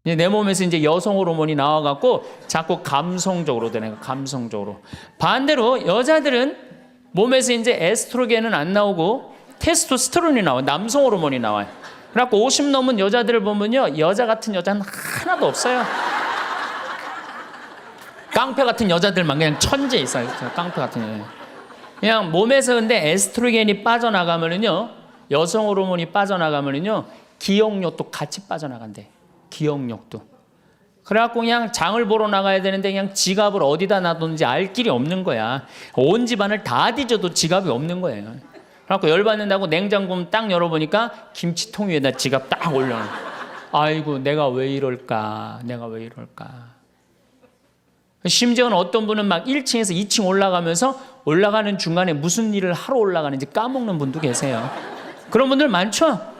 내 몸에서 이제 여성 호르몬이 나와갖고 자꾸 감성적으로 되는 거예요. 감성적으로. 반대로 여자들은 몸에서 이제 에스트로겐은 안 나오고 테스토스테론이 나와요. 남성 호르몬이 나와요. 그래갖고 50 넘은 여자들을 보면요, 여자 같은 여자는 하나도 없어요. 깡패 같은 여자들만 그냥 천재 있어요. 깡패 같은 여자. 그냥 몸에서 근데 에스트로겐이 빠져나가면은요, 여성 호르몬이 빠져나가면은요, 기억력도 같이 빠져나간대. 기억력도. 그래갖고 그냥 장을 보러 나가야 되는데 그냥 지갑을 어디다 놔뒀는지 알 길이 없는 거야. 온 집안을 다 뒤져도 지갑이 없는 거예요. 그래갖고 열받는다고 냉장고 딱 열어보니까 김치통 위에다 지갑 딱 올려놔. 아이고, 내가 왜 이럴까? 내가 왜 이럴까? 심지어는 어떤 분은 막 1층에서 2층 올라가면서 올라가는 중간에 무슨 일을 하러 올라가는지 까먹는 분도 계세요. 그런 분들 많죠?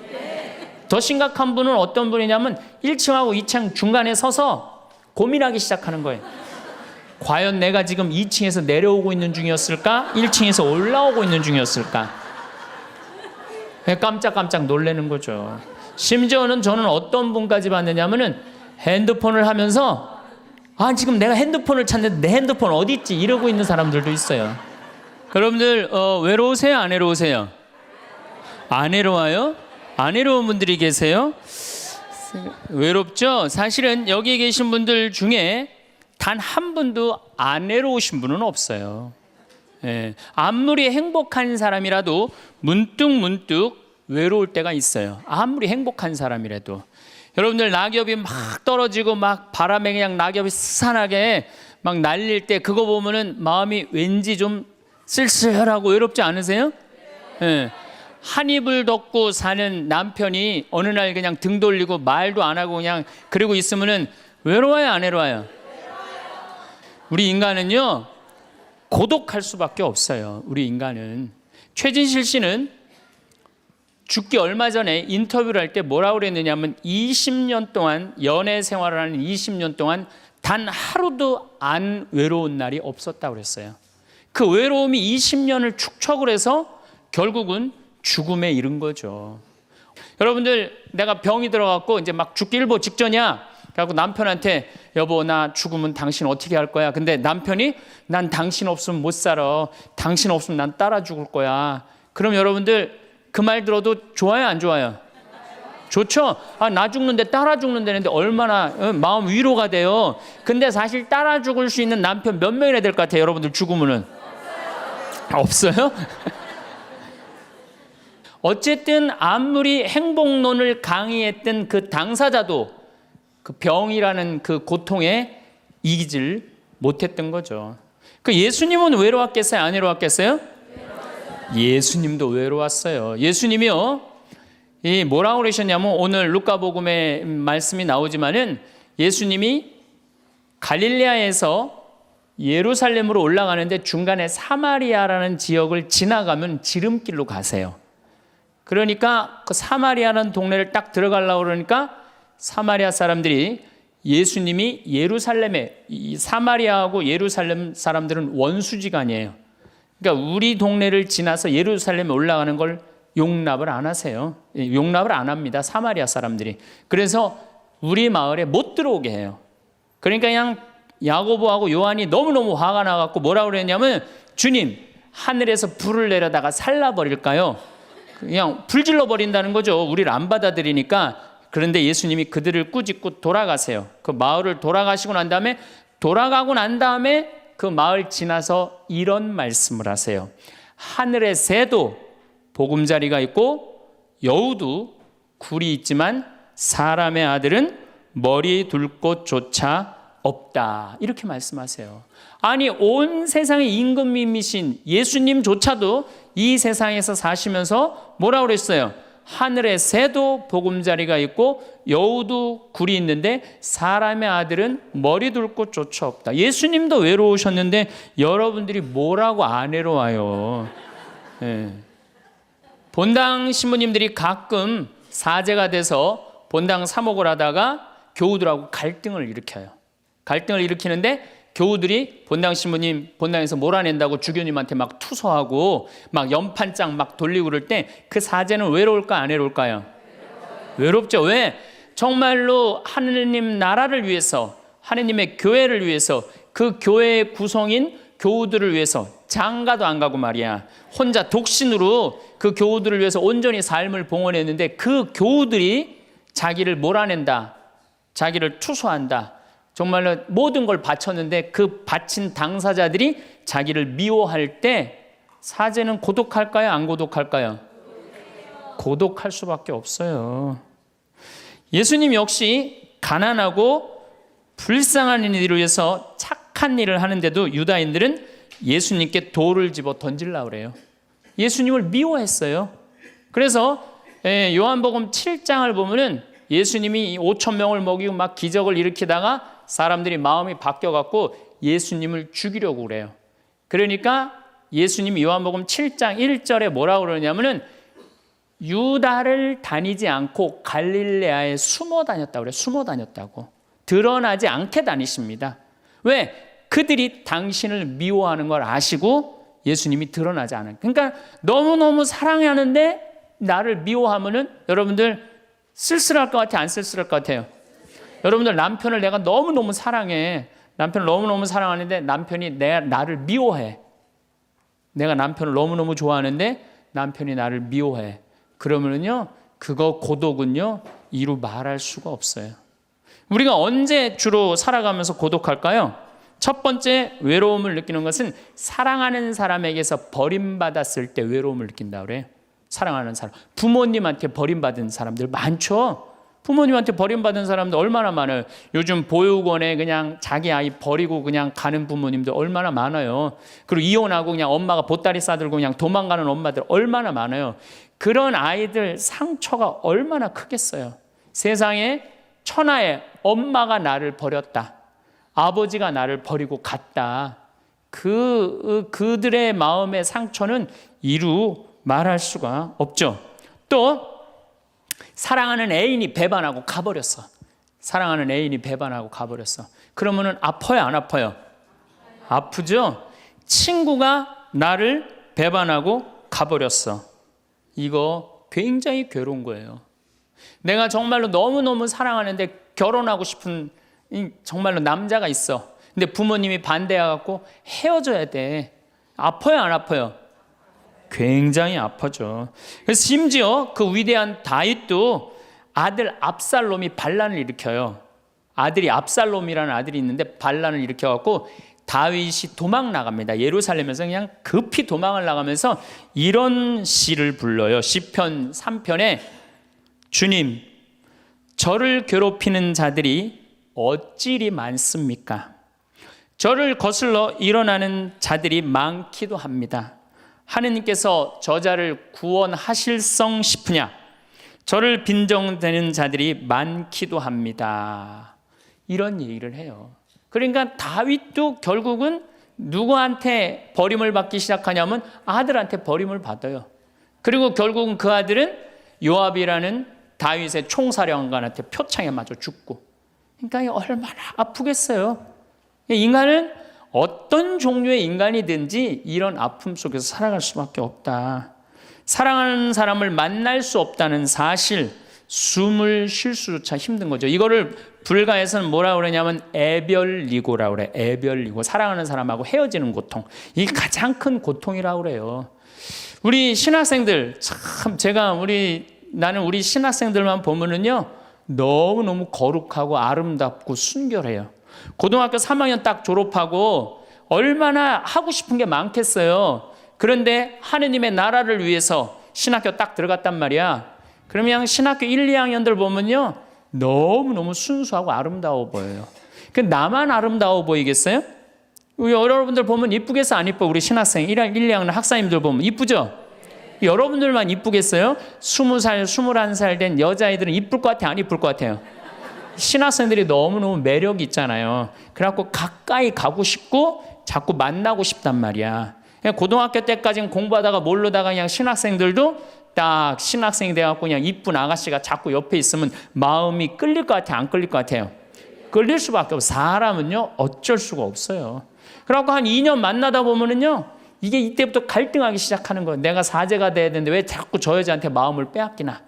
더 심각한 분은 어떤 분이냐면 1층하고 2층 중간에 서서 고민하기 시작하는 거예요. 과연 내가 지금 2층에서 내려오고 있는 중이었을까? 1층에서 올라오고 있는 중이었을까? 깜짝깜짝 놀라는 거죠. 심지어는 저는 어떤 분까지 봤느냐면은 핸드폰을 하면서 지금 내가 핸드폰을 찾는데 내 핸드폰 어디 있지? 이러고 있는 사람들도 있어요. 여러분들 외로우세요? 안 외로우세요? 안 외로워요? 안 외로운 분들이 계세요? 외롭죠? 사실은 여기 계신 분들 중에 단 한 분도 안 외로우신 분은 없어요. 예, 아무리 행복한 사람이라도 문득 외로울 때가 있어요. 아무리 행복한 사람이라도. 여러분들 낙엽이 막 떨어지고 막 바람에 그냥 낙엽이 스산하게 막 날릴 때 그거 보면은 마음이 왠지 좀 쓸쓸하고 외롭지 않으세요? 예. 한 입을 덮고 사는 남편이 어느 날 그냥 등 돌리고 말도 안 하고 그냥 그러고 있으면은 외로워요, 안 외로워요? 우리 인간은요, 고독할 수밖에 없어요. 우리 인간은. 최진실 씨는 죽기 얼마 전에 인터뷰를 할 때 뭐라고 그랬느냐면 20년 동안 연애 생활을 하는 20년 동안 단 하루도 안 외로운 날이 없었다고 그랬어요. 그 외로움이 20년을 축적을 해서 결국은 죽음에 이른 거죠. 여러분들, 내가 병이 들어갖고 이제 막 죽기 일보 직전이야. 그래갖고 남편한테 여보, 나 죽으면 당신 어떻게 할 거야? 근데 남편이 난 당신 없으면 못 살아. 당신 없으면 난 따라 죽을 거야. 그럼 여러분들 그 말 들어도 좋아요, 안 좋아요? 좋죠? 나 죽는데 따라 죽는다는데 얼마나 마음 위로가 돼요. 근데 사실 따라 죽을 수 있는 남편 몇 명이나 될 것 같아요, 여러분들 죽으면은? 없어요? 어쨌든 아무리 행복론을 강의했던 그 당사자도 그 병이라는 그 고통에 이기질 못했던 거죠. 그 예수님은 외로웠겠어요? 안 외로웠겠어요? 예수님도 외로웠어요. 예수님이요, 뭐라고 그러셨냐면 오늘 루카복음에 말씀이 나오지만은 예수님이 갈릴레아에서 예루살렘으로 올라가는데 중간에 사마리아라는 지역을 지나가면 지름길로 가세요. 그러니까 그 사마리아라는 동네를 딱 들어가려고 그러니까 사마리아 사람들이 예수님이 예루살렘에, 이 사마리아하고 예루살렘 사람들은 원수지간이에요. 그러니까 우리 동네를 지나서 예루살렘에 올라가는 걸 용납을 안 하세요. 용납을 안 합니다, 사마리아 사람들이. 그래서 우리 마을에 못 들어오게 해요. 그러니까 그냥 야고보하고 요한이 너무너무 화가 나갖고 뭐라고 그랬냐면, 주님, 하늘에서 불을 내려다가 살라버릴까요? 그냥 불질러 버린다는 거죠. 우리를 안 받아들이니까. 그런데 예수님이 그들을 꾸짖고 돌아가세요. 그 마을을 돌아가시고 난 다음에, 돌아가고 난 다음에 그 마을 지나서 이런 말씀을 하세요. 하늘의 새도 보금자리가 있고 여우도 굴이 있지만 사람의 아들은 머리 둘 곳조차 없다. 이렇게 말씀하세요. 아니, 온 세상의 임금님이신 예수님조차도 이 세상에서 사시면서 뭐라고 그랬어요? 하늘의 새도 보금자리가 있고 여우도 굴이 있는데 사람의 아들은 머리 둘 곳조차 없다. 예수님도 외로우셨는데 여러분들이 뭐라고 안 외로워요? 네. 본당 신부님들이 가끔 사제가 돼서 본당 사목을 하다가 교우들하고 갈등을 일으켜요. 갈등을 일으키는데 교우들이 본당 신부님 본당에서 몰아낸다고 주교님한테 막 투서하고 막 연판장 막 돌리고 그럴 때 그 사제는 외로울까 안 외로울까요? 외롭죠. 왜? 정말로 하느님 나라를 위해서, 하느님의 교회를 위해서, 그 교회의 구성인 교우들을 위해서 장가도 안 가고 말이야, 혼자 독신으로 그 교우들을 위해서 온전히 삶을 봉헌했는데, 그 교우들이 자기를 몰아낸다, 자기를 투소한다, 정말로 모든 걸 바쳤는데 그 바친 당사자들이 자기를 미워할 때 사제는 고독할까요? 안 고독할까요? 고독할 수밖에 없어요. 예수님 역시 가난하고 불쌍한 이들을 위해서 착한 일을 하는데도 유다인들은 예수님께 돌을 집어 던지려고 그래요. 예수님을 미워했어요. 그래서 요한복음 7장을 보면은 예수님이 5천 명을 먹이고 막 기적을 일으키다가 사람들이 마음이 바뀌어갖고 예수님을 죽이려고 그래요. 그러니까 예수님이 요한복음 7장 1절에 뭐라고 그러냐면은 유다를 다니지 않고 갈릴레아에 숨어 다녔다고 그래요. 숨어 다녔다고. 드러나지 않게 다니십니다. 왜? 그들이 당신을 미워하는 걸 아시고 예수님이 드러나지 않아요. 그러니까 너무너무 사랑하는데 나를 미워하면은 여러분들 쓸쓸할 것 같아요? 안 쓸쓸할 것 같아요? 여러분들 남편을 내가 너무너무 사랑해. 남편을 너무너무 사랑하는데 남편이 나를 미워해. 내가 남편을 너무너무 좋아하는데 남편이 나를 미워해. 그러면은요, 그거 고독은요, 이루 말할 수가 없어요. 우리가 언제 주로 살아가면서 고독할까요? 첫 번째 외로움을 느끼는 것은 사랑하는 사람에게서 버림받았을 때 외로움을 느낀다 그래요. 사랑하는 사람. 부모님한테 버림받은 사람들 많죠? 부모님한테 버림받은 사람들 얼마나 많아요. 요즘 보육원에 그냥 자기 아이 버리고 그냥 가는 부모님들 얼마나 많아요. 그리고 이혼하고 그냥 엄마가 보따리 싸들고 그냥 도망가는 엄마들 얼마나 많아요. 그런 아이들 상처가 얼마나 크겠어요. 세상에 천하에 엄마가 나를 버렸다, 아버지가 나를 버리고 갔다, 그들의 마음의 상처는 이루 말할 수가 없죠. 또 사랑하는 애인이 배반하고 가버렸어. 사랑하는 애인이 배반하고 가버렸어. 그러면은 아파요, 안 아파요? 아프죠? 친구가 나를 배반하고 가버렸어. 이거 굉장히 괴로운 거예요. 내가 정말로 너무너무 사랑하는데 결혼하고 싶은 정말로 남자가 있어. 근데 부모님이 반대해갖고 헤어져야 돼. 아파요, 안 아파요? 굉장히 아파죠. 그래서 심지어 그 위대한 다윗도 아들 압살롬이 반란을 일으켜요. 아들이 압살롬이라는 아들이 있는데 반란을 일으켜갖고 다윗이 도망 나갑니다. 예루살렘에서 그냥 급히 도망을 나가면서 이런 시를 불러요. 시편 3편에 주님, 저를 괴롭히는 자들이 어찌리 많습니까? 저를 거슬러 일어나는 자들이 많기도 합니다. 하느님께서 저자를 구원하실성 싶으냐? 저를 빈정대는 자들이 많기도 합니다. 이런 얘기를 해요. 그러니까 다윗도 결국은 누구한테 버림을 받기 시작하냐면 아들한테 버림을 받아요. 그리고 결국은 그 아들은 요압이라는 다윗의 총사령관한테 표창에 맞아 죽고. 그러니까 얼마나 아프겠어요. 인간은 어떤 종류의 인간이든지 이런 아픔 속에서 살아갈 수밖에 없다. 사랑하는 사람을 만날 수 없다는 사실, 숨을 쉴 수조차 힘든 거죠. 이거를 불가에서는 뭐라고 그러냐면 애별리고라고 그래. 애별리고. 사랑하는 사람하고 헤어지는 고통. 이게 가장 큰 고통이라고 그래요. 우리 신학생들 참 나는 우리 신학생들만 보면은요, 너무너무 거룩하고 아름답고 순결해요. 고등학교 3학년 딱 졸업하고 얼마나 하고 싶은 게 많겠어요. 그런데 하느님의 나라를 위해서 신학교 딱 들어갔단 말이야. 그러면 신학교 1, 2학년들 보면요, 너무너무 순수하고 아름다워 보여요. 나만 아름다워 보이겠어요? 여러분들 보면 이쁘겠어, 안 이뻐? 우리 신학생 1, 2학년 학사님들 보면 이쁘죠? 여러분들만 이쁘겠어요? 20살, 21살 된 여자애들은 이쁠 것 같아요, 안 이쁠 것 같아요? 신학생들이 너무너무 매력이 있잖아요. 그래갖고 가까이 가고 싶고 자꾸 만나고 싶단 말이야. 고등학교 때까지는 공부하다가 모르다가 그냥 신학생들도 딱 신학생이 돼갖고 그냥 이쁜 아가씨가 자꾸 옆에 있으면 마음이 끌릴 것 같아요, 안 끌릴 것 같아요? 끌릴 수밖에 없어요. 사람은요, 어쩔 수가 없어요. 그래갖고 한 2년 만나다 보면은요, 이게 이때부터 갈등하기 시작하는 거예요. 내가 사제가 돼야 되는데 왜 자꾸 저 여자한테 마음을 빼앗기나?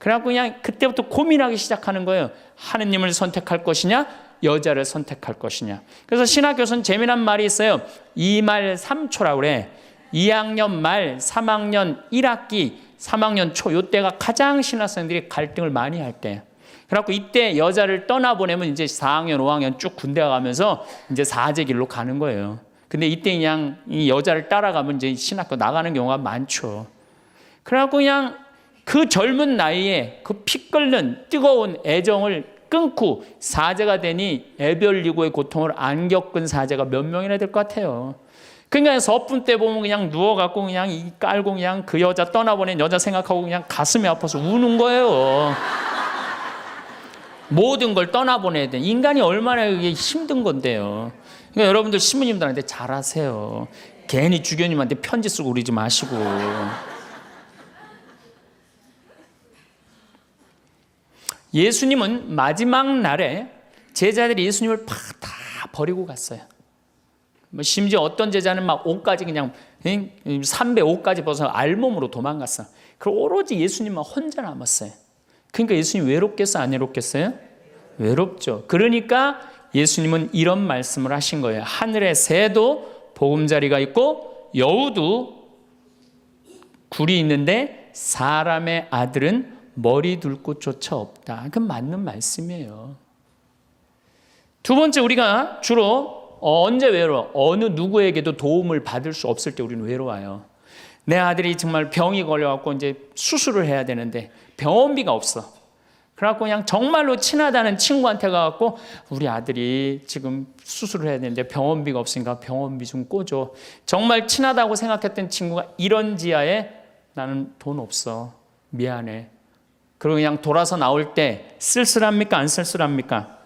그래갖고 그냥 그때부터 고민하기 시작하는 거예요. 하느님을 선택할 것이냐, 여자를 선택할 것이냐. 그래서 신학교에서는 재미난 말이 있어요. 2말 3초라고 그래. 2학년 말, 3학년 1학기, 3학년 초, 이때가 가장 신학생들이 갈등을 많이 할 때예요. 그래갖고 이때 여자를 떠나보내면 이제 4학년, 5학년 쭉 군대 가면서 이제 사제길로 가는 거예요. 근데 이때 그냥 이 여자를 따라가면 이제 신학교 나가는 경우가 많죠. 그래갖고 그냥 그 젊은 나이에 그 피 끓는 뜨거운 애정을 끊고 사제가 되니 애별리고의 고통을 안 겪은 사제가 몇 명이나 될 것 같아요. 그러니까 서푼 때 보면 그냥 누워갖고 그냥 이 깔고 그냥 그 여자 떠나보낸 여자 생각하고 그냥 가슴이 아파서 우는 거예요. 모든 걸 떠나보내야 돼. 인간이 얼마나 그게 힘든 건데요. 그러니까 여러분들 신부님들한테 잘하세요. 괜히 주교님한테 편지 쓰고 그러지 마시고. 예수님은 마지막 날에 제자들이 예수님을 다 버리고 갔어요. 심지어 어떤 제자는 막 옷까지 그냥 삼배 옷까지 벗어 알몸으로 도망갔어. 그리고 오로지 예수님만 혼자 남았어요. 그러니까 예수님 외롭겠어요? 안 외롭겠어요? 외롭죠. 그러니까 예수님은 이런 말씀을 하신 거예요. 하늘에 새도 보금자리가 있고 여우도 굴이 있는데 사람의 아들은 머리 둘 곳조차 없다. 그건 맞는 말씀이에요. 두 번째, 우리가 주로 언제 외로워? 어느 누구에게도 도움을 받을 수 없을 때 우리는 외로워요. 내 아들이 정말 병이 걸려갖고 이제 수술을 해야 되는데 병원비가 없어. 그래갖고 그냥 정말로 친하다는 친구한테 가갖고 우리 아들이 지금 수술을 해야 되는데 병원비가 없으니까 병원비 좀 꿔줘. 정말 친하다고 생각했던 친구가 이런 지하에 나는 돈 없어. 미안해. 그리고 그냥 돌아서 나올 때 쓸쓸합니까? 안 쓸쓸합니까?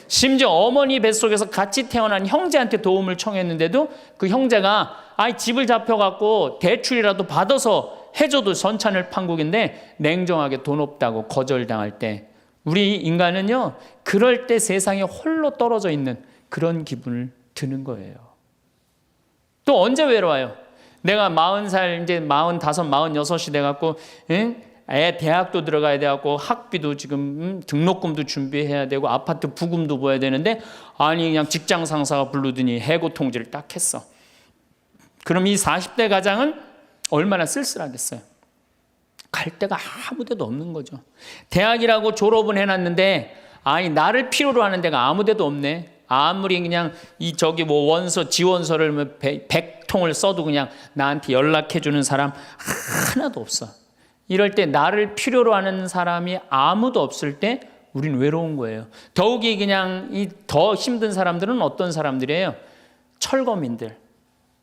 심지어 어머니 뱃속에서 같이 태어난 형제한테 도움을 청했는데도 그 형제가 집을 잡혀갖고 대출이라도 받아서 해줘도 전찬을 판국인데 냉정하게 돈 없다고 거절당할 때 우리 인간은요, 그럴 때 세상에 홀로 떨어져 있는 그런 기분을 드는 거예요. 또 언제 외로워요? 내가 40살, 이제 45, 46이 돼갖고 애 대학도 들어가야 돼갖고 학비도 지금 등록금도 준비해야 되고 아파트 부금도 보야 되는데 그냥 직장 상사가 부르더니 해고 통지를 딱 했어. 그럼 이 40대 가장은 얼마나 쓸쓸하겠어요. 갈 데가 아무 데도 없는 거죠. 대학이라고 졸업은 해놨는데 나를 필요로 하는 데가 아무 데도 없네. 아무리 그냥 원서 지원서를 100통을 써도 그냥 나한테 연락해 주는 사람 하나도 없어. 이럴 때 나를 필요로 하는 사람이 아무도 없을 때 우린 외로운 거예요. 더욱이 그냥 더 힘든 사람들은 어떤 사람들이에요? 철거민들.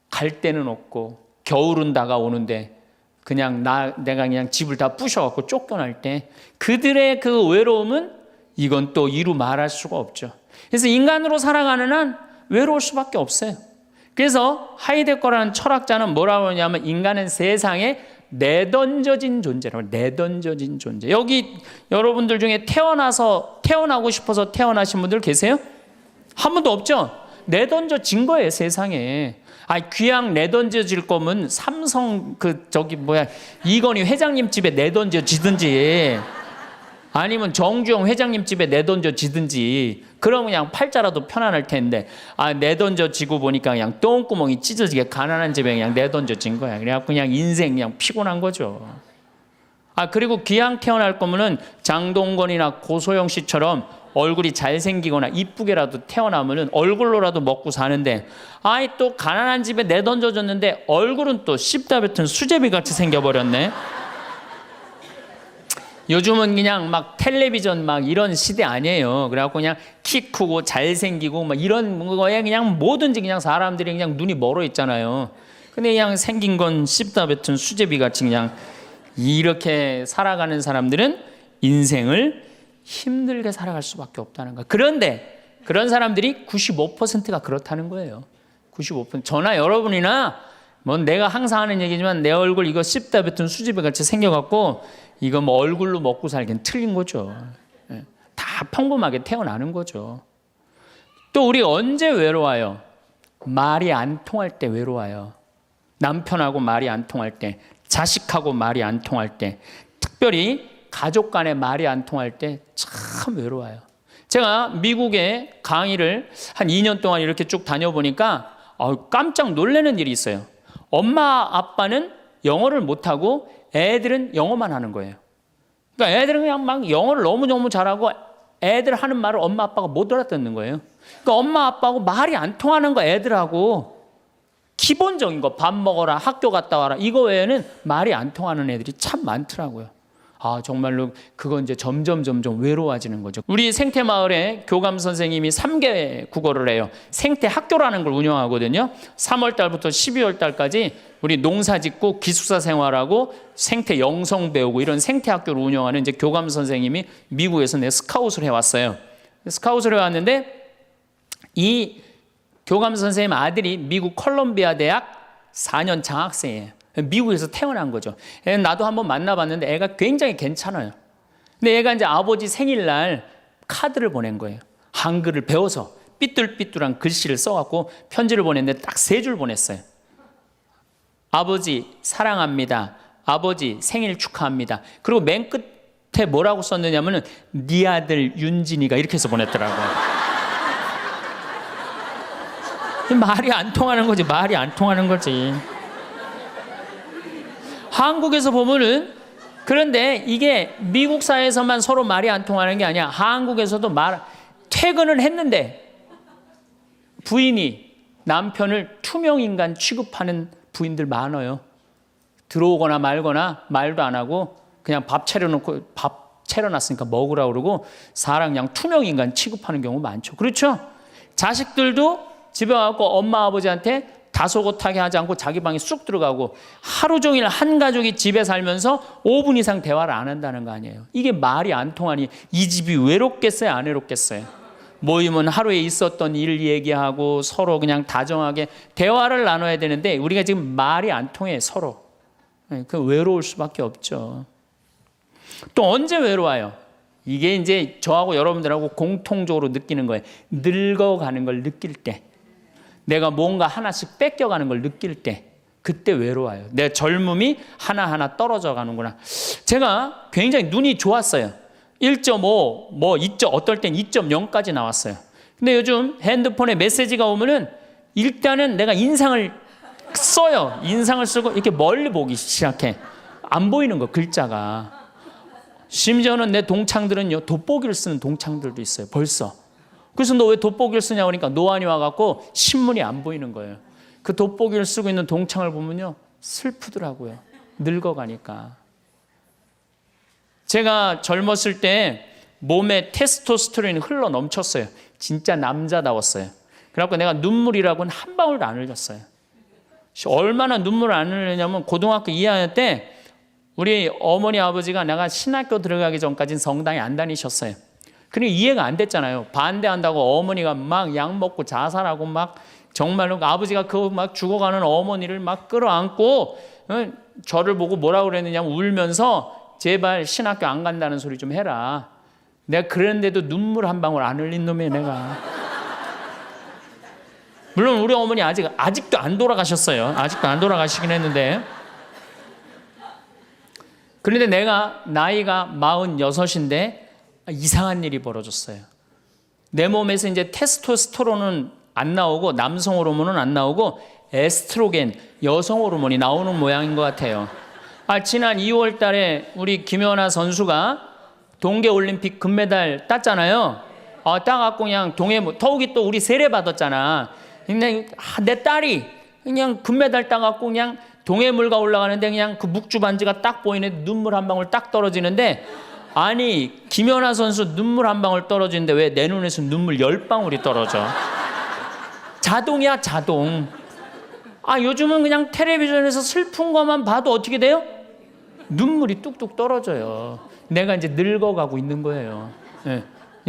갈 데는 없고 겨울은 다가오는데 그냥 내가 그냥 집을 다 부셔갖고 쫓겨날 때 그들의 그 외로움은 이건 또 이루 말할 수가 없죠. 그래서 인간으로 살아가는 한 외로울 수밖에 없어요. 그래서 하이데거라는 철학자는 뭐라고 하냐면 인간은 세상에 내던져진 존재라고. 내던져진 존재. 여기 여러분들 중에 태어나고 싶어서 태어나신 분들 계세요? 한 분도 없죠? 내던져진 거예요, 세상에. 귀양 내던져질 거면 삼성 이건희 회장님 집에 내던져지든지 아니면 정주영 회장님 집에 내던져지든지 그럼 그냥 팔자라도 편안할 텐데 내던져지고 보니까 그냥 똥구멍이 찢어지게 가난한 집에 그냥 내던져진 거야. 그래갖고 그냥 인생 그냥 피곤한 거죠. 그리고 귀양 태어날 거면은 장동건이나 고소영 씨처럼 얼굴이 잘생기거나 이쁘게라도 태어나면은 얼굴로라도 먹고 사는데 또 가난한 집에 내던져졌는데 얼굴은 또 씹다 뱉은 수제비 같이 생겨버렸네. 요즘은 그냥 막 텔레비전 막 이런 시대 아니에요. 그래갖고 그냥 키 크고 잘생기고 막 이런 거에 그냥 뭐든지 그냥 사람들이 그냥 눈이 멀어 있잖아요. 근데 그냥 생긴 건 씹다 뱉은 수제비 같이 그냥 이렇게 살아가는 사람들은 인생을 힘들게 살아갈 수밖에 없다는 거예요. 그런데 그런 사람들이 95%가 그렇다는 거예요. 95%. 저나 여러분이나 내가 항상 하는 얘기지만 내 얼굴 이거 씹다 뱉은 수제비 같이 생겨갖고 이거 얼굴로 먹고 살기는 틀린 거죠. 다 평범하게 태어나는 거죠. 또 우리 언제 외로워요? 말이 안 통할 때 외로워요. 남편하고 말이 안 통할 때, 자식하고 말이 안 통할 때, 특별히 가족 간에 말이 안 통할 때 참 외로워요. 제가 미국에 강의를 한 2년 동안 이렇게 쭉 다녀보니까 깜짝 놀라는 일이 있어요. 엄마 아빠는 영어를 못하고 애들은 영어만 하는 거예요. 그러니까 애들은 그냥 막 영어를 너무너무 잘하고 애들 하는 말을 엄마 아빠가 못 알아듣는 거예요. 그러니까 엄마 아빠하고 말이 안 통하는 거 애들하고 기본적인 거 밥 먹어라 학교 갔다 와라 이거 외에는 말이 안 통하는 애들이 참 많더라고요. 정말로 그건 이제 점점 외로워지는 거죠. 우리 생태마을에 교감 선생님이 3개 국어를 해요. 생태학교라는 걸 운영하거든요. 3월 달부터 12월 달까지 우리 농사 짓고 기숙사 생활하고 생태 영성 배우고 이런 생태학교를 운영하는 이제 교감 선생님이 미국에서 스카웃을 해왔어요. 스카웃을 해왔는데 이 교감 선생님 아들이 미국 컬럼비아 대학 4년 장학생이에요. 미국에서 태어난 거죠. 나도 한번 만나봤는데 애가 굉장히 괜찮아요. 근데 애가 이제 아버지 생일날 카드를 보낸 거예요. 한글을 배워서 삐뚤삐뚤한 글씨를 써갖고 편지를 보냈는데 딱 3줄 보냈어요. 아버지 사랑합니다. 아버지 생일 축하합니다. 그리고 맨 끝에 뭐라고 썼느냐면은 네 아들 윤진이가 이렇게 해서 보냈더라고요. 말이 안 통하는 거지. 말이 안 통하는 거지. 한국에서 보면은 그런데 이게 미국 사회에서만 서로 말이 안 통하는 게 아니야. 한국에서도 퇴근을 했는데 부인이 남편을 투명인간 취급하는 부인들 많아요. 들어오거나 말거나 말도 안 하고 그냥 밥 차려놨으니까 먹으라고 그러고 사람 그냥 투명인간 취급하는 경우 많죠. 그렇죠? 자식들도 집에 와서 엄마 아버지한테 다소곳하게 하지 않고 자기 방에 쑥 들어가고 하루 종일 한 가족이 집에 살면서 5분 이상 대화를 안 한다는 거 아니에요. 이게 말이 안 통하니 이 집이 외롭겠어요? 안 외롭겠어요? 모이면 하루에 있었던 일 얘기하고 서로 그냥 다정하게 대화를 나눠야 되는데 우리가 지금 말이 안 통해 서로. 그 외로울 수밖에 없죠. 또 언제 외로워요? 이게 이제 저하고 여러분들하고 공통적으로 느끼는 거예요. 늙어가는 걸 느낄 때. 내가 뭔가 하나씩 뺏겨가는 걸 느낄 때 그때 외로워요. 내 젊음이 하나하나 떨어져 가는구나. 제가 굉장히 눈이 좋았어요. 1.5, 어떨 땐 2.0까지 나왔어요. 근데 요즘 핸드폰에 메시지가 오면은 일단은 내가 인상을 써요. 인상을 쓰고 이렇게 멀리 보기 시작해. 안 보이는 거 글자가. 심지어는 내 동창들은요 돋보기를 쓰는 동창들도 있어요. 벌써. 그래서 너 왜 돋보기를 쓰냐고 하니까 노안이 와갖고 신문이 안 보이는 거예요. 그 돋보기를 쓰고 있는 동창을 보면요 슬프더라고요. 늙어가니까. 제가 젊었을 때 몸에 테스토스테론이 흘러 넘쳤어요. 진짜 남자다웠어요. 그래갖고 내가 눈물이라고는 한 방울도 안 흘렸어요. 얼마나 눈물을 안 흘리냐면 고등학교 2학년 때 우리 어머니 아버지가 내가 신학교 들어가기 전까지는 성당에 안 다니셨어요. 그러니까 이해가 안 됐잖아요. 반대한다고 어머니가 막 약 먹고 자살하고 막 정말로 아버지가 그 막 죽어가는 어머니를 막 끌어안고 저를 보고 뭐라고 그랬느냐면 울면서 제발 신학교 안 간다는 소리 좀 해라. 내가 그랬는데도 눈물 한 방울 안 흘린 놈이에요 내가. 물론 우리 어머니 아직도 안 돌아가셨어요. 아직도 안 돌아가시긴 했는데. 그런데 내가 나이가 46인데 이상한 일이 벌어졌어요. 내 몸에서 이제 테스토스테론은 안 나오고 남성 호르몬은 안 나오고 에스트로겐 여성 호르몬이 나오는 모양인 것 같아요. 지난 2월 달에 우리 김연아 선수가 동계올림픽 금메달 땄잖아요. 따갖고 그냥 더욱이 또 우리 세례 받았잖아. 근데 내 딸이 그냥 금메달 따갖고 그냥 동해물가 올라가는데 그냥 그 묵주 반지가 딱 보이는데 눈물 한 방울 딱 떨어지는데 아니 김연아 선수 눈물 한 방울 떨어지는데 왜 내 눈에서 눈물 10방울이 떨어져? 자동이야 자동. 요즘은 그냥 텔레비전에서 슬픈 것만 봐도 어떻게 돼요? 눈물이 뚝뚝 떨어져요. 내가 이제 늙어가고 있는 거예요. 네.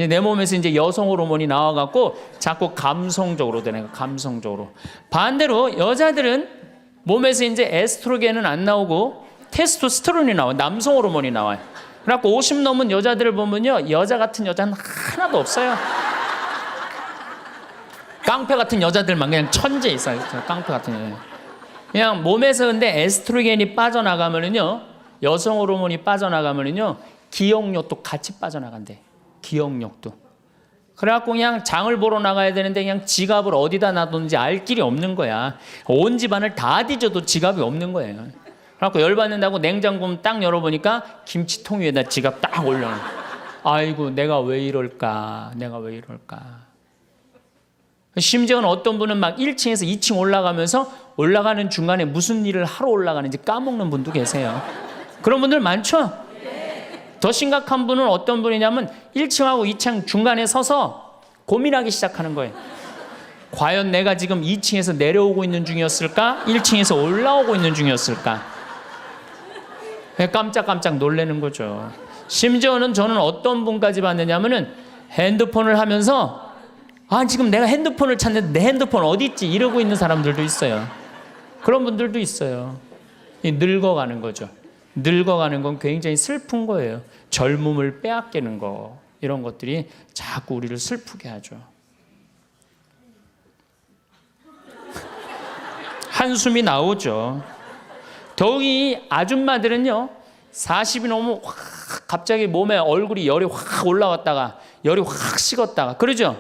내 몸에서 이제 여성 호르몬이 나와갖고 자꾸 감성적으로 되는 거예요. 감성적으로. 반대로 여자들은 몸에서 이제 에스트로겐은 안 나오고 테스토스테론이 나와요. 남성 호르몬이 나와요. 그래갖고 50 넘은 여자들을 보면요 여자 같은 여자는 하나도 없어요. 깡패 같은 여자들만 그냥 천재 있어요. 깡패 같은 여자. 그냥 몸에서 근데 에스트로겐이 빠져나가면은요 여성 호르몬이 빠져나가면은요 기억력도 같이 빠져나간대. 기억력도. 그래갖고 그냥 장을 보러 나가야 되는데 그냥 지갑을 어디다 놔뒀는지 알 길이 없는 거야. 온 집안을 다 뒤져도 지갑이 없는 거예요. 그래갖고 열받는다고 냉장고 딱 열어보니까 김치통 위에다 지갑 딱 올려놔. 아이고 내가 왜 이럴까. 심지어는 어떤 분은 막 1층에서 2층 올라가면서 올라가는 중간에 무슨 일을 하러 올라가는지 까먹는 분도 계세요. 그런 분들 많죠? 더 심각한 분은 어떤 분이냐면 1층하고 2층 중간에 서서 고민하기 시작하는 거예요. 과연 내가 지금 2층에서 내려오고 있는 중이었을까? 1층에서 올라오고 있는 중이었을까? 깜짝깜짝 놀라는 거죠. 심지어는 저는 어떤 분까지 봤느냐면은 핸드폰을 하면서 지금 내가 핸드폰을 찾는데 내 핸드폰 어디 있지? 이러고 있는 사람들도 있어요. 그런 분들도 있어요. 늙어가는 거죠. 늙어가는 건 굉장히 슬픈 거예요. 젊음을 빼앗기는 거, 이런 것들이 자꾸 우리를 슬프게 하죠. 한숨이 나오죠. 더욱이 아줌마들은요, 40이 넘으면 확 갑자기 몸에 얼굴이 열이 확 올라왔다가 열이 확 식었다가 그러죠.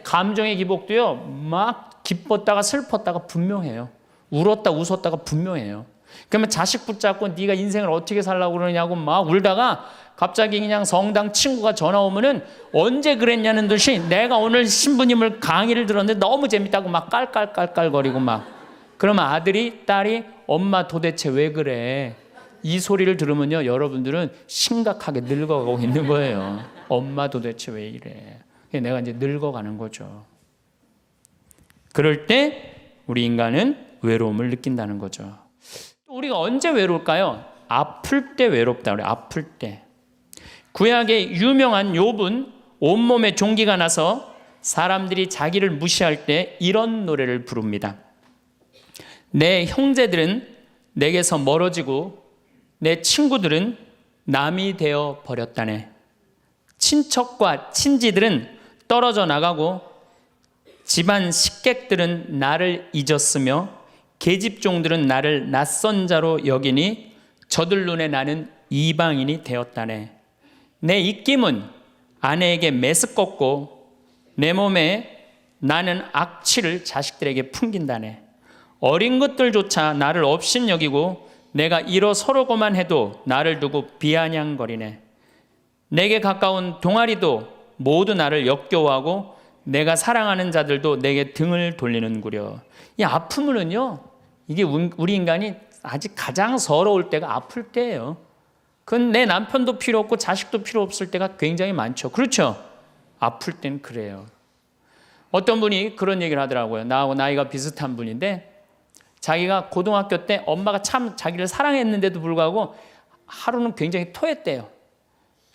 감정의 기복도요, 막 기뻤다가 슬펐다가 분명해요. 울었다 웃었다가 분명해요. 그러면 자식 붙잡고 네가 인생을 어떻게 살라고 그러냐고 막 울다가 갑자기 그냥 성당 친구가 전화 오면은 언제 그랬냐는 듯이 내가 오늘 신부님을 강의를 들었는데 너무 재밌다고 막 깔깔깔깔거리고 막. 그러면 아들이 딸이 엄마 도대체 왜 그래? 이 소리를 들으면요, 여러분들은 심각하게 늙어가고 있는 거예요. 엄마 도대체 왜 이래? 내가 이제 늙어가는 거죠. 그럴 때 우리 인간은 외로움을 느낀다는 거죠. 우리가 언제 외로울까요? 아플 때 외롭다 그래요. 아플 때. 구약의 유명한 욥은 온몸에 종기가 나서 사람들이 자기를 무시할 때 이런 노래를 부릅니다. 내 형제들은 내게서 멀어지고 내 친구들은 남이 되어 버렸다네. 친척과 친지들은 떨어져 나가고 집안 식객들은 나를 잊었으며 계집종들은 나를 낯선 자로 여기니 저들 눈에 나는 이방인이 되었다네. 내 입김은 아내에게 메스껍고 내 몸에 나는 악취를 자식들에게 풍긴다네. 어린 것들조차 나를 업신여기고 내가 일어서려고만 해도 나를 두고 비아냥거리네. 내게 가까운 동아리도 모두 나를 역겨워하고 내가 사랑하는 자들도 내게 등을 돌리는구려. 이 아픔은요, 이게 우리 인간이 아직 가장 서러울 때가 아플 때예요. 그건 내 남편도 필요 없고 자식도 필요 없을 때가 굉장히 많죠. 그렇죠? 아플 땐 그래요. 어떤 분이 그런 얘기를 하더라고요. 나하고 나이가 비슷한 분인데 자기가 고등학교 때 엄마가 참 자기를 사랑했는데도 불구하고 하루는 굉장히 토했대요.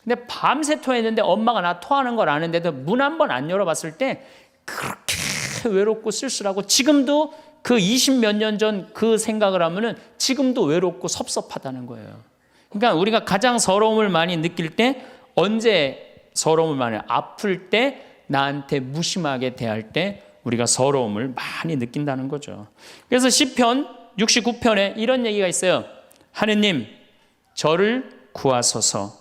근데 밤새 토했는데 엄마가 나 토하는 걸 아는데도 문 한 번 안 열어봤을 때 그렇게 외롭고 쓸쓸하고 지금도 그 20몇 년 전 그 생각을 하면은 지금도 외롭고 섭섭하다는 거예요. 그러니까 우리가 가장 서러움을 많이 느낄 때 언제 서러움을 많이 아플 때 나한테 무심하게 대할 때 우리가 서러움을 많이 느낀다는 거죠. 그래서 시편 69편에 이런 얘기가 있어요. 하느님 저를 구하소서.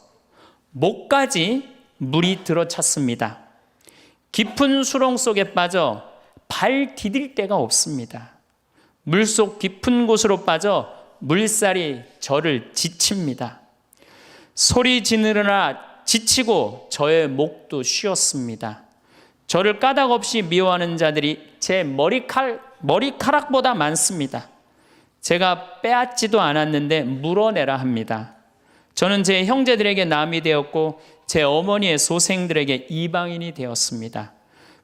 목까지 물이 들어찼습니다. 깊은 수렁 속에 빠져 발 디딜 데가 없습니다. 물속 깊은 곳으로 빠져 물살이 저를 지칩니다. 소리 지르느라 지치고 저의 목도 쉬었습니다. 저를 까닭 없이 미워하는 자들이 제 머리카락보다 많습니다. 제가 빼앗지도 않았는데 물어내라 합니다. 저는 제 형제들에게 남이 되었고 제 어머니의 소생들에게 이방인이 되었습니다.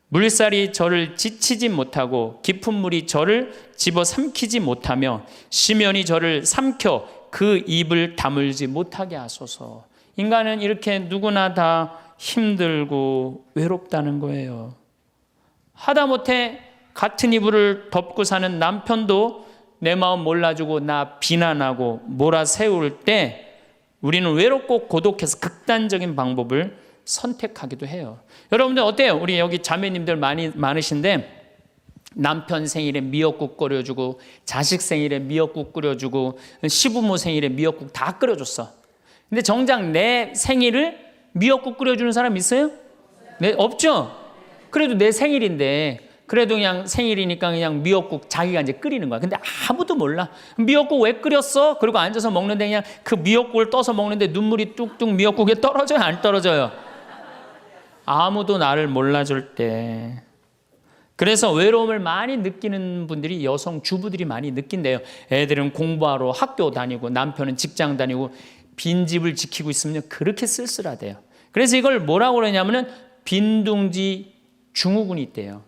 물살이 저를 지치지 못하고 깊은 물이 저를 집어삼키지 못하며 심연이 저를 삼켜 그 입을 다물지 못하게 하소서. 인간은 이렇게 누구나 다 힘들고 외롭다는 거예요. 하다못해 같은 이불을 덮고 사는 남편도 내 마음 몰라주고 나 비난하고 몰아세울 때 우리는 외롭고 고독해서 극단적인 방법을 선택하기도 해요. 여러분들 어때요? 우리 여기 자매님들 많으신데 남편 생일에 미역국 끓여주고 자식 생일에 미역국 끓여주고 시부모 생일에 미역국 다 끓여줬어. 근데 정작 내 생일을 미역국 끓여주는 사람 있어요? 네, 없죠? 그래도 내 생일인데, 그래도 그냥 생일이니까 그냥 미역국 자기가 이제 끓이는 거야. 근데 아무도 몰라. 미역국 왜 끓였어? 그리고 앉아서 먹는데 그냥 그 미역국을 떠서 먹는데 눈물이 뚝뚝 미역국에 떨어져요? 안 떨어져요? 아무도 나를 몰라줄 때. 그래서 외로움을 많이 느끼는 분들이 여성 주부들이 많이 느낀대요. 애들은 공부하러 학교 다니고 남편은 직장 다니고 빈집을 지키고 있으면 그렇게 쓸쓸하대요. 그래서 이걸 뭐라고 그러냐면은 빈둥지 증후군이 있대요.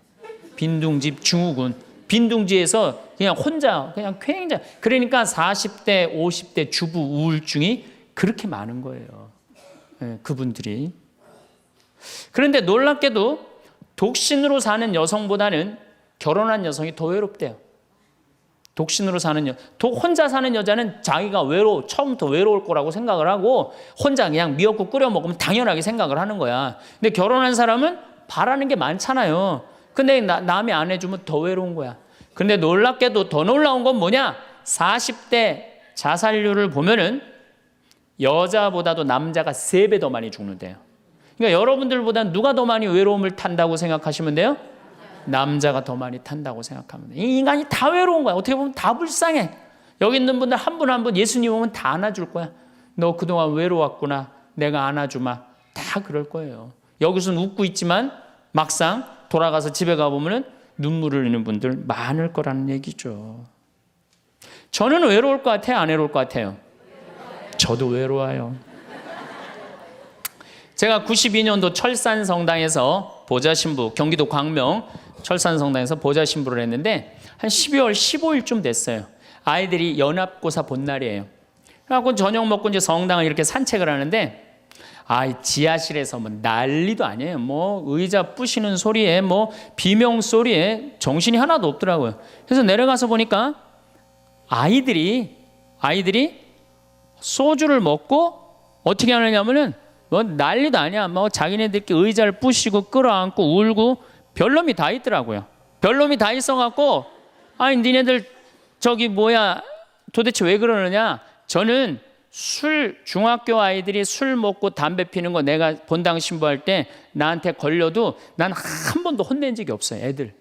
빈둥지 증후군. 빈둥지에서 그냥 혼자 그냥 굉장히, 그러니까 40대 50대 주부 우울증이 그렇게 많은 거예요. 네, 그분들이. 그런데 놀랍게도 독신으로 사는 여성보다는 결혼한 여성이 더 외롭대요. 독신으로 사는 혼자 사는 여자는 자기가 처음부터 외로울 거라고 생각을 하고 혼자 그냥 미역국 끓여 먹으면 당연하게 생각을 하는 거야. 근데 결혼한 사람은 바라는 게 많잖아요. 근데 남이 안 해주면 더 외로운 거야. 근데 놀랍게도 더 놀라운 건 뭐냐? 40대 자살률을 보면은 여자보다도 남자가 3배 더 많이 죽는데요. 그러니까 여러분들보다 누가 더 많이 외로움을 탄다고 생각하시면 돼요? 남자가 더 많이 탄다고 생각하면 돼요. 이 인간이 다 외로운 거야. 어떻게 보면 다 불쌍해. 여기 있는 분들 한 분 한 분 예수님 오면 다 안아줄 거야. 너 그동안 외로웠구나. 내가 안아주마. 다 그럴 거예요. 여기서는 웃고 있지만 막상 돌아가서 집에 가보면 눈물을 흘리는 분들 많을 거라는 얘기죠. 저는 외로울 것 같아요? 안 외로울 것 같아요? 저도 외로워요. 제가 92년도 철산성당에서 보좌신부, 경기도 광명 철산성당에서 보좌신부를 했는데 한 12월 15일쯤 됐어요. 아이들이 연합고사 본 날이에요. 그래갖고 저녁 먹고 이제 성당을 이렇게 산책을 하는데 지하실에서 뭐 난리도 아니에요. 뭐 의자 부시는 소리에 뭐 비명 소리에 정신이 하나도 없더라고요. 그래서 내려가서 보니까 아이들이 소주를 먹고 어떻게 하느냐면은 뭐 난리도 아니야. 뭐 자기네들끼리 의자를 부시고 끌어안고 울고 별놈이 다 있더라고요. 별놈이 다 있어갖고 니네들 도대체 왜 그러느냐? 저는 중학교 아이들이 술 먹고 담배 피는 거 내가 본당 신부할 때 나한테 걸려도 난 한 번도 혼낸 적이 없어요. 애들.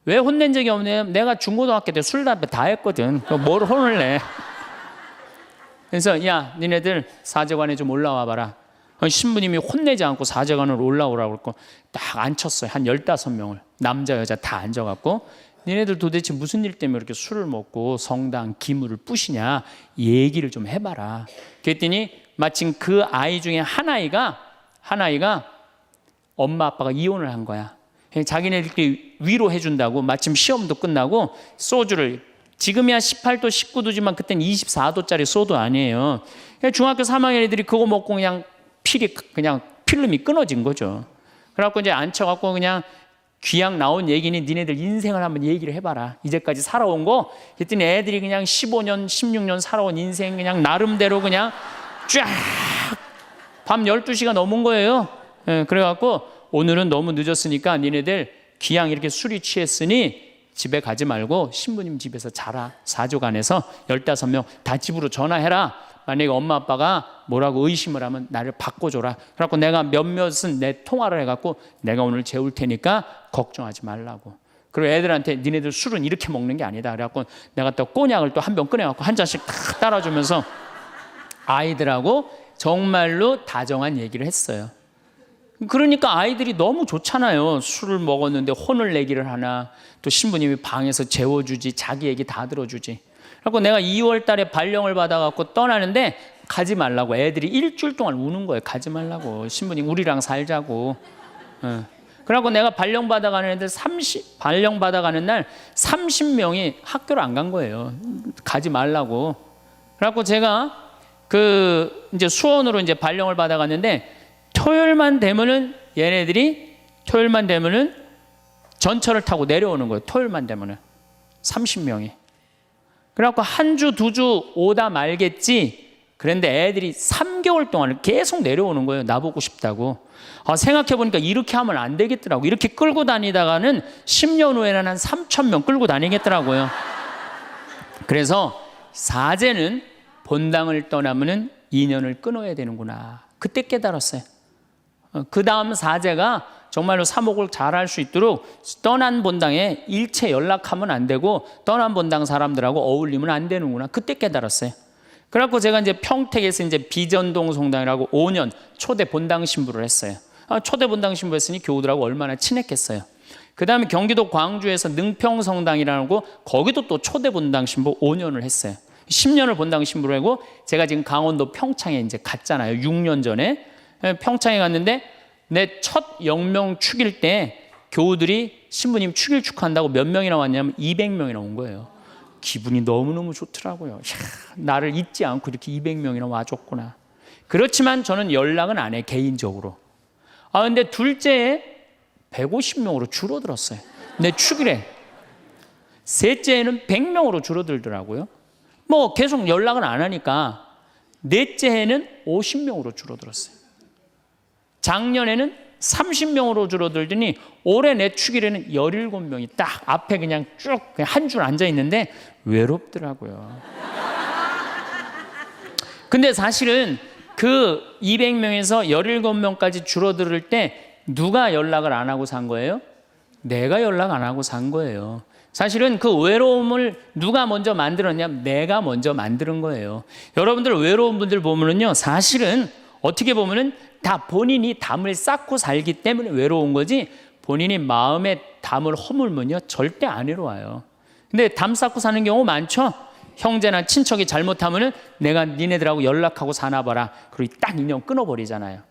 왜 혼낸 적이 없냐면 내가 중고등학교 때 술 담배 다 했거든. 뭘 혼을 내? 그래서 야, 니네들 사제관에 좀 올라와 봐라. 신부님이 혼내지 않고 사제관으로 올라오라고 그랬고 딱 앉혔어요. 한 15명을. 남자 여자 다 앉아갖고 니네들 도대체 무슨 일 때문에 이렇게 술을 먹고 성당 기물을 부시냐 얘기를 좀 해봐라. 그랬더니 마침 그 아이 중에 한 아이가 엄마 아빠가 이혼을 한 거야. 자기네들끼리 위로해 준다고 마침 시험도 끝나고 소주를, 지금이야 18도 19도지만 그때는 24도짜리 소주 아니에요. 중학교 3학년 애들이 그거 먹고 그냥 필름이 끊어진 거죠. 그래갖고 이제 앉혀갖고 그냥 귀양 나온 얘기니 니네들 인생을 한번 얘기를 해봐라. 이제까지 살아온 거. 그랬더니 애들이 그냥 15년 16년 살아온 인생 그냥 나름대로 그냥 쫙 밤 12시가 넘은 거예요. 그래갖고 오늘은 너무 늦었으니까 니네들 귀양 이렇게 술이 취했으니 집에 가지 말고 신부님 집에서 자라. 사조관에서 15명 다 집으로 전화해라. 만약에 엄마 아빠가 뭐라고 의심을 하면 나를 바꿔줘라. 그래갖고 내가 몇몇은 내 통화를 해갖고 내가 오늘 재울 테니까 걱정하지 말라고. 그리고 애들한테 니네들 술은 이렇게 먹는 게 아니다. 그래갖고 내가 또 꼬냑을 또 한 병 꺼내갖고 한 잔씩 탁 따라주면서 아이들하고 정말로 다정한 얘기를 했어요. 그러니까 아이들이 너무 좋잖아요. 술을 먹었는데 혼을 내기를 하나, 또 신부님이 방에서 재워주지, 자기 얘기 다 들어주지. 그래서 내가 2월 달에 발령을 받아갖고 떠나는데 가지 말라고. 애들이 일주일 동안 우는 거예요. 가지 말라고. 신부님 우리랑 살자고. 그래갖고 내가 발령 받아가는 애들 발령 받아가는 날 30명이 학교를 안 간 거예요. 가지 말라고. 그래갖고 제가 이제 수원으로 이제 발령을 받아갔는데 토요일만 되면은 전철을 타고 내려오는 거예요. 토요일만 되면은 30명이. 그래갖고 한 주, 2주 오다 말겠지. 그런데 애들이 3개월 동안 계속 내려오는 거예요. 나보고 싶다고. 생각해보니까 이렇게 하면 안 되겠더라고. 이렇게 끌고 다니다가는 10년 후에는 한 3,000명 끌고 다니겠더라고요. 그래서 사제는 본당을 떠나면은 인연을 끊어야 되는구나. 그때 깨달았어요. 그 다음 사제가 정말로 사목을 잘할 수 있도록 떠난 본당에 일체 연락하면 안 되고 떠난 본당 사람들하고 어울리면 안 되는구나. 그때 깨달았어요. 그래갖고 제가 이제 평택에서 이제 비전동 성당이라고 5년 초대 본당 신부를 했어요. 초대 본당 신부 했으니 교우들하고 얼마나 친했겠어요. 그 다음에 경기도 광주에서 능평 성당이라는 거 거기도 또 초대 본당 신부 5년을 했어요. 10년을 본당 신부를 하고 제가 지금 강원도 평창에 이제 갔잖아요. 6년 전에 평창에 갔는데 내 첫 영명 축일 때 교우들이 신부님 축일 축하한다고 몇 명이나 왔냐면 200명이나 온 거예요. 기분이 너무너무 좋더라고요. 이야, 나를 잊지 않고 이렇게 200명이나 와줬구나. 그렇지만 저는 연락은 안 해, 개인적으로. 근데 둘째에 150명으로 줄어들었어요. 내 축일에. 셋째에는 100명으로 줄어들더라고요. 뭐 계속 연락은 안 하니까 넷째 해는 50명으로 줄어들었어요. 작년에는 30명으로 줄어들더니 올해 내 축일에는 17명이 딱 앞에 그냥 쭉 한 줄 앉아 있는데 외롭더라고요. 근데 사실은 그 200명에서 17명까지 줄어들 때 누가 연락을 안 하고 산 거예요? 내가 연락 안 하고 산 거예요. 사실은 그 외로움을 누가 먼저 만들었냐면 내가 먼저 만드는 거예요. 여러분들 외로운 분들 보면은요, 사실은 어떻게 보면은 다 본인이 담을 쌓고 살기 때문에 외로운 거지, 본인이 마음에 담을 허물면요 절대 안 외로워요. 근데 담 쌓고 사는 경우 많죠. 형제나 친척이 잘못하면은 내가 니네들하고 연락하고 사나 봐라. 그리고 딱 인연 끊어버리잖아요.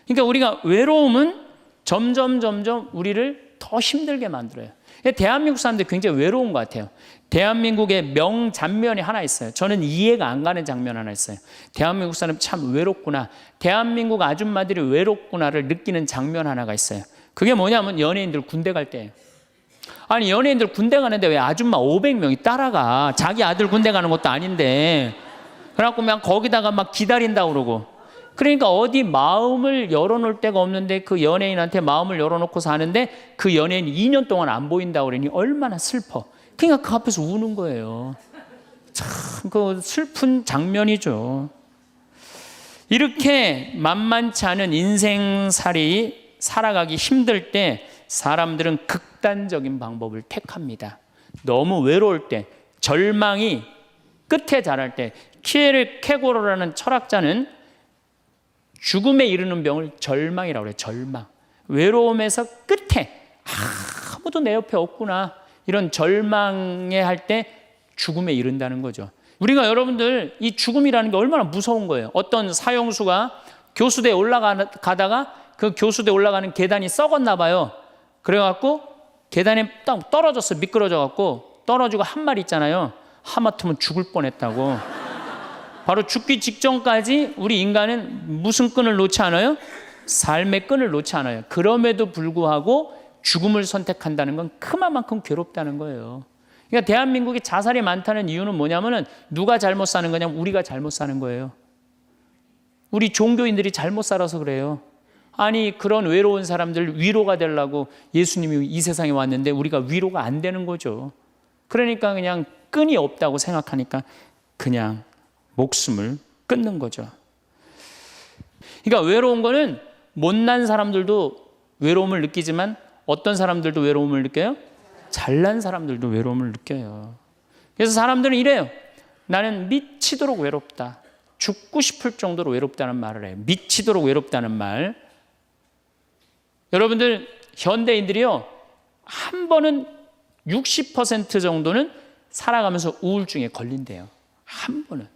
그러니까 우리가 외로움은 점점 우리를 더 힘들게 만들어요. 대한민국 사람들이 굉장히 외로운 것 같아요. 대한민국의 명장면이 하나 있어요. 저는 이해가 안 가는 장면 하나 있어요. 대한민국 사람 참 외롭구나, 대한민국 아줌마들이 외롭구나를 느끼는 장면 하나가 있어요. 그게 뭐냐면 연예인들 군대 갈 때예요. 아니, 연예인들 군대 가는데 왜 아줌마 500명이 따라가? 자기 아들 군대 가는 것도 아닌데. 그래갖고 그냥 거기다가 막 기다린다고 그러고. 그러니까 어디 마음을 열어놓을 데가 없는데 그 연예인한테 마음을 열어놓고 사는데 그 연예인이 2년 동안 안 보인다고 그러니 얼마나 슬퍼. 그러니까 그 앞에서 우는 거예요. 참 그 슬픈 장면이죠. 이렇게 만만치 않은 인생살이 살아가기 힘들 때 사람들은 극단적인 방법을 택합니다. 너무 외로울 때, 절망이 끝에 달할 때, 키에르 케고로라는 철학자는 죽음에 이르는 병을 절망이라고 그래요. 절망. 외로움에서 끝에 아무도 내 옆에 없구나, 이런 절망에 할 때 죽음에 이른다는 거죠. 우리가 여러분들 이 죽음이라는 게 얼마나 무서운 거예요. 어떤 사형수가 교수대에 올라가다가 그 교수대에 올라가는 계단이 썩었나 봐요. 그래갖고 계단에 딱 떨어졌어. 미끄러져갖고 떨어지고 한 말 있잖아요. 하마터면 죽을 뻔했다고. 바로 죽기 직전까지 우리 인간은 무슨 끈을 놓지 않아요? 삶의 끈을 놓지 않아요. 그럼에도 불구하고 죽음을 선택한다는 건 그만큼 괴롭다는 거예요. 그러니까 대한민국이 자살이 많다는 이유는 뭐냐면은 누가 잘못 사는 거냐면 우리가 잘못 사는 거예요. 우리 종교인들이 잘못 살아서 그래요. 아니, 그런 외로운 사람들 위로가 되려고 예수님이 이 세상에 왔는데 우리가 위로가 안 되는 거죠. 그러니까 그냥 끈이 없다고 생각하니까 그냥 목숨을 끊는 거죠. 그러니까 외로운 거는 못난 사람들도 외로움을 느끼지만 어떤 사람들도 외로움을 느껴요? 잘난 사람들도 외로움을 느껴요. 그래서 사람들은 이래요. 나는 미치도록 외롭다. 죽고 싶을 정도로 외롭다는 말을 해요. 미치도록 외롭다는 말. 여러분들 현대인들이요, 한 번은 60% 정도는 살아가면서 우울증에 걸린대요. 한 번은.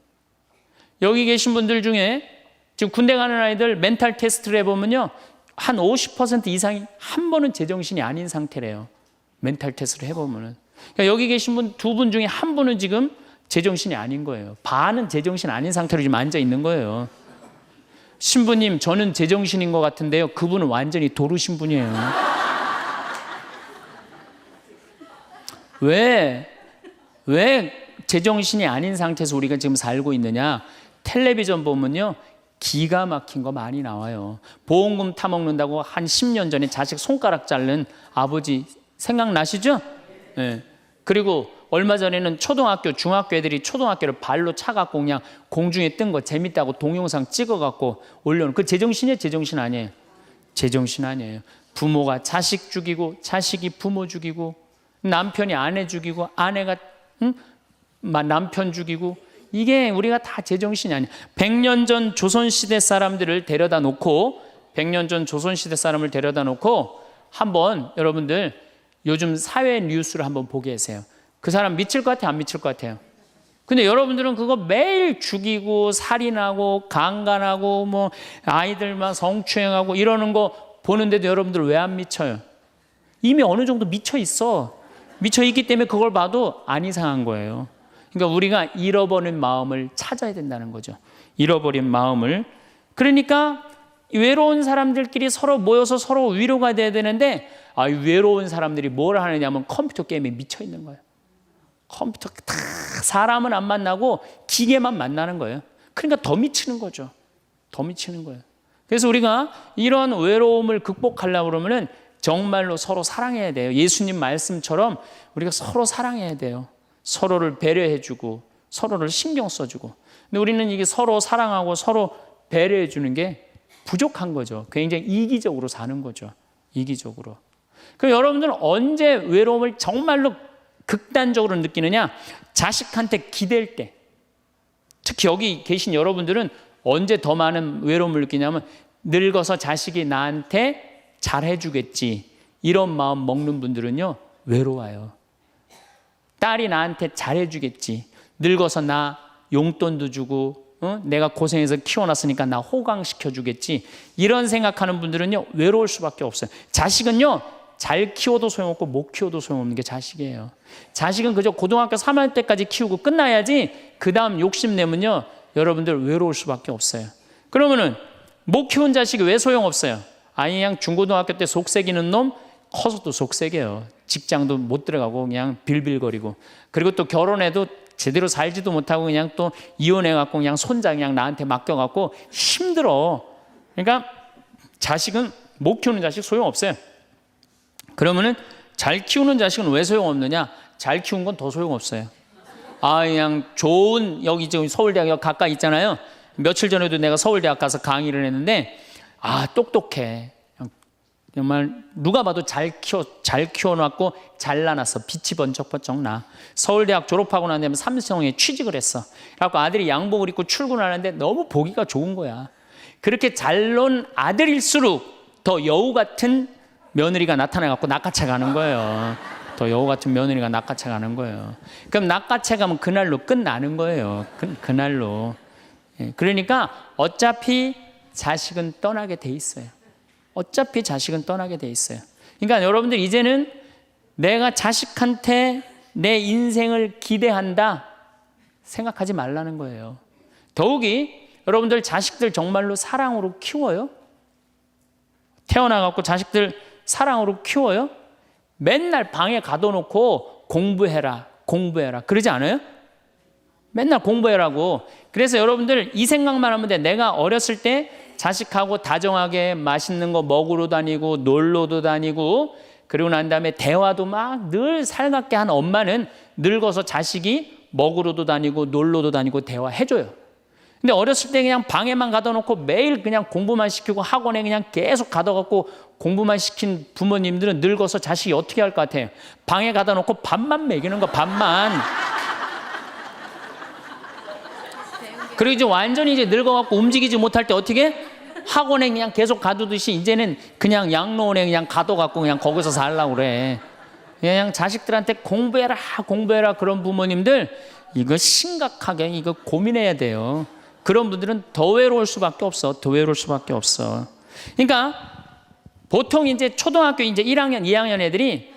여기 계신 분들 중에 지금 군대 가는 아이들 멘탈 테스트를 해보면요, 한 50% 이상이 한 번은 제정신이 아닌 상태래요. 멘탈 테스트를 해보면은. 그러니까 여기 계신 분 두 분 중에 한 분은 지금 제정신이 아닌 거예요. 반은 제정신 아닌 상태로 지금 앉아 있는 거예요. 신부님, 저는 제정신인 것 같은데요. 그분은 완전히 도루 신분이에요. 왜 제정신이 아닌 상태에서 우리가 지금 살고 있느냐? 텔레비전 보면요, 기가 막힌 거 많이 나와요. 보험금 타먹는다고 한 10년 전에 자식 손가락 자른 아버지 생각나시죠? 네. 그리고 얼마 전에는 초등학교, 중학교 애들이 초등학교를 발로 차갖고 그냥 공중에 뜬 거 재밌다고 동영상 찍어갖고 올려놓은, 그 제정신이에요? 제정신 아니에요? 제정신 아니에요. 부모가 자식 죽이고, 자식이 부모 죽이고, 남편이 아내 죽이고, 아내가 남편 죽이고, 이게 우리가 다 제정신이 아니에요. 100년 전 조선시대 사람들을 데려다 놓고, 100년 전 조선시대 사람을 데려다 놓고 한번 여러분들 요즘 사회 뉴스를 한번 보게 하세요. 그 사람 미칠 것 같아요? 안 미칠 것 같아요? 근데 여러분들은 그거 매일 죽이고 살인하고 강간하고 뭐 아이들만 성추행하고 이러는 거 보는데도 여러분들 왜 안 미쳐요? 이미 어느 정도 미쳐 있어. 미쳐 있기 때문에 그걸 봐도 안 이상한 거예요. 그러니까 우리가 잃어버린 마음을 찾아야 된다는 거죠. 잃어버린 마음을. 그러니까 외로운 사람들끼리 서로 모여서 서로 위로가 돼야 되는데, 외로운 사람들이 뭘 하느냐면 컴퓨터 게임에 미쳐 있는 거예요. 컴퓨터 다 사람은 안 만나고 기계만 만나는 거예요. 그러니까 더 미치는 거죠. 더 미치는 거예요. 그래서 우리가 이런 외로움을 극복하려고 그러면은 정말로 서로 사랑해야 돼요. 예수님 말씀처럼 우리가 서로 사랑해야 돼요. 서로를 배려해주고 서로를 신경 써주고. 근데 우리는 이게 서로 사랑하고 서로 배려해주는 게 부족한 거죠. 굉장히 이기적으로 사는 거죠. 이기적으로. 그럼 여러분들은 언제 외로움을 정말로 극단적으로 느끼느냐? 자식한테 기댈 때. 특히 여기 계신 여러분들은 언제 더 많은 외로움을 느끼냐면, 늙어서 자식이 나한테 잘해주겠지, 이런 마음 먹는 분들은요 외로워요. 딸이 나한테 잘해주겠지, 늙어서 나 용돈도 주고 내가 고생해서 키워놨으니까 나 호강시켜주겠지, 이런 생각하는 분들은요 외로울 수밖에 없어요. 자식은요 잘 키워도 소용없고 못 키워도 소용없는 게 자식이에요. 자식은 그저 고등학교 3학년 때까지 키우고 끝나야지, 그 다음 욕심내면요 여러분들 외로울 수밖에 없어요. 그러면은 못 키운 자식이 왜 소용없어요? 그냥 중고등학교 때 속새기는 놈 커서도 속새겨요. 직장도 못 들어가고 그냥 빌빌거리고, 그리고 또 결혼해도 제대로 살지도 못하고 그냥 또 이혼해갖고 그냥 손자 그냥 나한테 맡겨갖고 힘들어. 그러니까 자식은 못 키우는 자식 소용없어요. 그러면은 잘 키우는 자식은 왜 소용없느냐? 잘 키운 건 더 소용없어요. 그냥 좋은, 여기 지금 서울대학 가까이 있잖아요. 며칠 전에도 내가 서울대학 가서 강의를 했는데, 똑똑해. 정말 누가 봐도 잘 키워놨고 잘라놨어. 빛이 번쩍번쩍 나. 서울대학 졸업하고 난 다음에 삼성에 취직을 했어. 그래갖고 아들이 양복을 입고 출근하는데 너무 보기가 좋은 거야. 그렇게 잘 논 아들일수록 더 여우 같은 며느리가 나타나갖고 낚아채 가는 거예요. 더 여우 같은 며느리가 낚아채 가는 거예요. 그럼 낚아채 가면 그날로 끝나는 거예요. 그날로. 그러니까 어차피 자식은 떠나게 돼 있어요. 어차피 자식은 떠나게 돼 있어요. 그러니까 여러분들 이제는 내가 자식한테 내 인생을 기대한다 생각하지 말라는 거예요. 더욱이 여러분들 자식들 정말로 사랑으로 키워요? 태어나갖고 자식들 사랑으로 키워요? 맨날 방에 가둬놓고 공부해라 그러지 않아요? 맨날 공부해라고. 그래서 여러분들 이 생각만 하면 돼. 내가 어렸을 때 자식하고 다정하게 맛있는 거 먹으러 다니고 놀러도 다니고, 그리고 난 다음에 대화도 막 늘 살갑게 한 엄마는 늙어서 자식이 먹으러도 다니고 놀러도 다니고 대화해줘요. 근데 어렸을 때 그냥 방에만 가둬놓고 매일 그냥 공부만 시키고 학원에 그냥 계속 가둬갖고 공부만 시킨 부모님들은 늙어서 자식이 어떻게 할 것 같아요? 방에 가둬놓고 밥만 먹이는 거, 밥만. 그리고 이제 완전히 이제 늙어갖고 움직이지 못할 때 어떻게? 학원에 그냥 계속 가두듯이 이제는 그냥 양로원에 그냥 가둬갖고 그냥 거기서 살라고 그래. 그냥 자식들한테 공부해라 그런 부모님들, 이거 심각하게 이거 고민해야 돼요. 그런 분들은 더 외로울 수밖에 없어. 더 외로울 수밖에 없어. 그러니까 보통 이제 초등학교 이제 1학년, 2학년 애들이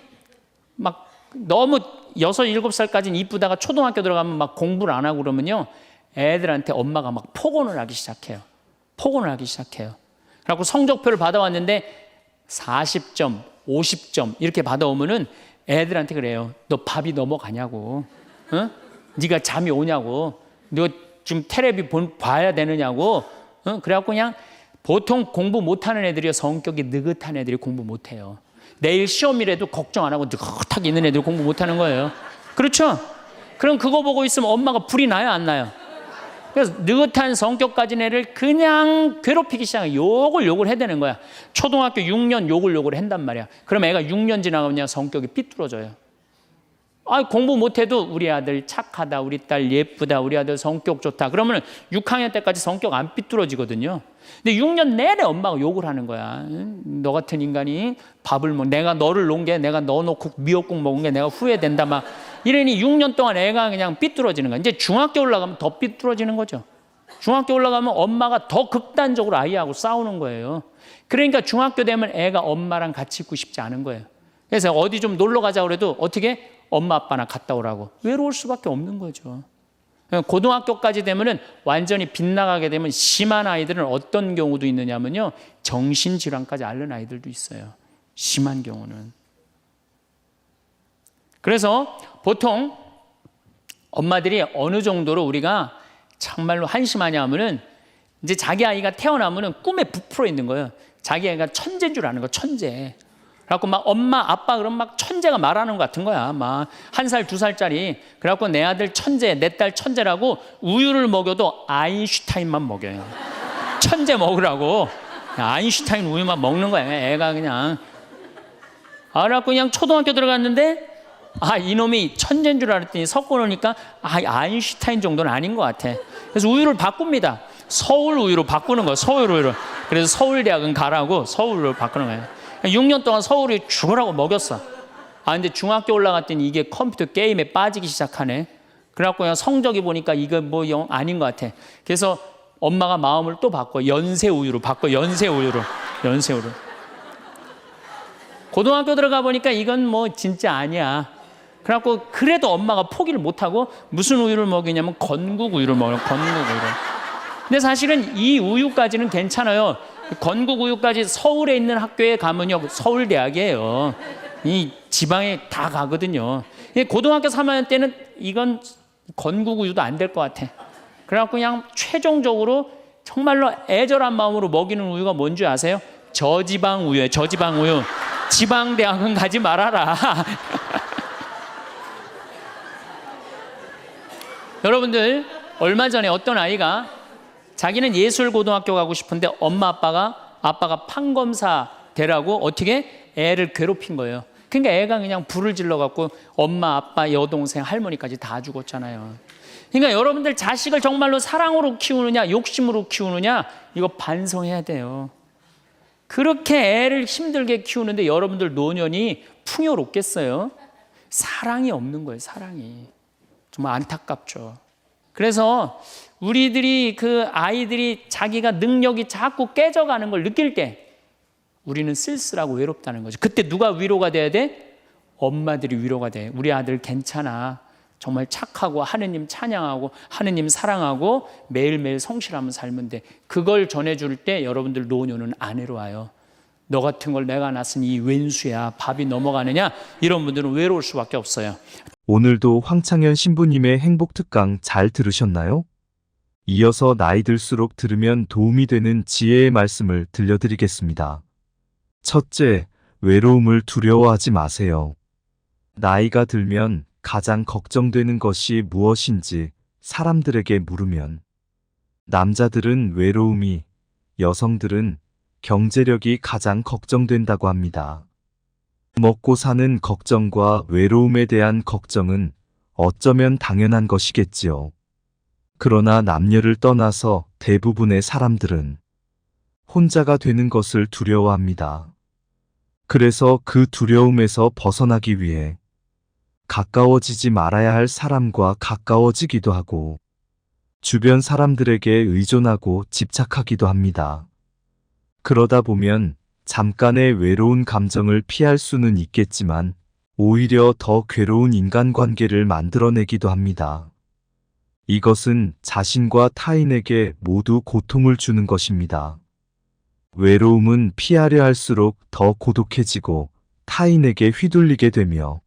막 너무 6, 7살까지는 이쁘다가 초등학교 들어가면 막 공부를 안 하고 그러면요, 애들한테 엄마가 막 폭언을 하기 시작해요. 그래갖고 성적표를 받아왔는데 40점, 50점 이렇게 받아오면은 애들한테 그래요. 너 밥이 넘어가냐고. 네가 잠이 오냐고. 너 지금 텔레비 봐야 되느냐고. 그래갖고 그냥 보통 공부 못하는 애들이요, 성격이 느긋한 애들이 공부 못해요. 내일 시험이라도 걱정 안 하고 느긋하게 있는 애들이 공부 못하는 거예요. 그렇죠? 그럼 그거 보고 있으면 엄마가 불이 나요, 안 나요? 그래서 느긋한 성격 가진 애를 그냥 괴롭히기 시작해. 욕을 해대는 거야. 초등학교 6년 욕을 한단 말이야. 그럼 애가 6년 지나가면 그냥 성격이 삐뚤어져요. 공부 못해도 우리 아들 착하다, 우리 딸 예쁘다, 우리 아들 성격 좋다. 그러면 6학년 때까지 성격 안 삐뚤어지거든요. 근데 6년 내내 엄마가 욕을 하는 거야. 너 같은 인간이 밥을 내가 너를 놓은 게, 내가 너 놓고 미역국 먹은 게 내가 후회된다 막 이러니 6년 동안 애가 그냥 삐뚤어지는 거야. 이제 중학교 올라가면 더 삐뚤어지는 거죠. 중학교 올라가면 엄마가 더 극단적으로 아이하고 싸우는 거예요. 그러니까 중학교 되면 애가 엄마랑 같이 있고 싶지 않은 거예요. 그래서 어디 좀 놀러 가자 그래도 어떻게 엄마 아빠나 갔다 오라고. 외로울 수밖에 없는 거죠. 고등학교까지 되면은 완전히 빗나가게 되면 심한 아이들은 어떤 경우도 있느냐면요, 정신질환까지 앓는 아이들도 있어요. 심한 경우는. 그래서 보통 엄마들이 어느 정도로 우리가 정말로 한심하냐 하면은 이제 자기 아이가 태어나면은 꿈에 부풀어 있는 거예요. 자기 아이가 천재인 줄 아는 거, 천재. 그래갖고 막 엄마, 아빠 그럼 막 천재가 말하는 것 같은 거야. 막 1살, 2살짜리. 그래갖고 내 아들 천재, 내 딸 천재라고 우유를 먹여도 아인슈타인만 먹여요. 천재 먹으라고. 아인슈타인 우유만 먹는 거야. 애가 그냥. 그래갖고 그냥 초등학교 들어갔는데 이놈이 천재인 줄 알았더니 섞어놓으니까 아인슈타인 정도는 아닌 것 같아. 그래서 우유를 바꿉니다. 서울 우유로 바꾸는 거야. 서울 우유로. 그래서 서울대학은 가라고 서울로 바꾸는 거예요. 6년 동안 서울에 죽으라고 먹였어. 근데 중학교 올라갔더니 이게 컴퓨터 게임에 빠지기 시작하네. 그래갖고 그냥 성적이 보니까 이거 뭐 아닌 것 같아. 그래서 엄마가 마음을 또 바꿔. 연세 우유로 바꿔. 연세 우유로. 고등학교 들어가 보니까 이건 뭐 진짜 아니야. 그래갖고 그래도 엄마가 포기를 못하고 무슨 우유를 먹이냐면 건국 우유를 먹어요. 건국 우유를. 근데 사실은 이 우유까지는 괜찮아요. 건국 우유까지 서울에 있는 학교에 가면요, 서울대학이에요. 이 지방에 다 가거든요. 고등학교 3학년 때는 이건 건국 우유도 안 될 것 같아. 그래갖고 그냥 최종적으로 정말로 애절한 마음으로 먹이는 우유가 뭔지 아세요? 저지방 우유예요. 저지방 우유. 지방대학은 가지 말아라. 여러분들, 얼마 전에 어떤 아이가 자기는 예술고등학교 가고 싶은데 엄마 아빠가 판검사 되라고 어떻게 애를 괴롭힌 거예요. 그러니까 애가 그냥 불을 질러갖고 엄마 아빠 여동생 할머니까지 다 죽었잖아요. 그러니까 여러분들 자식을 정말로 사랑으로 키우느냐 욕심으로 키우느냐 이거 반성해야 돼요. 그렇게 애를 힘들게 키우는데 여러분들 노년이 풍요롭겠어요? 사랑이 없는 거예요. 사랑이. 정말 안타깝죠. 그래서 우리들이 그 아이들이 자기가 능력이 자꾸 깨져가는 걸 느낄 때 우리는 쓸쓸하고 외롭다는 거죠. 그때 누가 위로가 돼야 돼? 엄마들이 위로가 돼. 우리 아들 괜찮아. 정말 착하고 하느님 찬양하고 하느님 사랑하고 매일매일 성실하면 살면 돼. 그걸 전해줄 때 여러분들 노년은 안 외로워요. 너 같은 걸 내가 낳았으니 이 웬수야. 밥이 넘어가느냐? 이런 분들은 외로울 수밖에 없어요. 오늘도 황창현 신부님의 행복특강 잘 들으셨나요? 이어서 나이 들수록 들으면 도움이 되는 지혜의 말씀을 들려드리겠습니다. 첫째, 외로움을 두려워하지 마세요. 나이가 들면 가장 걱정되는 것이 무엇인지 사람들에게 물으면 남자들은 외로움이, 여성들은 경제력이 가장 걱정된다고 합니다. 먹고 사는 걱정과 외로움에 대한 걱정은 어쩌면 당연한 것이겠지요. 그러나 남녀를 떠나서 대부분의 사람들은 혼자가 되는 것을 두려워합니다. 그래서 그 두려움에서 벗어나기 위해 가까워지지 말아야 할 사람과 가까워지기도 하고 주변 사람들에게 의존하고 집착하기도 합니다. 그러다 보면 잠깐의 외로운 감정을 피할 수는 있겠지만 오히려 더 괴로운 인간관계를 만들어내기도 합니다. 이것은 자신과 타인에게 모두 고통을 주는 것입니다. 외로움은 피하려 할수록 더 고독해지고 타인에게 휘둘리게 되며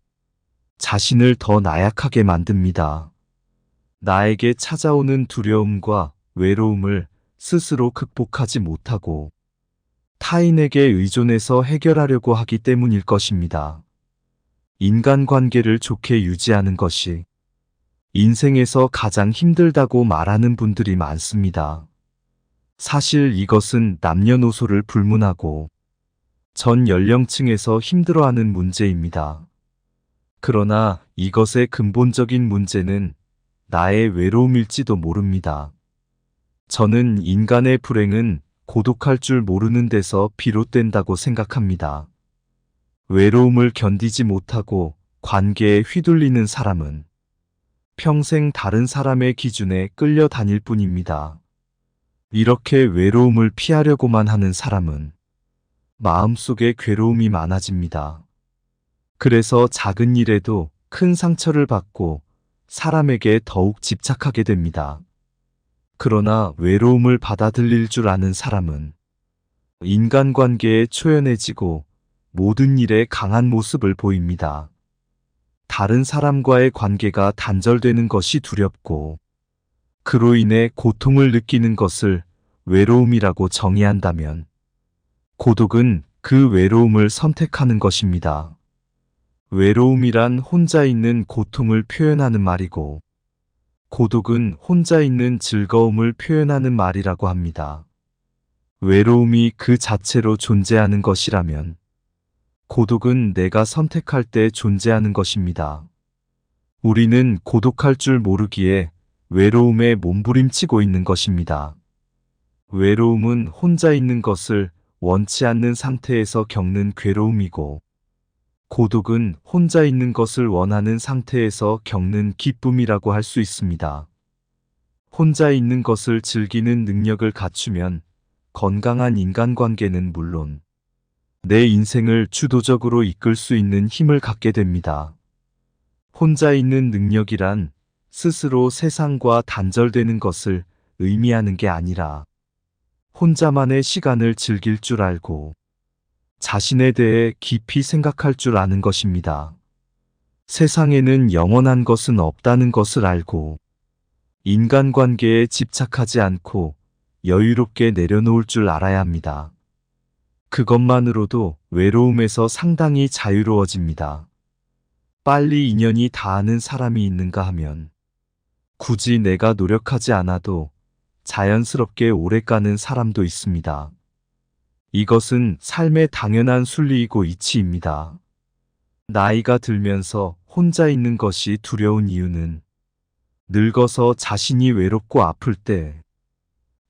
자신을 더 나약하게 만듭니다. 나에게 찾아오는 두려움과 외로움을 스스로 극복하지 못하고 타인에게 의존해서 해결하려고 하기 때문일 것입니다. 인간관계를 좋게 유지하는 것이 인생에서 가장 힘들다고 말하는 분들이 많습니다. 사실 이것은 남녀노소를 불문하고 전 연령층에서 힘들어하는 문제입니다. 그러나 이것의 근본적인 문제는 나의 외로움일지도 모릅니다. 저는 인간의 불행은 고독할 줄 모르는 데서 비롯된다고 생각합니다. 외로움을 견디지 못하고 관계에 휘둘리는 사람은 평생 다른 사람의 기준에 끌려다닐 뿐입니다. 이렇게 외로움을 피하려고만 하는 사람은 마음속에 괴로움이 많아집니다. 그래서 작은 일에도 큰 상처를 받고 사람에게 더욱 집착하게 됩니다. 그러나 외로움을 받아들일 줄 아는 사람은 인간관계에 초연해지고 모든 일에 강한 모습을 보입니다. 다른 사람과의 관계가 단절되는 것이 두렵고 그로 인해 고통을 느끼는 것을 외로움이라고 정의한다면 고독은 그 외로움을 선택하는 것입니다. 외로움이란 혼자 있는 고통을 표현하는 말이고 고독은 혼자 있는 즐거움을 표현하는 말이라고 합니다. 외로움이 그 자체로 존재하는 것이라면 고독은 내가 선택할 때 존재하는 것입니다. 우리는 고독할 줄 모르기에 외로움에 몸부림치고 있는 것입니다. 외로움은 혼자 있는 것을 원치 않는 상태에서 겪는 괴로움이고 고독은 혼자 있는 것을 원하는 상태에서 겪는 기쁨이라고 할 수 있습니다. 혼자 있는 것을 즐기는 능력을 갖추면 건강한 인간관계는 물론 내 인생을 주도적으로 이끌 수 있는 힘을 갖게 됩니다. 혼자 있는 능력이란 스스로 세상과 단절되는 것을 의미하는 게 아니라 혼자만의 시간을 즐길 줄 알고 자신에 대해 깊이 생각할 줄 아는 것입니다. 세상에는 영원한 것은 없다는 것을 알고 인간관계에 집착하지 않고 여유롭게 내려놓을 줄 알아야 합니다. 그것만으로도 외로움에서 상당히 자유로워집니다. 빨리 인연이 닿는 사람이 있는가 하면 굳이 내가 노력하지 않아도 자연스럽게 오래가는 사람도 있습니다. 이것은 삶의 당연한 순리이고 이치입니다. 나이가 들면서 혼자 있는 것이 두려운 이유는 늙어서 자신이 외롭고 아플 때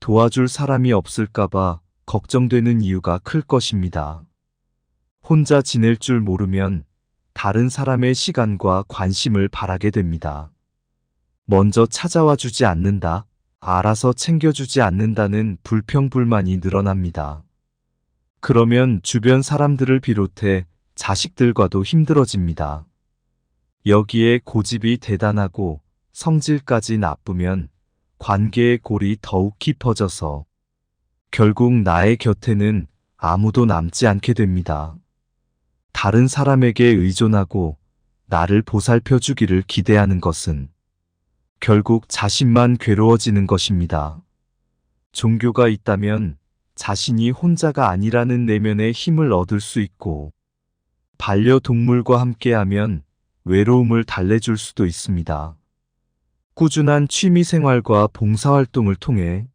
도와줄 사람이 없을까봐 걱정되는 이유가 클 것입니다. 혼자 지낼 줄 모르면 다른 사람의 시간과 관심을 바라게 됩니다. 먼저 찾아와 주지 않는다, 알아서 챙겨주지 않는다는 불평불만이 늘어납니다. 그러면 주변 사람들을 비롯해 자식들과도 힘들어집니다. 여기에 고집이 대단하고 성질까지 나쁘면 관계의 골이 더욱 깊어져서 결국 나의 곁에는 아무도 남지 않게 됩니다. 다른 사람에게 의존하고 나를 보살펴 주기를 기대하는 것은 결국 자신만 괴로워지는 것입니다. 종교가 있다면 자신이 혼자가 아니라는 내면의 힘을 얻을 수 있고 반려동물과 함께하면 외로움을 달래줄 수도 있습니다. 꾸준한 취미생활과 봉사활동을 통해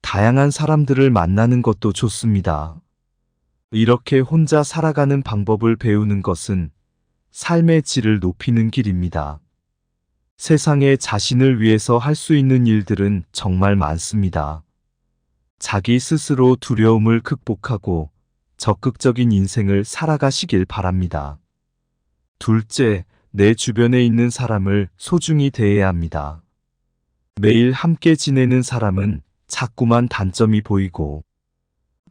다양한 사람들을 만나는 것도 좋습니다. 이렇게 혼자 살아가는 방법을 배우는 것은 삶의 질을 높이는 길입니다. 세상에 자신을 위해서 할 수 있는 일들은 정말 많습니다. 자기 스스로 두려움을 극복하고 적극적인 인생을 살아가시길 바랍니다. 둘째, 내 주변에 있는 사람을 소중히 대해야 합니다. 매일 함께 지내는 사람은 자꾸만 단점이 보이고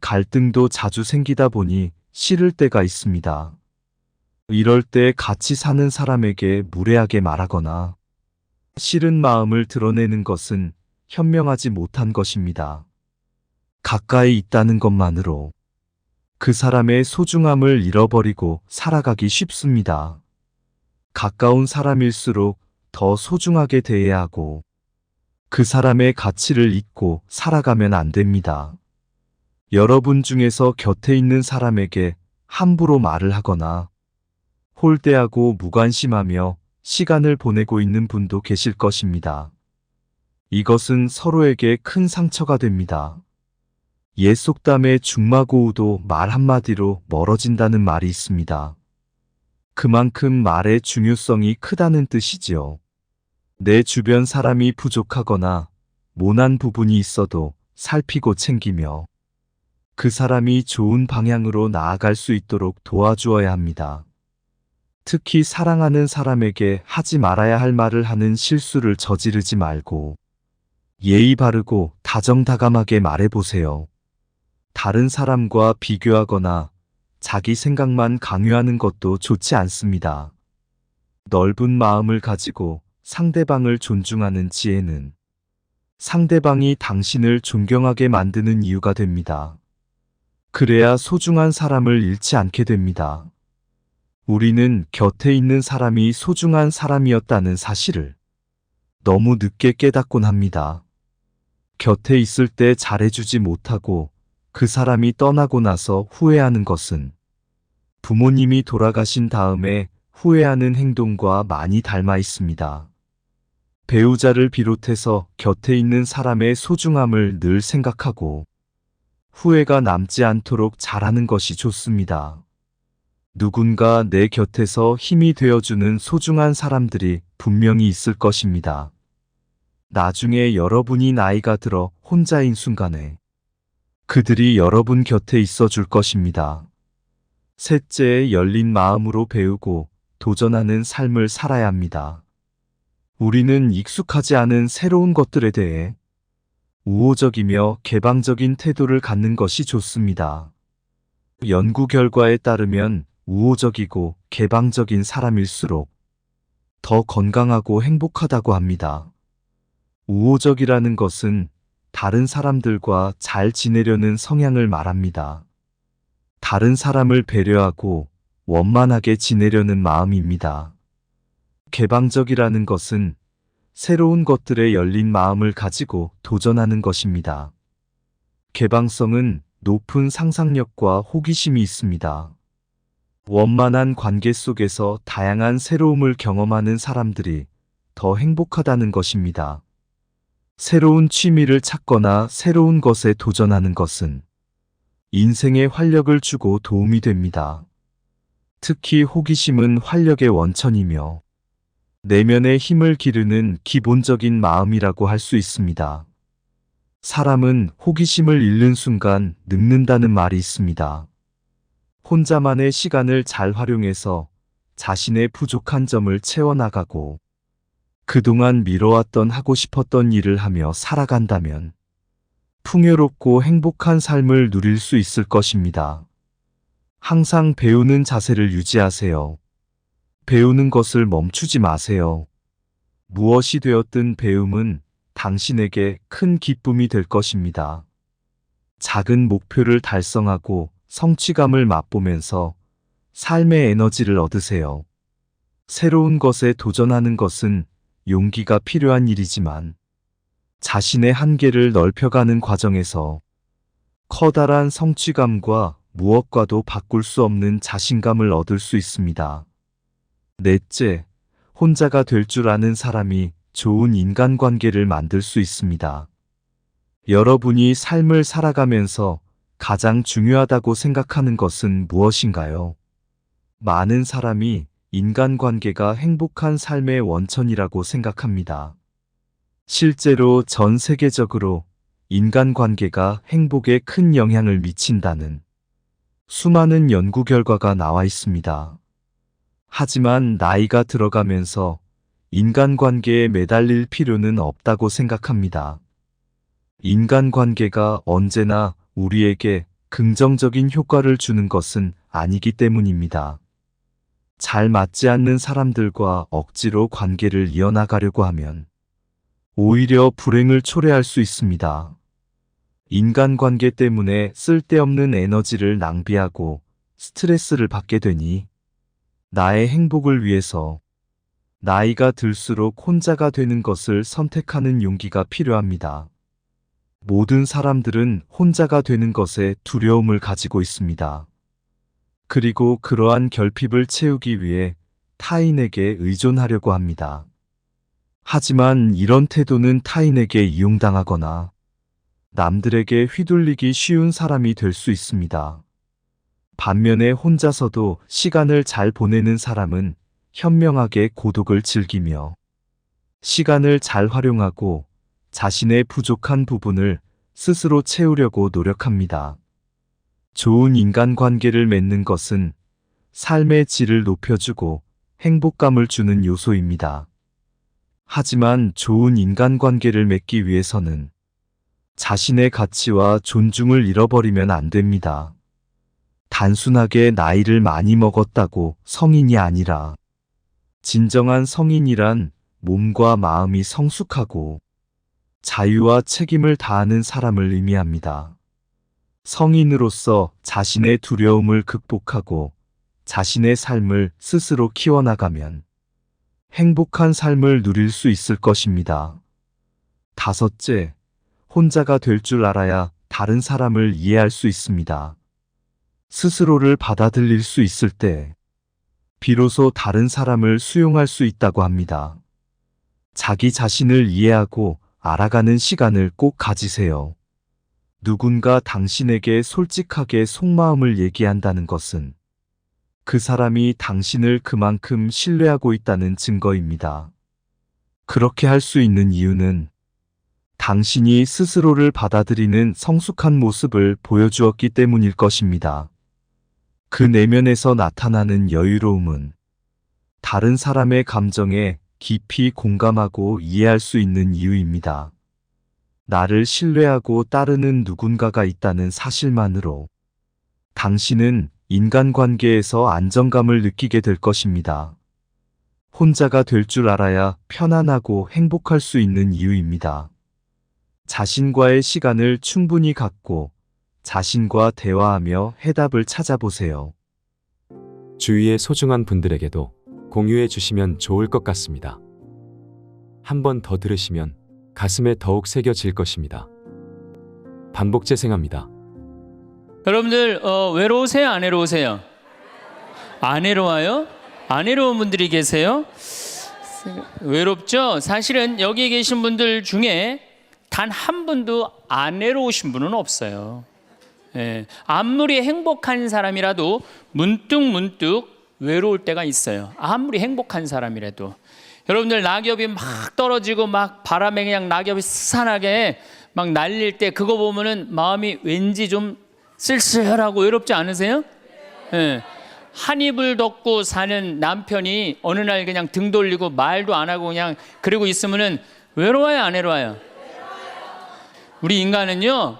갈등도 자주 생기다 보니 싫을 때가 있습니다. 이럴 때 같이 사는 사람에게 무례하게 말하거나 싫은 마음을 드러내는 것은 현명하지 못한 것입니다. 가까이 있다는 것만으로 그 사람의 소중함을 잃어버리고 살아가기 쉽습니다. 가까운 사람일수록 더 소중하게 대해야 하고 그 사람의 가치를 잊고 살아가면 안 됩니다. 여러분 중에서 곁에 있는 사람에게 함부로 말을 하거나 홀대하고 무관심하며 시간을 보내고 있는 분도 계실 것입니다. 이것은 서로에게 큰 상처가 됩니다. 옛 속담에 중마고우도 말 한마디로 멀어진다는 말이 있습니다. 그만큼 말의 중요성이 크다는 뜻이지요. 내 주변 사람이 부족하거나 모난 부분이 있어도 살피고 챙기며 그 사람이 좋은 방향으로 나아갈 수 있도록 도와주어야 합니다. 특히 사랑하는 사람에게 하지 말아야 할 말을 하는 실수를 저지르지 말고 예의 바르고 다정다감하게 말해보세요. 다른 사람과 비교하거나 자기 생각만 강요하는 것도 좋지 않습니다. 넓은 마음을 가지고 상대방을 존중하는 지혜는 상대방이 당신을 존경하게 만드는 이유가 됩니다. 그래야 소중한 사람을 잃지 않게 됩니다. 우리는 곁에 있는 사람이 소중한 사람이었다는 사실을 너무 늦게 깨닫곤 합니다. 곁에 있을 때 잘해주지 못하고 그 사람이 떠나고 나서 후회하는 것은 부모님이 돌아가신 다음에 후회하는 행동과 많이 닮아 있습니다. 배우자를 비롯해서 곁에 있는 사람의 소중함을 늘 생각하고 후회가 남지 않도록 잘하는 것이 좋습니다. 누군가 내 곁에서 힘이 되어주는 소중한 사람들이 분명히 있을 것입니다. 나중에 여러분이 나이가 들어 혼자인 순간에 그들이 여러분 곁에 있어 줄 것입니다. 셋째, 열린 마음으로 배우고 도전하는 삶을 살아야 합니다. 우리는 익숙하지 않은 새로운 것들에 대해 우호적이며 개방적인 태도를 갖는 것이 좋습니다. 연구 결과에 따르면 우호적이고 개방적인 사람일수록 더 건강하고 행복하다고 합니다. 우호적이라는 것은 다른 사람들과 잘 지내려는 성향을 말합니다. 다른 사람을 배려하고 원만하게 지내려는 마음입니다. 개방적이라는 것은 새로운 것들에 열린 마음을 가지고 도전하는 것입니다. 개방성은 높은 상상력과 호기심이 있습니다. 원만한 관계 속에서 다양한 새로움을 경험하는 사람들이 더 행복하다는 것입니다. 새로운 취미를 찾거나 새로운 것에 도전하는 것은 인생에 활력을 주고 도움이 됩니다. 특히 호기심은 활력의 원천이며 내면의 힘을 기르는 기본적인 마음이라고 할 수 있습니다. 사람은 호기심을 잃는 순간 늙는다는 말이 있습니다. 혼자만의 시간을 잘 활용해서 자신의 부족한 점을 채워나가고 그동안 미뤄왔던 하고 싶었던 일을 하며 살아간다면 풍요롭고 행복한 삶을 누릴 수 있을 것입니다. 항상 배우는 자세를 유지하세요. 배우는 것을 멈추지 마세요. 무엇이 되었든 배움은 당신에게 큰 기쁨이 될 것입니다. 작은 목표를 달성하고 성취감을 맛보면서 삶의 에너지를 얻으세요. 새로운 것에 도전하는 것은 용기가 필요한 일이지만 자신의 한계를 넓혀가는 과정에서 커다란 성취감과 무엇과도 바꿀 수 없는 자신감을 얻을 수 있습니다. 넷째, 혼자가 될 줄 아는 사람이 좋은 인간관계를 만들 수 있습니다. 여러분이 삶을 살아가면서 가장 중요하다고 생각하는 것은 무엇인가요? 많은 사람이 인간관계가 행복한 삶의 원천이라고 생각합니다. 실제로 전 세계적으로 인간관계가 행복에 큰 영향을 미친다는 수많은 연구 결과가 나와 있습니다. 하지만 나이가 들어가면서 인간관계에 매달릴 필요는 없다고 생각합니다. 인간관계가 언제나 우리에게 긍정적인 효과를 주는 것은 아니기 때문입니다. 잘 맞지 않는 사람들과 억지로 관계를 이어나가려고 하면 오히려 불행을 초래할 수 있습니다. 인간관계 때문에 쓸데없는 에너지를 낭비하고 스트레스를 받게 되니 나의 행복을 위해서 나이가 들수록 혼자가 되는 것을 선택하는 용기가 필요합니다. 모든 사람들은 혼자가 되는 것에 두려움을 가지고 있습니다. 그리고 그러한 결핍을 채우기 위해 타인에게 의존하려고 합니다. 하지만 이런 태도는 타인에게 이용당하거나 남들에게 휘둘리기 쉬운 사람이 될 수 있습니다. 반면에 혼자서도 시간을 잘 보내는 사람은 현명하게 고독을 즐기며 시간을 잘 활용하고 자신의 부족한 부분을 스스로 채우려고 노력합니다. 좋은 인간관계를 맺는 것은 삶의 질을 높여주고 행복감을 주는 요소입니다. 하지만 좋은 인간관계를 맺기 위해서는 자신의 가치와 존중을 잃어버리면 안 됩니다. 단순하게 나이를 많이 먹었다고 성인이 아니라 진정한 성인이란 몸과 마음이 성숙하고 자유와 책임을 다하는 사람을 의미합니다. 성인으로서 자신의 두려움을 극복하고 자신의 삶을 스스로 키워나가면 행복한 삶을 누릴 수 있을 것입니다. 다섯째, 혼자가 될 줄 알아야 다른 사람을 이해할 수 있습니다. 스스로를 받아들일 수 있을 때 비로소 다른 사람을 수용할 수 있다고 합니다. 자기 자신을 이해하고 알아가는 시간을 꼭 가지세요. 누군가 당신에게 솔직하게 속마음을 얘기한다는 것은 그 사람이 당신을 그만큼 신뢰하고 있다는 증거입니다. 그렇게 할 수 있는 이유는 당신이 스스로를 받아들이는 성숙한 모습을 보여주었기 때문일 것입니다. 그 내면에서 나타나는 여유로움은 다른 사람의 감정에 깊이 공감하고 이해할 수 있는 이유입니다. 나를 신뢰하고 따르는 누군가가 있다는 사실만으로 당신은 인간관계에서 안정감을 느끼게 될 것입니다. 혼자가 될 줄 알아야 편안하고 행복할 수 있는 이유입니다. 자신과의 시간을 충분히 갖고 자신과 대화하며 해답을 찾아보세요. 주위의 소중한 분들에게도 공유해 주시면 좋을 것 같습니다. 한 번 더 들으시면 가슴에 더욱 새겨질 것입니다. 반복 재생합니다. 여러분들 외로우세요? 안 외로우세요? 안 외로워요? 안 외로운 분들이 계세요? 외롭죠? 사실은 여기 계신 분들 중에 단 한 분도 안 외로우신 분은 없어요. 예, 아무리 행복한 사람이라도 문득 외로울 때가 있어요. 아무리 행복한 사람이라도. 여러분들 낙엽이 막 떨어지고 막 바람에 그냥 낙엽이 스산하게 막 날릴 때 그거 보면은 마음이 왠지 좀 쓸쓸하고 외롭지 않으세요? 예. 한 이불 덮고 사는 남편이 어느 날 그냥 등 돌리고 말도 안 하고 그냥 그러고 있으면은 외로워요, 안 외로워요? 우리 인간은요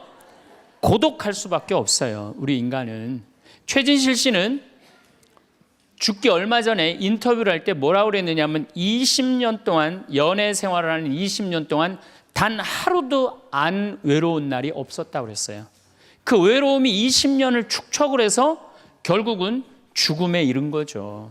고독할 수밖에 없어요. 우리 인간은. 최진실 씨는 죽기 얼마 전에 인터뷰를 할 때 뭐라고 그랬느냐면 20년 동안 연애 생활을 하는 20년 동안 단 하루도 안 외로운 날이 없었다고 그랬어요. 그 외로움이 20년을 축적을 해서 결국은 죽음에 이른 거죠.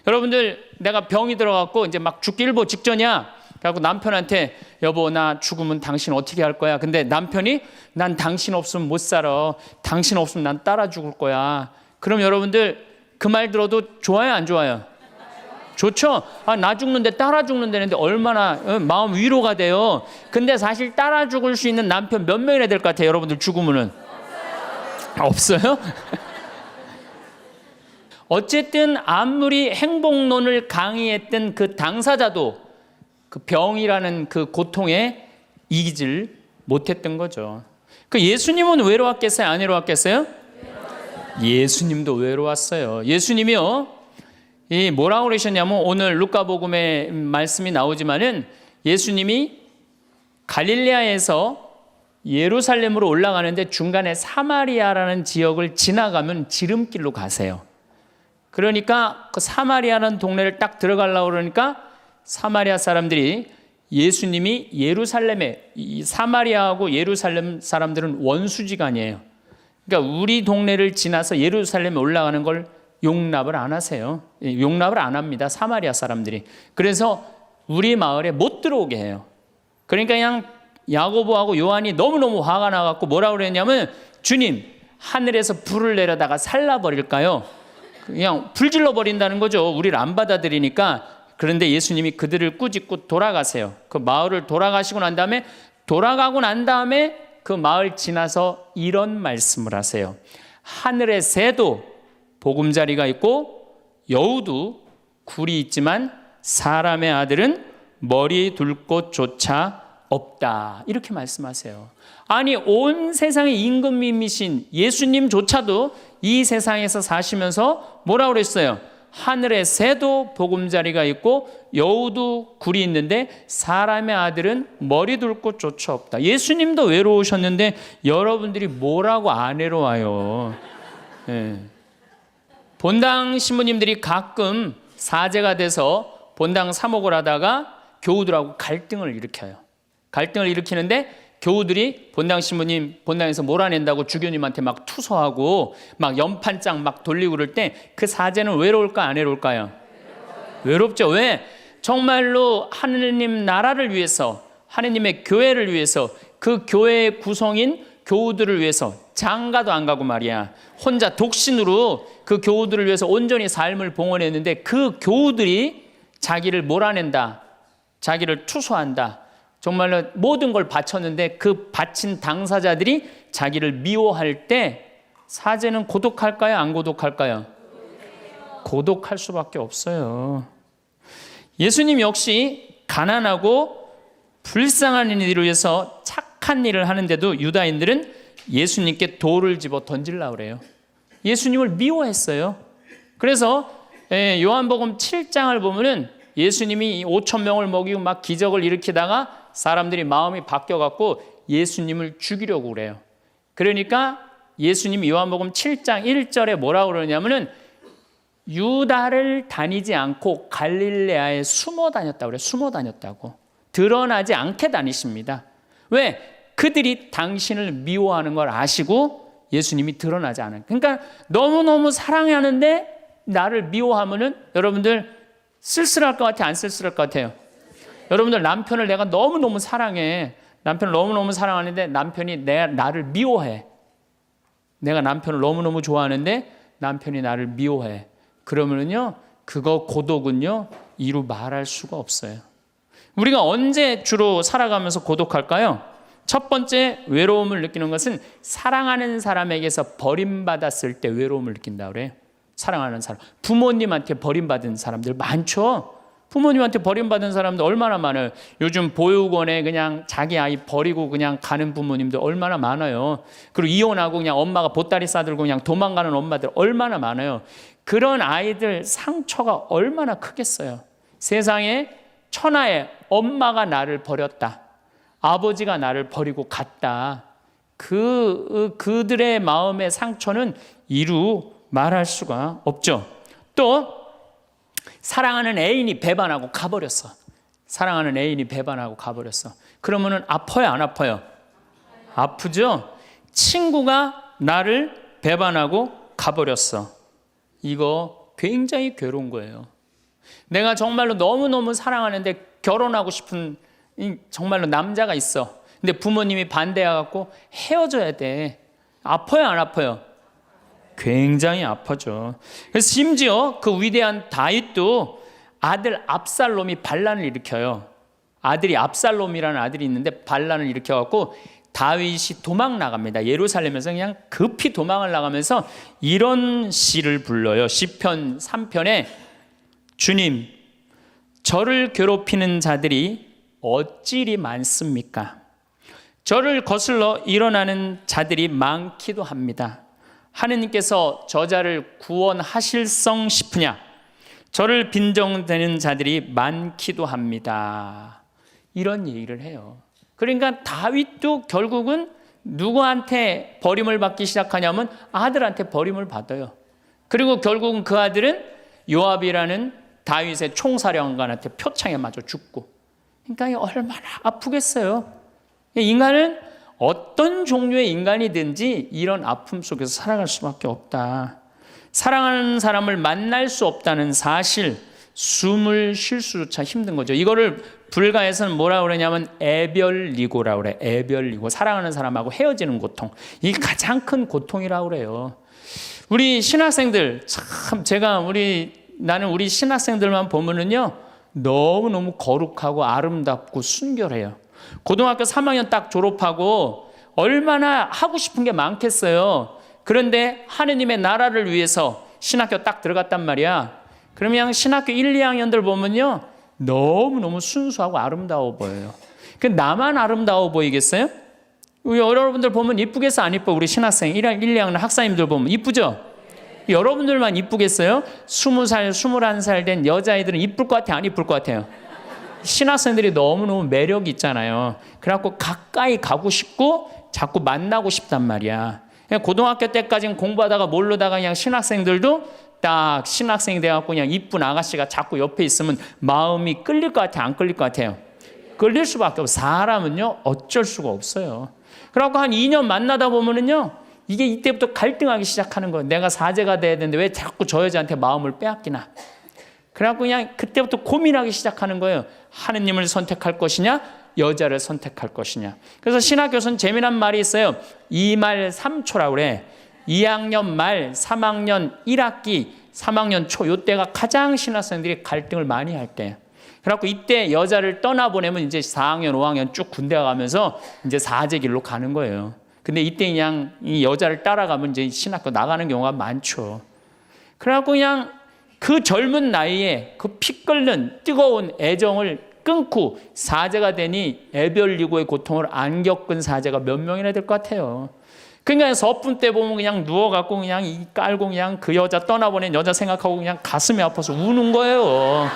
여러분들 내가 병이 들어갖고 이제 막 죽기 일보 직전이야. 그래갖고 남편한테 여보 나 죽으면 당신 어떻게 할 거야? 근데 남편이 난 당신 없으면 못 살아. 당신 없으면 난 따라 죽을 거야. 그럼 여러분들 그 말 들어도 좋아요, 안 좋아요? 좋죠? 아, 나 죽는데 따라 죽는다는데 얼마나 마음 위로가 돼요. 근데 사실 따라 죽을 수 있는 남편 몇 명이나 될 것 같아요, 여러분들 죽으면은? 없어요? 어쨌든 아무리 행복론을 강의했던 그 당사자도 그 병이라는 그 고통에 이기질 못했던 거죠. 그 예수님은 외로웠겠어요? 안 외로웠겠어요? 예수님도 외로웠어요. 예수님이요, 이 뭐라고 그러셨냐면 오늘 루카복음에 말씀이 나오지만은 예수님이 갈릴레아에서 예루살렘으로 올라가는데 중간에 사마리아라는 지역을 지나가면 지름길로 가세요. 그러니까 그 사마리아라는 동네를 딱 들어가려고 그러니까 사마리아 사람들이 예수님이 예루살렘에, 이 사마리아하고 예루살렘 사람들은 원수지간이에요. 그러니까 우리 동네를 지나서 예루살렘에 올라가는 걸 용납을 안 하세요. 용납을 안 합니다, 사마리아 사람들이. 그래서 우리 마을에 못 들어오게 해요. 그러니까 그냥 야고보하고 요한이 너무너무 화가 나갖고 뭐라고 그랬냐면 주님 하늘에서 불을 내려다가 살라버릴까요? 그냥 불질러 버린다는 거죠. 우리를 안 받아들이니까. 그런데 예수님이 그들을 꾸짖고 돌아가세요. 그 마을을 돌아가시고 난 다음에 그 마을 지나서 이런 말씀을 하세요. 하늘의 새도 보금자리가 있고 여우도 굴이 있지만 사람의 아들은 머리 둘 곳조차 없다. 이렇게 말씀하세요. 아니, 온 세상의 임금님이신 예수님조차도 이 세상에서 사시면서 뭐라고 그랬어요? 하늘의 새도 보금자리가 있고 여우도 굴이 있는데 사람의 아들은 머리 둘 곳조차 없다. 예수님도 외로우셨는데 여러분들이 뭐라고 안 외로워요? 예. 본당 신부님들이 가끔 사제가 돼서 본당 사목을 하다가 교우들하고 갈등을 일으켜요. 갈등을 일으키는데 교우들이 본당 신부님 본당에서 몰아낸다고 주교님한테 막 투서하고 막 연판장 막 돌리고 그럴 때 그 사제는 외로울까 안 외로울까요? 외롭죠. 왜? 정말로 하느님 나라를 위해서, 하느님의 교회를 위해서, 그 교회의 구성인 교우들을 위해서 장가도 안 가고 말이야, 혼자 독신으로 그 교우들을 위해서 온전히 삶을 봉헌했는데 그 교우들이 자기를 몰아낸다, 자기를 투소한다, 정말로 모든 걸 바쳤는데 그 바친 당사자들이 자기를 미워할 때 사제는 고독할까요? 안 고독할까요? 고독할 수밖에 없어요. 예수님 역시 가난하고 불쌍한 이들을 위해서 착한 일을 하는데도 유다인들은 예수님께 돌을 집어 던지려고 그래요. 예수님을 미워했어요. 그래서 요한복음 7장을 보면은 예수님이 5천 명을 먹이고 막 기적을 일으키다가 사람들이 마음이 바뀌어갖고 예수님을 죽이려고 그래요. 그러니까 예수님이 요한복음 7장 1절에 뭐라고 그러냐면은 유다를 다니지 않고 갈릴레아에 숨어 다녔다고 그래요. 숨어 다녔다고. 드러나지 않게 다니십니다. 왜? 그들이 당신을 미워하는 걸 아시고 예수님이 드러나지 않아요. 그러니까 너무너무 사랑하는데 나를 미워하면은 여러분들 쓸쓸할 것 같아요? 안 쓸쓸할 것 같아요? 여러분들 남편을 내가 너무너무 사랑해. 남편을 너무너무 사랑하는데 남편이 나를 미워해. 내가 남편을 너무너무 좋아하는데 남편이 나를 미워해. 그러면은요, 그거 고독은요, 이루 말할 수가 없어요. 우리가 언제 주로 살아가면서 고독할까요? 첫 번째 외로움을 느끼는 것은 사랑하는 사람에게서 버림받았을 때 외로움을 느낀다 그래요. 사랑하는 사람. 부모님한테 버림받은 사람들 많죠? 부모님한테 버림받은 사람들 얼마나 많아요. 요즘 보육원에 그냥 자기 아이 버리고 그냥 가는 부모님들 얼마나 많아요. 그리고 이혼하고 그냥 엄마가 보따리 싸들고 그냥 도망가는 엄마들 얼마나 많아요. 그런 아이들 상처가 얼마나 크겠어요. 세상에 천하에 엄마가 나를 버렸다, 아버지가 나를 버리고 갔다, 그들의 마음의 상처는 이루 말할 수가 없죠. 또 사랑하는 애인이 배반하고 가버렸어. 사랑하는 애인이 배반하고 가버렸어. 그러면은 아파요, 안 아파요? 아프죠? 친구가 나를 배반하고 가버렸어. 이거 굉장히 괴로운 거예요. 내가 정말로 너무너무 사랑하는데 결혼하고 싶은 정말로 남자가 있어. 근데 부모님이 반대해갖고 헤어져야 돼. 아파요, 안 아파요? 굉장히 아파죠. 그래서 심지어 그 위대한 다윗도 아들 압살롬이 반란을 일으켜요. 아들이 압살롬이라는 아들이 있는데 반란을 일으켜갖고 다윗이 도망 나갑니다. 예루살렘에서 그냥 급히 도망을 나가면서 이런 시를 불러요. 시편 3편에 주님, 저를 괴롭히는 자들이 어찌리 많습니까? 저를 거슬러 일어나는 자들이 많기도 합니다. 하느님께서 저자를 구원하실성 싶으냐? 저를 빈정대는 자들이 많기도 합니다. 이런 얘기를 해요. 그러니까 다윗도 결국은 누구한테 버림을 받기 시작하냐면 아들한테 버림을 받아요. 그리고 결국은 그 아들은 요압이라는 다윗의 총사령관한테 표창에 맞아 죽고. 그러니까 얼마나 아프겠어요. 인간은 어떤 종류의 인간이든지 이런 아픔 속에서 살아갈 수밖에 없다. 사랑하는 사람을 만날 수 없다는 사실, 숨을 쉴 수조차 힘든 거죠. 이거를 불가에서는 뭐라 그러냐면 애별리고라 그래. 애별리고, 사랑하는 사람하고 헤어지는 고통. 이게 가장 큰 고통이라고 그래요. 우리 신학생들 참 나는 우리 신학생들만 보면은요 너무너무 거룩하고 아름답고 순결해요. 고등학교 3학년 딱 졸업하고 얼마나 하고 싶은 게 많겠어요. 그런데 하느님의 나라를 위해서 신학교 딱 들어갔단 말이야. 그러면 신학교 1, 2학년들 보면요 너무너무 순수하고 아름다워 보여요. 그 나만 아름다워 보이겠어요? 여러분들 보면 이쁘겠어 안 이뻐? 우리 신학생 1, 2학년 학사님들 보면 이쁘죠? 여러분들만 이쁘겠어요? 20살, 21살 된 여자아이들은 이쁠 것 같아요? 안 이쁠 것 같아요? 신학생들이 너무너무 매력이 있잖아요. 그래갖고 가까이 가고 싶고 자꾸 만나고 싶단 말이야. 고등학교 때까지는 공부하다가 모르다가 그냥 신학생들도 딱 신학생이 돼갖고 그냥 이쁜 아가씨가 자꾸 옆에 있으면 마음이 끌릴 것 같아요? 안 끌릴 것 같아요? 끌릴 수밖에 없어요. 사람은요 어쩔 수가 없어요. 그래갖고 한 2년 만나다 보면은요 이게 이때부터 갈등하기 시작하는 거예요. 내가 사제가 돼야 되는데 왜 자꾸 저 여자한테 마음을 빼앗기나. 그래갖고 그냥 그때부터 고민하기 시작하는 거예요. 하느님을 선택할 것이냐 여자를 선택할 것이냐. 그래서 신학교에서는 재미난 말이 있어요. 2말 3초라고 그래. 2학년 말 3학년 1학기 3학년 초 이때가 가장 신학생들이 갈등을 많이 할 때예요. 그래갖고 이때 여자를 떠나보내면 이제 4학년 5학년 쭉 군대 가면서 이제 사제길로 가는 거예요. 근데 이때 그냥 이 여자를 따라가면 이제 신학교 나가는 경우가 많죠. 그래갖고 그냥 그 젊은 나이에 그 피 끓는 뜨거운 애정을 끊고 사제가 되니 애별리고의 고통을 안 겪은 사제가 몇 명이나 될 것 같아요. 그러니까 서품 때 보면 그냥 누워갖고 그냥 이 깔고 그냥 그 여자 떠나보낸 여자 생각하고 그냥 가슴이 아파서 우는 거예요.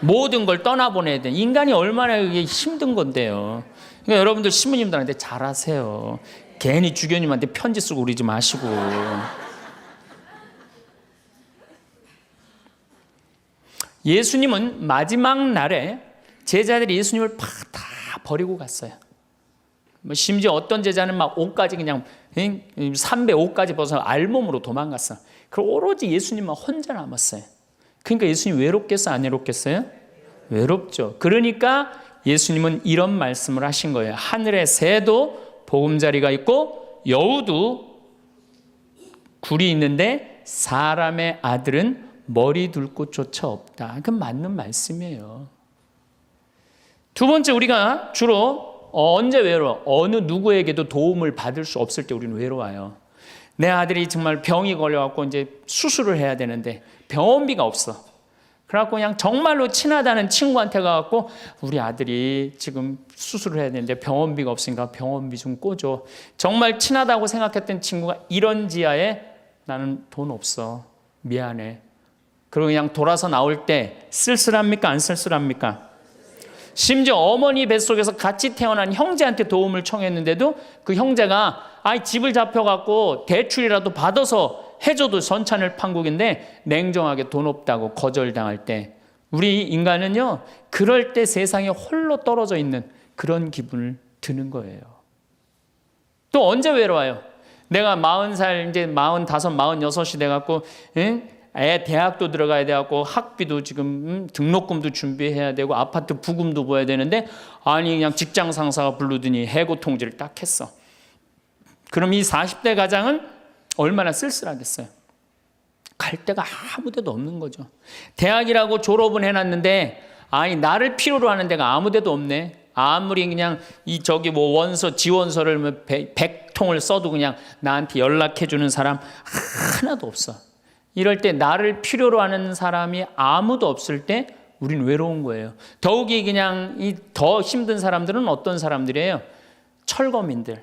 모든 걸 떠나보내야 돼. 인간이 얼마나 이게 힘든 건데요. 그러니까 여러분들 신부님들한테 잘하세요. 괜히 주교님한테 편지 쓰고 그러지 마시고. 예수님은 마지막 날에 제자들이 예수님을 다 버리고 갔어요. 심지어 어떤 제자는 막 옷까지 그냥 삼배 옷까지 벗어 알몸으로 도망갔어. 그리고 오로지 예수님만 혼자 남았어요. 그러니까 예수님 외롭겠어요? 안 외롭겠어요? 외롭죠. 그러니까 예수님은 이런 말씀을 하신 거예요. 하늘에 새도 보금자리가 있고 여우도 굴이 있는데 사람의 아들은 머리 둘 곳조차 없다. 그건 맞는 말씀이에요. 두 번째, 우리가 주로 언제 외로워? 어느 누구에게도 도움을 받을 수 없을 때 우리는 외로워요. 내 아들이 정말 병이 걸려갖고 이제 수술을 해야 되는데 병원비가 없어. 그래갖고 그냥 정말로 친하다는 친구한테 가갖고 우리 아들이 지금 수술을 해야 되는데 병원비가 없으니까 병원비 좀 꿔줘. 정말 친하다고 생각했던 친구가 이런 지하에 나는 돈 없어. 미안해. 그리고 그냥 돌아서 나올 때 쓸쓸합니까? 안 쓸쓸합니까? 심지어 어머니 뱃속에서 같이 태어난 형제한테 도움을 청했는데도 그 형제가 집을 잡혀갖고 대출이라도 받아서 해줘도 전찬을 판국인데 냉정하게 돈 없다고 거절당할 때 우리 인간은요 그럴 때 세상에 홀로 떨어져 있는 그런 기분을 드는 거예요. 또 언제 외로워요? 내가 40살 이제 45, 46이 돼갖고 애 대학도 들어가야 돼갖고 학비도 지금 등록금도 준비해야 되고 아파트 부금도 보야 되는데 그냥 직장 상사가 부르더니 해고 통지를 딱 했어. 그럼 이 40대 가장은 얼마나 쓸쓸하겠어요. 갈 데가 아무 데도 없는 거죠. 대학이라고 졸업은 해놨는데 나를 필요로 하는 데가 아무 데도 없네. 아무리 그냥 원서 지원서를 100통을 써도 그냥 나한테 연락해 주는 사람 하나도 없어. 이럴 때 나를 필요로 하는 사람이 아무도 없을 때 우린 외로운 거예요. 더욱이 그냥 더 힘든 사람들은 어떤 사람들이에요? 철거민들.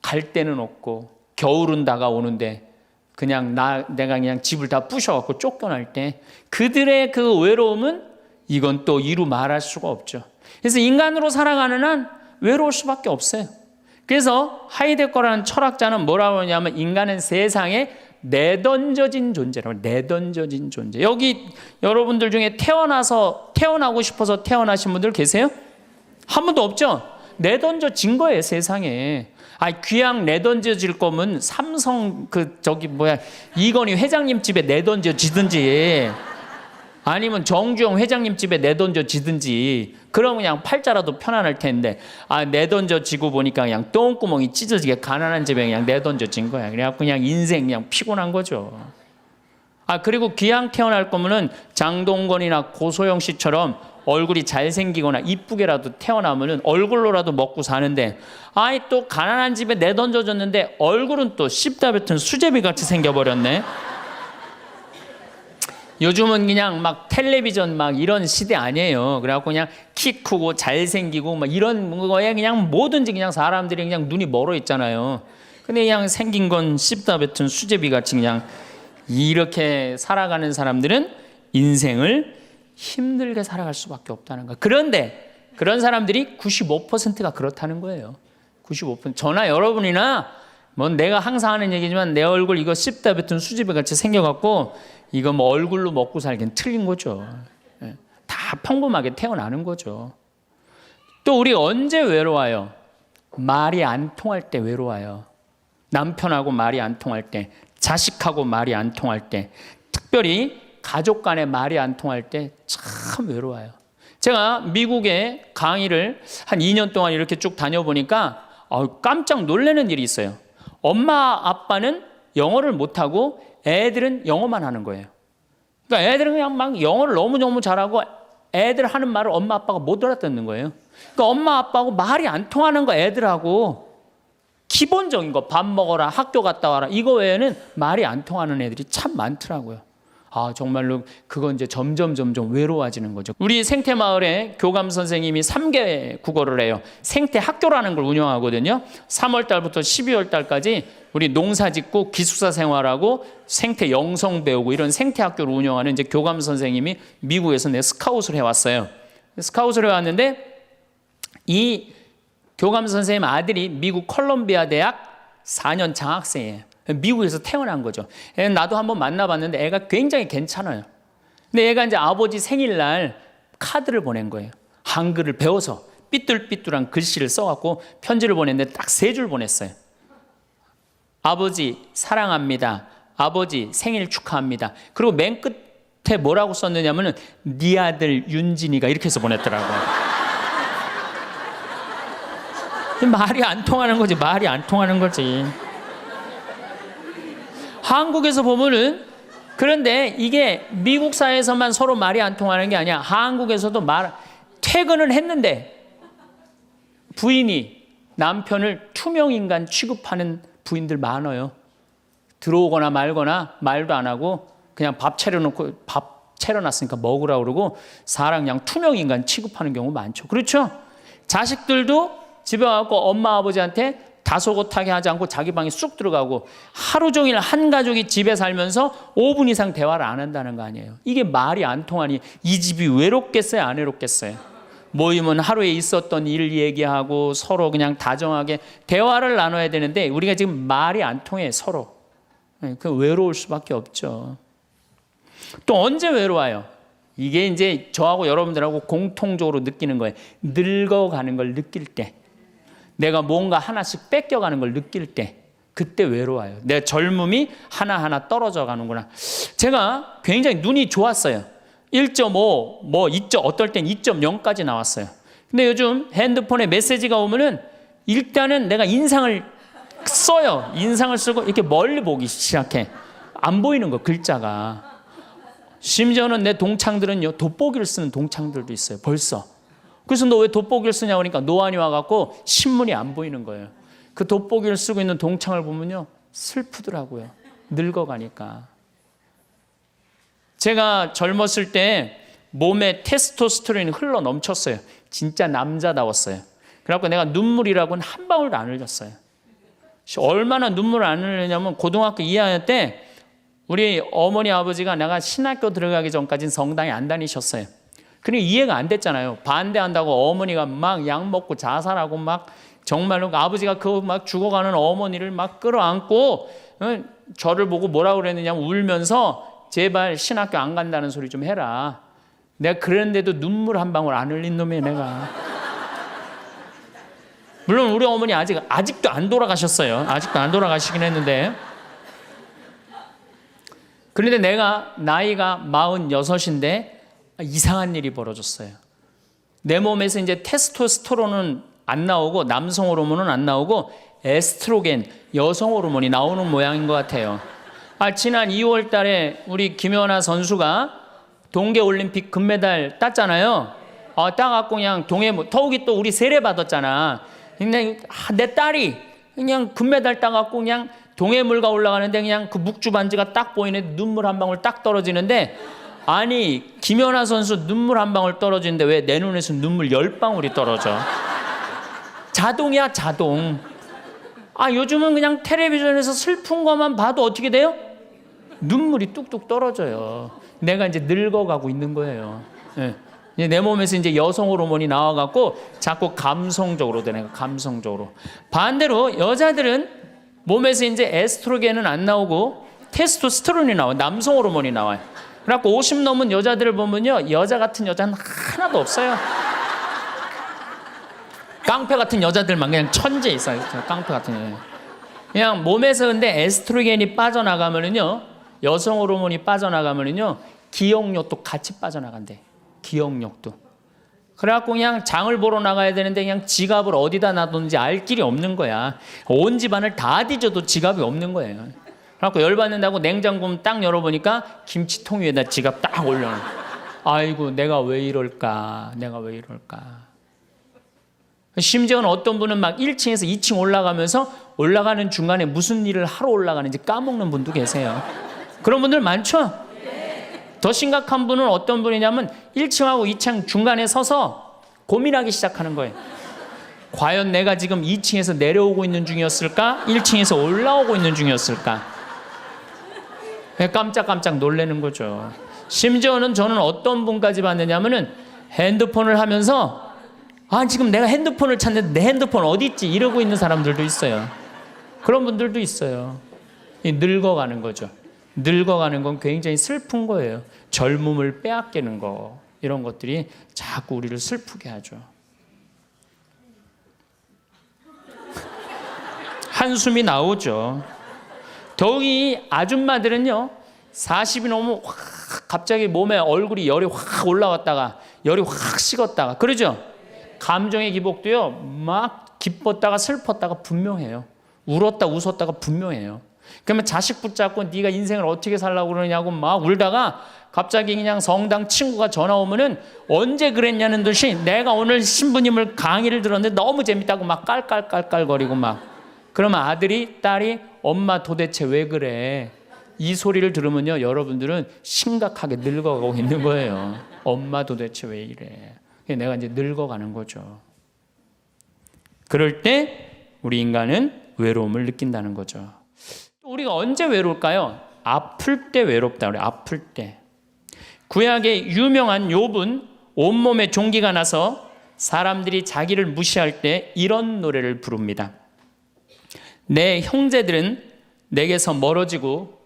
갈 데는 없고 겨울은 다가오는데 그냥 내가 그냥 집을 다 부셔갖고 쫓겨날 때 그들의 그 외로움은 이건 또 이루 말할 수가 없죠. 그래서 인간으로 살아가는 한 외로울 수밖에 없어요. 그래서 하이데거라는 철학자는 뭐라고 하냐면 인간은 세상에 내던져진 존재라고. 내던져진 존재. 여기 여러분들 중에 태어나고 싶어서 태어나신 분들 계세요? 한 분도 없죠? 내던져진 거예요, 세상에. 귀양 내던져질 거면 삼성 이건희 회장님 집에 내던져지든지 아니면 정주영 회장님 집에 내던져 지든지, 그러면 그냥 팔자라도 편안할 텐데, 내던져 지고 보니까 그냥 똥구멍이 찢어지게 가난한 집에 그냥 내던져 진 거야. 그래갖고 그냥 인생 그냥 피곤한 거죠. 그리고 귀양 태어날 거면은 장동건이나 고소영 씨처럼 얼굴이 잘생기거나 이쁘게라도 태어나면은 얼굴로라도 먹고 사는데, 또 가난한 집에 내던져졌는데 얼굴은 또 씹다 뱉은 수제비 같이 생겨버렸네. 요즘은 그냥 막 텔레비전 막 이런 시대 아니에요. 그래갖고 그냥 키 크고 잘생기고 막 이런 거에 그냥 뭐든지 그냥 사람들이 그냥 눈이 멀어 있잖아요. 근데 그냥 생긴 건 씹다 뱉은 수제비 같이 그냥 이렇게 살아가는 사람들은 인생을 힘들게 살아갈 수밖에 없다는 거. 그런데 그런 사람들이 95%가 그렇다는 거예요. 95%. 저나 여러분이나 뭐 내가 항상 하는 얘기지만 내 얼굴 이거 씹다 뱉은 수제비 같이 생겨갖고 이거 뭐 얼굴로 먹고 살긴 틀린 거죠. 다 평범하게 태어나는 거죠. 또 우리 언제 외로워요? 말이 안 통할 때 외로워요. 남편하고 말이 안 통할 때, 자식하고 말이 안 통할 때, 특별히 가족 간에 말이 안 통할 때 참 외로워요. 제가 미국에 강의를 한 2년 동안 이렇게 쭉 다녀보니까 깜짝 놀라는 일이 있어요. 엄마 아빠는 영어를 못하고 애들은 영어만 하는 거예요. 그러니까 애들은 그냥 막 영어를 너무너무 잘하고 애들 하는 말을 엄마 아빠가 못 알아듣는 거예요. 그러니까 엄마 아빠하고 말이 안 통하는 거 애들하고 기본적인 거 밥 먹어라, 학교 갔다 와라, 이거 외에는 말이 안 통하는 애들이 참 많더라고요. 정말로 그건 이제 점점 외로워지는 거죠. 우리 생태마을에 교감 선생님이 3개 국어를 해요. 생태학교라는 걸 운영하거든요. 3월 달부터 12월 달까지 우리 농사 짓고 기숙사 생활하고 생태 영성 배우고 이런 생태학교를 운영하는 이제 교감 선생님이 미국에서 스카웃을 해왔어요. 스카웃을 해왔는데 이 교감 선생님 아들이 미국 콜롬비아 대학 4년 장학생이에요. 미국에서 태어난 거죠. 나도 한번 만나봤는데 애가 굉장히 괜찮아요. 근데 애가 이제 아버지 생일날 카드를 보낸 거예요. 한글을 배워서 삐뚤삐뚤한 글씨를 써갖고 편지를 보냈는데 딱 3줄 보냈어요. 아버지 사랑합니다. 아버지 생일 축하합니다. 그리고 맨 끝에 뭐라고 썼느냐면은 네 아들 윤진이가 이렇게 해서 보냈더라고요. 말이 안 통하는 거지. 말이 안 통하는 거지. 한국에서 보면은, 그런데 이게 미국 사회에서만 서로 말이 안 통하는 게 아니야. 한국에서도 퇴근을 했는데 부인이 남편을 투명인간 취급하는 부인들 많아요. 들어오거나 말거나 말도 안 하고 그냥 밥 차려놨으니까 먹으라고 그러고 사람 그냥 투명인간 취급하는 경우 많죠. 그렇죠? 자식들도 집에 와서 엄마 아버지한테 다소곳하게 하지 않고 자기 방에 쑥 들어가고 하루 종일 한 가족이 집에 살면서 5분 이상 대화를 안 한다는 거 아니에요. 이게 말이 안 통하니 이 집이 외롭겠어요, 안 외롭겠어요? 모이면 하루에 있었던 일 얘기하고 서로 그냥 다정하게 대화를 나눠야 되는데 우리가 지금 말이 안 통해 서로. 그 외로울 수밖에 없죠. 또 언제 외로워요? 이게 이제 저하고 여러분들하고 공통적으로 느끼는 거예요. 늙어가는 걸 느낄 때, 내가 뭔가 하나씩 뺏겨가는 걸 느낄 때, 그때 외로워요. 내 젊음이 하나하나 떨어져 가는구나. 제가 굉장히 눈이 좋았어요. 1.5, 어떨 땐 2.0까지 나왔어요. 근데 요즘 핸드폰에 메시지가 오면은 일단은 내가 인상을 써요. 인상을 쓰고 이렇게 멀리 보기 시작해. 안 보이는 거, 글자가. 심지어는 내 동창들은요, 돋보기를 쓰는 동창들도 있어요, 벌써. 그래서 너 왜 돋보기를 쓰냐고 하니까 노안이 와갖고 신문이 안 보이는 거예요. 그 돋보기를 쓰고 있는 동창을 보면요, 슬프더라고요. 늙어가니까. 제가 젊었을 때 몸에 테스토스테론이 흘러 넘쳤어요. 진짜 남자다웠어요. 그래갖고 내가 눈물이라고는 한 방울도 안 흘렸어요. 얼마나 눈물을 안 흘리냐면 고등학교 2학년 때 우리 어머니 아버지가 내가 신학교 들어가기 전까지는 성당에 안 다니셨어요. 그러니까 이해가 안 됐잖아요. 반대한다고 어머니가 막 약 먹고 자살하고 막 정말로 아버지가 그 막 죽어가는 어머니를 막 끌어안고 저를 보고 뭐라고 그랬느냐면 울면서 제발 신학교 안 간다는 소리 좀 해라. 내가 그랬는데도 눈물 한 방울 안 흘린 놈이에요, 내가. 물론 우리 어머니 아직도 안 돌아가셨어요. 아직도 안 돌아가시긴 했는데. 그런데 내가 나이가 46인데 이상한 일이 벌어졌어요. 내 몸에서 이제 테스토스테론은 안 나오고 남성 호르몬은 안 나오고 에스트로겐, 여성 호르몬이 나오는 모양인 것 같아요. 지난 2월 달에 우리 김연아 선수가 동계올림픽 금메달 땄잖아요. 따갖고 그냥 더욱이 또 우리 세례 받았잖아. 그냥 내 딸이 그냥 금메달 따갖고 그냥 동해물가 올라가는데 그냥 그 묵주 반지가 딱 보이는데 눈물 한 방울 딱 떨어지는데, 아니 김연아 선수 눈물 한 방울 떨어지는데 왜 내 눈에서 눈물 10방울이 떨어져? 자동이야, 자동. 요즘은 그냥 텔레비전에서 슬픈 것만 봐도 어떻게 돼요? 눈물이 뚝뚝 떨어져요. 내가 이제 늙어가고 있는 거예요. 네. 내 몸에서 이제 여성 호르몬이 나와갖고 자꾸 감성적으로 되는 거예요. 감성적으로. 반대로 여자들은 몸에서 이제 에스트로겐은 안 나오고 테스토스테론이 나와요. 남성 호르몬이 나와요. 그래갖고 50 넘은 여자들을 보면요, 여자 같은 여자는 하나도 없어요. 깡패 같은 여자들만 그냥 천재 있어요. 깡패 같은 여자. 그냥 몸에서 근데 에스트로겐이 빠져나가면은요, 여성 호르몬이 빠져나가면은요, 기억력도 같이 빠져나간대. 기억력도. 그래갖고 그냥 장을 보러 나가야 되는데 그냥 지갑을 어디다 놔뒀는지 알 길이 없는 거야. 온 집안을 다 뒤져도 지갑이 없는 거예요. 그래갖고 열받는다고 냉장고 딱 열어보니까 김치통 위에다 지갑 딱 올려놔. 아이고, 내가 왜 이럴까? 내가 왜 이럴까? 심지어는 어떤 분은 막 1층에서 2층 올라가면서 올라가는 중간에 무슨 일을 하러 올라가는지 까먹는 분도 계세요. 그런 분들 많죠? 더 심각한 분은 어떤 분이냐면 1층하고 2층 중간에 서서 고민하기 시작하는 거예요. 과연 내가 지금 2층에서 내려오고 있는 중이었을까? 1층에서 올라오고 있는 중이었을까? 깜짝깜짝 놀라는 거죠. 심지어는 저는 어떤 분까지 봤느냐면은 핸드폰을 하면서 지금 내가 핸드폰을 찾는데 내 핸드폰 어디 있지? 이러고 있는 사람들도 있어요. 그런 분들도 있어요. 늙어가는 거죠. 늙어가는 건 굉장히 슬픈 거예요. 젊음을 빼앗기는 거, 이런 것들이 자꾸 우리를 슬프게 하죠. 한숨이 나오죠. 더욱이 아줌마들은요, 40이 넘으면 확 갑자기 몸에 얼굴이 열이 확 올라왔다가 열이 확 식었다가 그러죠. 감정의 기복도요, 막 기뻤다가 슬펐다가 분명해요. 울었다 웃었다가 분명해요. 그러면 자식 붙잡고 네가 인생을 어떻게 살라고 그러냐고 막 울다가 갑자기 그냥 성당 친구가 전화 오면은 언제 그랬냐는 듯이 내가 오늘 신부님을 강의를 들었는데 너무 재밌다고 막 깔깔깔깔거리고 막. 그러면 아들이 딸이 엄마 도대체 왜 그래? 이 소리를 들으면요, 여러분들은 심각하게 늙어가고 있는 거예요. 엄마 도대체 왜 이래? 내가 이제 늙어가는 거죠. 그럴 때 우리 인간은 외로움을 느낀다는 거죠. 우리가 언제 외로울까요? 아플 때 외롭다 그래요. 아플 때. 구약의 유명한 욥은 온몸에 종기가 나서 사람들이 자기를 무시할 때 이런 노래를 부릅니다. 내 형제들은 내게서 멀어지고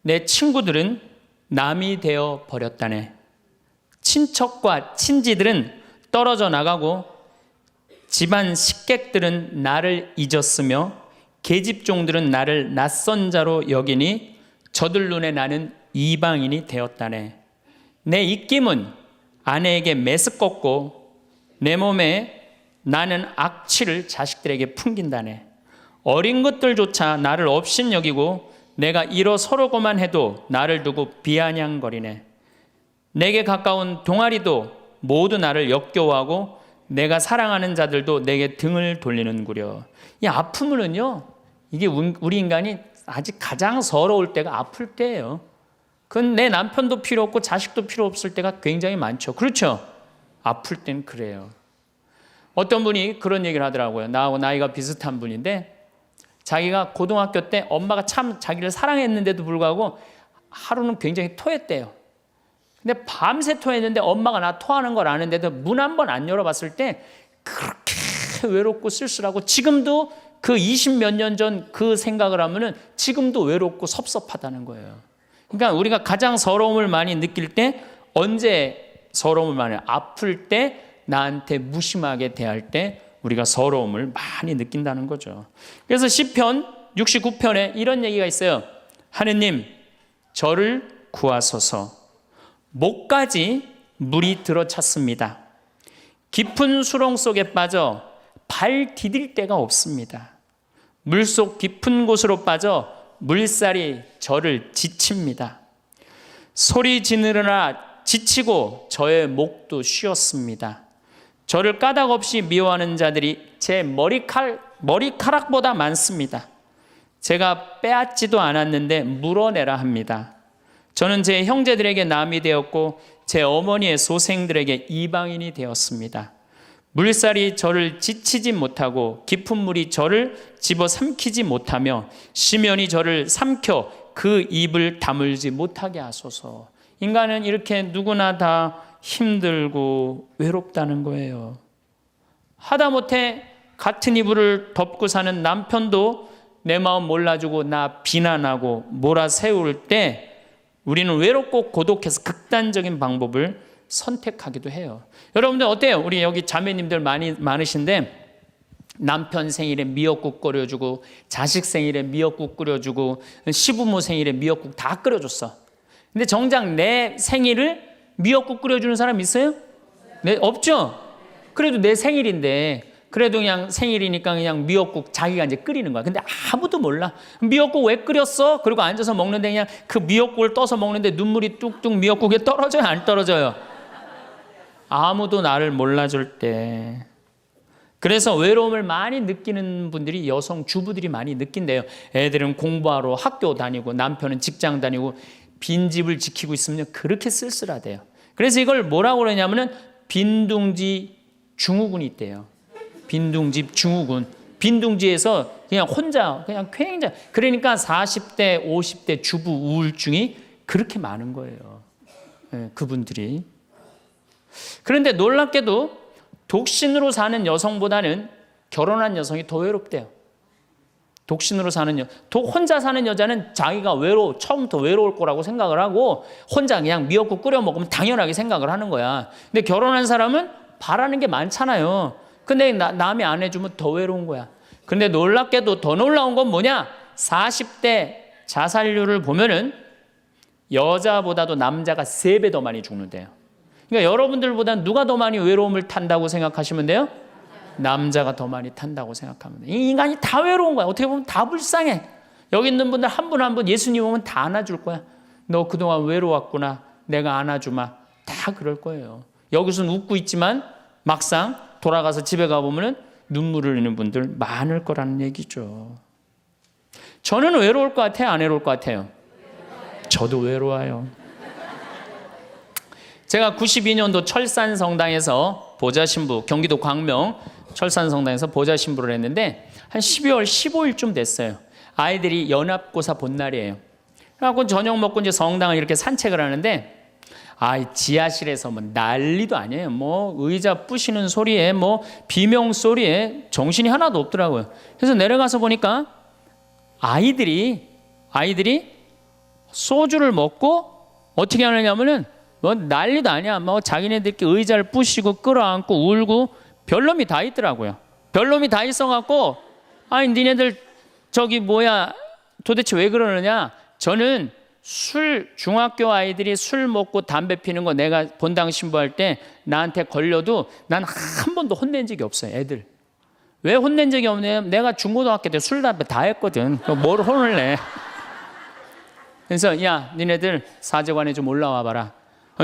내 친구들은 남이 되어 버렸다네. 친척과 친지들은 떨어져 나가고 집안 식객들은 나를 잊었으며 계집종들은 나를 낯선 자로 여기니 저들 눈에 나는 이방인이 되었다네. 내 입김은 아내에게 메스껍고 내 몸에 나는 악취를 자식들에게 풍긴다네. 어린 것들조차 나를 업신여기고 내가 일어서려고만 해도 나를 두고 비아냥거리네. 내게 가까운 동아리도 모두 나를 역겨워하고 내가 사랑하는 자들도 내게 등을 돌리는구려. 이 아픔은요, 이게 우리 인간이 아직 가장 서러울 때가 아플 때예요. 그건 내 남편도 필요 없고 자식도 필요 없을 때가 굉장히 많죠. 그렇죠? 아플 땐 그래요. 어떤 분이 그런 얘기를 하더라고요. 나하고 나이가 비슷한 분인데 자기가 고등학교 때 엄마가 참 자기를 사랑했는데도 불구하고 하루는 굉장히 토했대요. 근데 밤새 토했는데 엄마가 나 토하는 걸 아는데도 문 한 번 안 열어봤을 때 그렇게 외롭고 쓸쓸하고, 지금도 그 20몇 년 전 그 생각을 하면은 지금도 외롭고 섭섭하다는 거예요. 그러니까 우리가 가장 서러움을 많이 느낄 때, 언제 서러움을 많이, 아플 때, 나한테 무심하게 대할 때 우리가 서러움을 많이 느낀다는 거죠. 그래서 시편 69편에 이런 얘기가 있어요. 하느님, 저를 구하소서. 목까지 물이 들어찼습니다. 깊은 수렁 속에 빠져 발 디딜 데가 없습니다. 물속 깊은 곳으로 빠져 물살이 저를 지칩니다. 소리 지르느라 지치고 저의 목도 쉬었습니다. 저를 까닭없이 미워하는 자들이 제 머리카락보다 많습니다. 제가 빼앗지도 않았는데 물어내라 합니다. 저는 제 형제들에게 남이 되었고 제 어머니의 소생들에게 이방인이 되었습니다. 물살이 저를 지치지 못하고 깊은 물이 저를 집어삼키지 못하며 심연이 저를 삼켜 그 입을 다물지 못하게 하소서. 인간은 이렇게 누구나 다 힘들고 외롭다는 거예요. 하다못해 같은 이불을 덮고 사는 남편도 내 마음 몰라주고 나 비난하고 몰아세울 때 우리는 외롭고 고독해서 극단적인 방법을 선택하기도 해요. 여러분들 어때요? 우리 여기 자매님들 많으신데 남편 생일에 미역국 끓여주고 자식 생일에 미역국 끓여주고 시부모 생일에 미역국 다 끓여줬어. 근데 정작 내 생일을 미역국 끓여주는 사람 있어요? 네, 없죠? 그래도 내 생일인데 그래도 그냥 생일이니까 그냥 미역국 자기가 이제 끓이는 거야. 근데 아무도 몰라. 미역국 왜 끓였어? 그리고 앉아서 먹는데 그냥 그 미역국을 떠서 먹는데 눈물이 뚝뚝 미역국에 떨어져요? 안 떨어져요? 아무도 나를 몰라줄 때. 그래서 외로움을 많이 느끼는 분들이 여성 주부들이 많이 느낀대요. 애들은 공부하러 학교 다니고 남편은 직장 다니고 빈집을 지키고 있으면 그렇게 쓸쓸하대요. 그래서 이걸 뭐라고 그러냐면은 빈둥지 증후군이 있대요. 빈둥집 증후군. 빈둥지에서 그냥 혼자 그냥 굉장히 그러니까 40대 50대 주부 우울증이 그렇게 많은 거예요. 네, 그분들이. 그런데 놀랍게도 독신으로 사는 여성보다는 결혼한 여성이 더 외롭대요. 독신으로 사는 혼자 사는 여자는 자기가 처음부터 외로울 거라고 생각을 하고 혼자 그냥 미역국 끓여 먹으면 당연하게 생각을 하는 거야. 근데 결혼한 사람은 바라는 게 많잖아요. 근데 남이 안 해주면 더 외로운 거야. 근데 놀랍게도 더 놀라운 건 뭐냐? 40대 자살률을 보면은 여자보다도 남자가 3배 더 많이 죽는데요. 그러니까 여러분들보다 누가 더 많이 외로움을 탄다고 생각하시면 돼요? 남자가 더 많이 탄다고 생각하면 돼요. 이 인간이 다 외로운 거야. 어떻게 보면 다 불쌍해. 여기 있는 분들 한 분 한 분 예수님 오면 다 안아줄 거야. 너 그동안 외로웠구나. 내가 안아주마. 다 그럴 거예요. 여기서는 웃고 있지만 막상 돌아가서 집에 가보면 눈물을 흘리는 분들 많을 거라는 얘기죠. 저는 외로울 것 같아요? 안 외로울 것 같아요? 저도 외로워요. 제가 92년도 철산성당에서 보좌신부, 경기도 광명 철산성당에서 보좌신부를 했는데 한 12월 15일쯤 됐어요. 아이들이 연합고사 본 날이에요. 그래갖고 저녁 먹고 이제 성당을 이렇게 산책을 하는데 지하실에서 뭐 난리도 아니에요. 뭐 의자 부시는 소리에 뭐 비명 소리에 정신이 하나도 없더라고요. 그래서 내려가서 보니까 아이들이 소주를 먹고 어떻게 하느냐면은 뭐 난리도 아니야. 뭐 자기네들끼리 의자를 부시고 끌어안고 울고 별놈이 다 있더라고요. 별놈이 다 있어갖고 니네들 도대체 왜 그러느냐? 저는 중학교 아이들이 술 먹고 담배 피는 거 내가 본당 신부할 때 나한테 걸려도 난 한 번도 혼낸 적이 없어요. 애들. 왜 혼낸 적이 없냐면 내가 중고등학교 때 술 담배 다 했거든. 뭘 혼을 내. 그래서 야 니네들 사제관에 좀 올라와 봐라.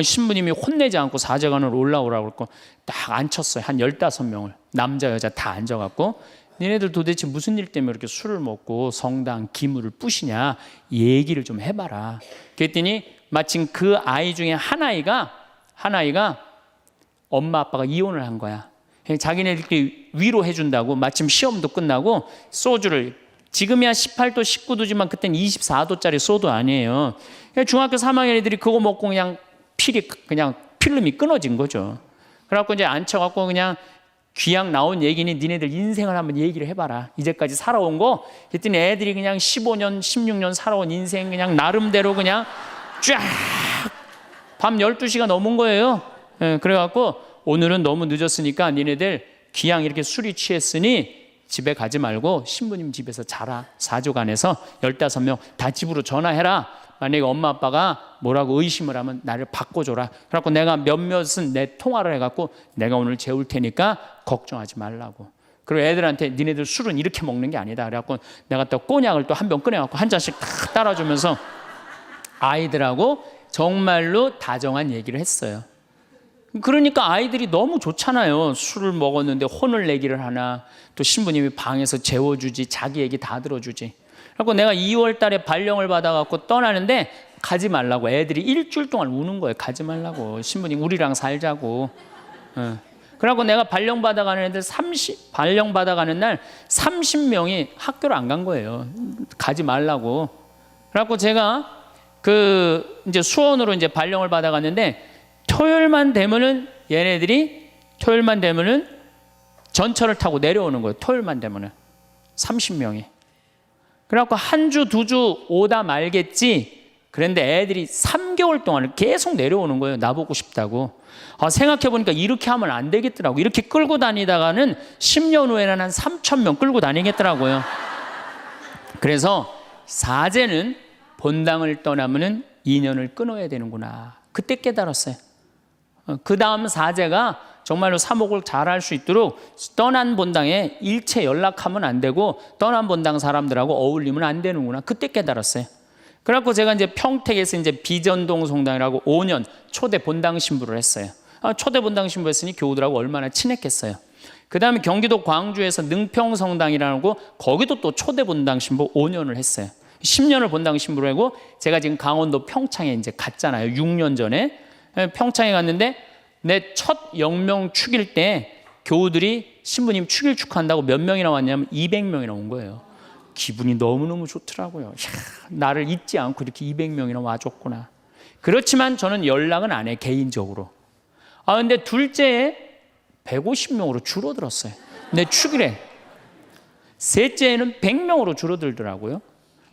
신부님이 혼내지 않고 사제관으로 올라오라고 그랬고 딱 앉혔어요. 한 15명을 남자 여자 다 앉아갖고 니네들 도대체 무슨 일 때문에 이렇게 술을 먹고 성당 기물을 부시냐 얘기를 좀 해봐라. 그랬더니 마침 그 아이 중에 한 아이가 엄마 아빠가 이혼을 한 거야. 자기네들끼리 위로해 준다고 마침 시험도 끝나고 소주를 지금이야 18도 19도지만 그땐 24도짜리 소주 아니에요. 중학교 3학년 애들이 그거 먹고 그냥 필름이 끊어진 거죠. 그래갖고 이제 앉혀갖고 그냥 귀양 나온 얘기니 니네들 인생을 한번 얘기를 해봐라. 이제까지 살아온 거. 그랬더니 애들이 그냥 15년, 16년 살아온 인생 그냥 나름대로 그냥 쫙 밤 12시가 넘은 거예요. 그래갖고 오늘은 너무 늦었으니까 니네들 귀양 이렇게 술이 취했으니 집에 가지 말고 신부님 집에서 자라. 사조관에서 15명 다 집으로 전화해라. 만약에 엄마 아빠가 뭐라고 의심을 하면 나를 바꿔줘라. 그래갖고 내가 몇몇은 내 통화를 해갖고 내가 오늘 재울 테니까 걱정하지 말라고. 그리고 애들한테 니네들 술은 이렇게 먹는 게 아니다. 그래갖고 내가 또 꼬냑을 또 한 병 꺼내갖고 한 잔씩 딱 따라주면서 아이들하고 정말로 다정한 얘기를 했어요. 그러니까 아이들이 너무 좋잖아요. 술을 먹었는데 혼을 내기를 하나, 또 신부님이 방에서 재워주지, 자기 얘기 다 들어주지. 그래서 내가 2월 달에 발령을 받아갖고 떠나는데 가지 말라고. 애들이 일주일 동안 우는 거예요. 가지 말라고. 신부님 우리랑 살자고. 그래갖고 내가 발령 받아가는 애들 발령 받아가는 날 30명이 학교를 안 간 거예요. 가지 말라고. 그래갖고 제가 이제 수원으로 이제 발령을 받아갔는데 토요일만 되면은 얘네들이 전철을 타고 내려오는 거예요. 토요일만 되면은 30명이. 그래갖고 한 주, 두 주 오다 말겠지. 그런데 애들이 3개월 동안 계속 내려오는 거예요. 나보고 싶다고. 생각해보니까 이렇게 하면 안 되겠더라고. 이렇게 끌고 다니다가는 10년 후에는 한 3,000명 끌고 다니겠더라고요. 그래서 사제는 본당을 떠나면은 인연을 끊어야 되는구나. 그때 깨달았어요. 그 다음 사제가 정말로 사목을 잘할 수 있도록 떠난 본당에 일체 연락하면 안 되고 떠난 본당 사람들하고 어울리면 안 되는구나. 그때 깨달았어요. 그래갖고 제가 이제 평택에서 이제 비전동 성당이라고 5년 초대 본당 신부를 했어요. 초대 본당 신부 했으니 교우들하고 얼마나 친했겠어요. 그 다음에 경기도 광주에서 능평 성당이라고 거기도 또 초대 본당 신부 5년을 했어요. 10년을 본당 신부로 하고 제가 지금 강원도 평창에 이제 갔잖아요. 6년 전에. 평창에 갔는데 내 첫 영명 축일 때 교우들이 신부님 축일 축하한다고 몇 명이나 왔냐면 200명이나 온 거예요. 기분이 너무너무 좋더라고요. 이야, 나를 잊지 않고 이렇게 200명이나 와줬구나. 그렇지만 저는 연락은 안 해, 개인적으로. 근데 둘째에 150명으로 줄어들었어요. 내 축일에. 셋째에는 100명으로 줄어들더라고요.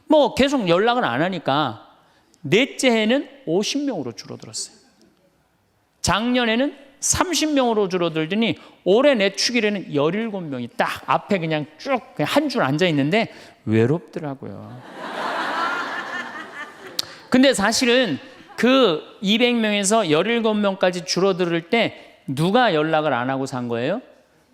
뭐 계속 연락은 안 하니까 넷째 해는 50명으로 줄어들었어요. 작년에는 30명으로 줄어들더니 올해 내 축일에는 17명이 딱 앞에 그냥 쭉 한 줄 앉아 있는데 외롭더라고요. 근데 사실은 그 200명에서 17명까지 줄어들 때 누가 연락을 안 하고 산 거예요?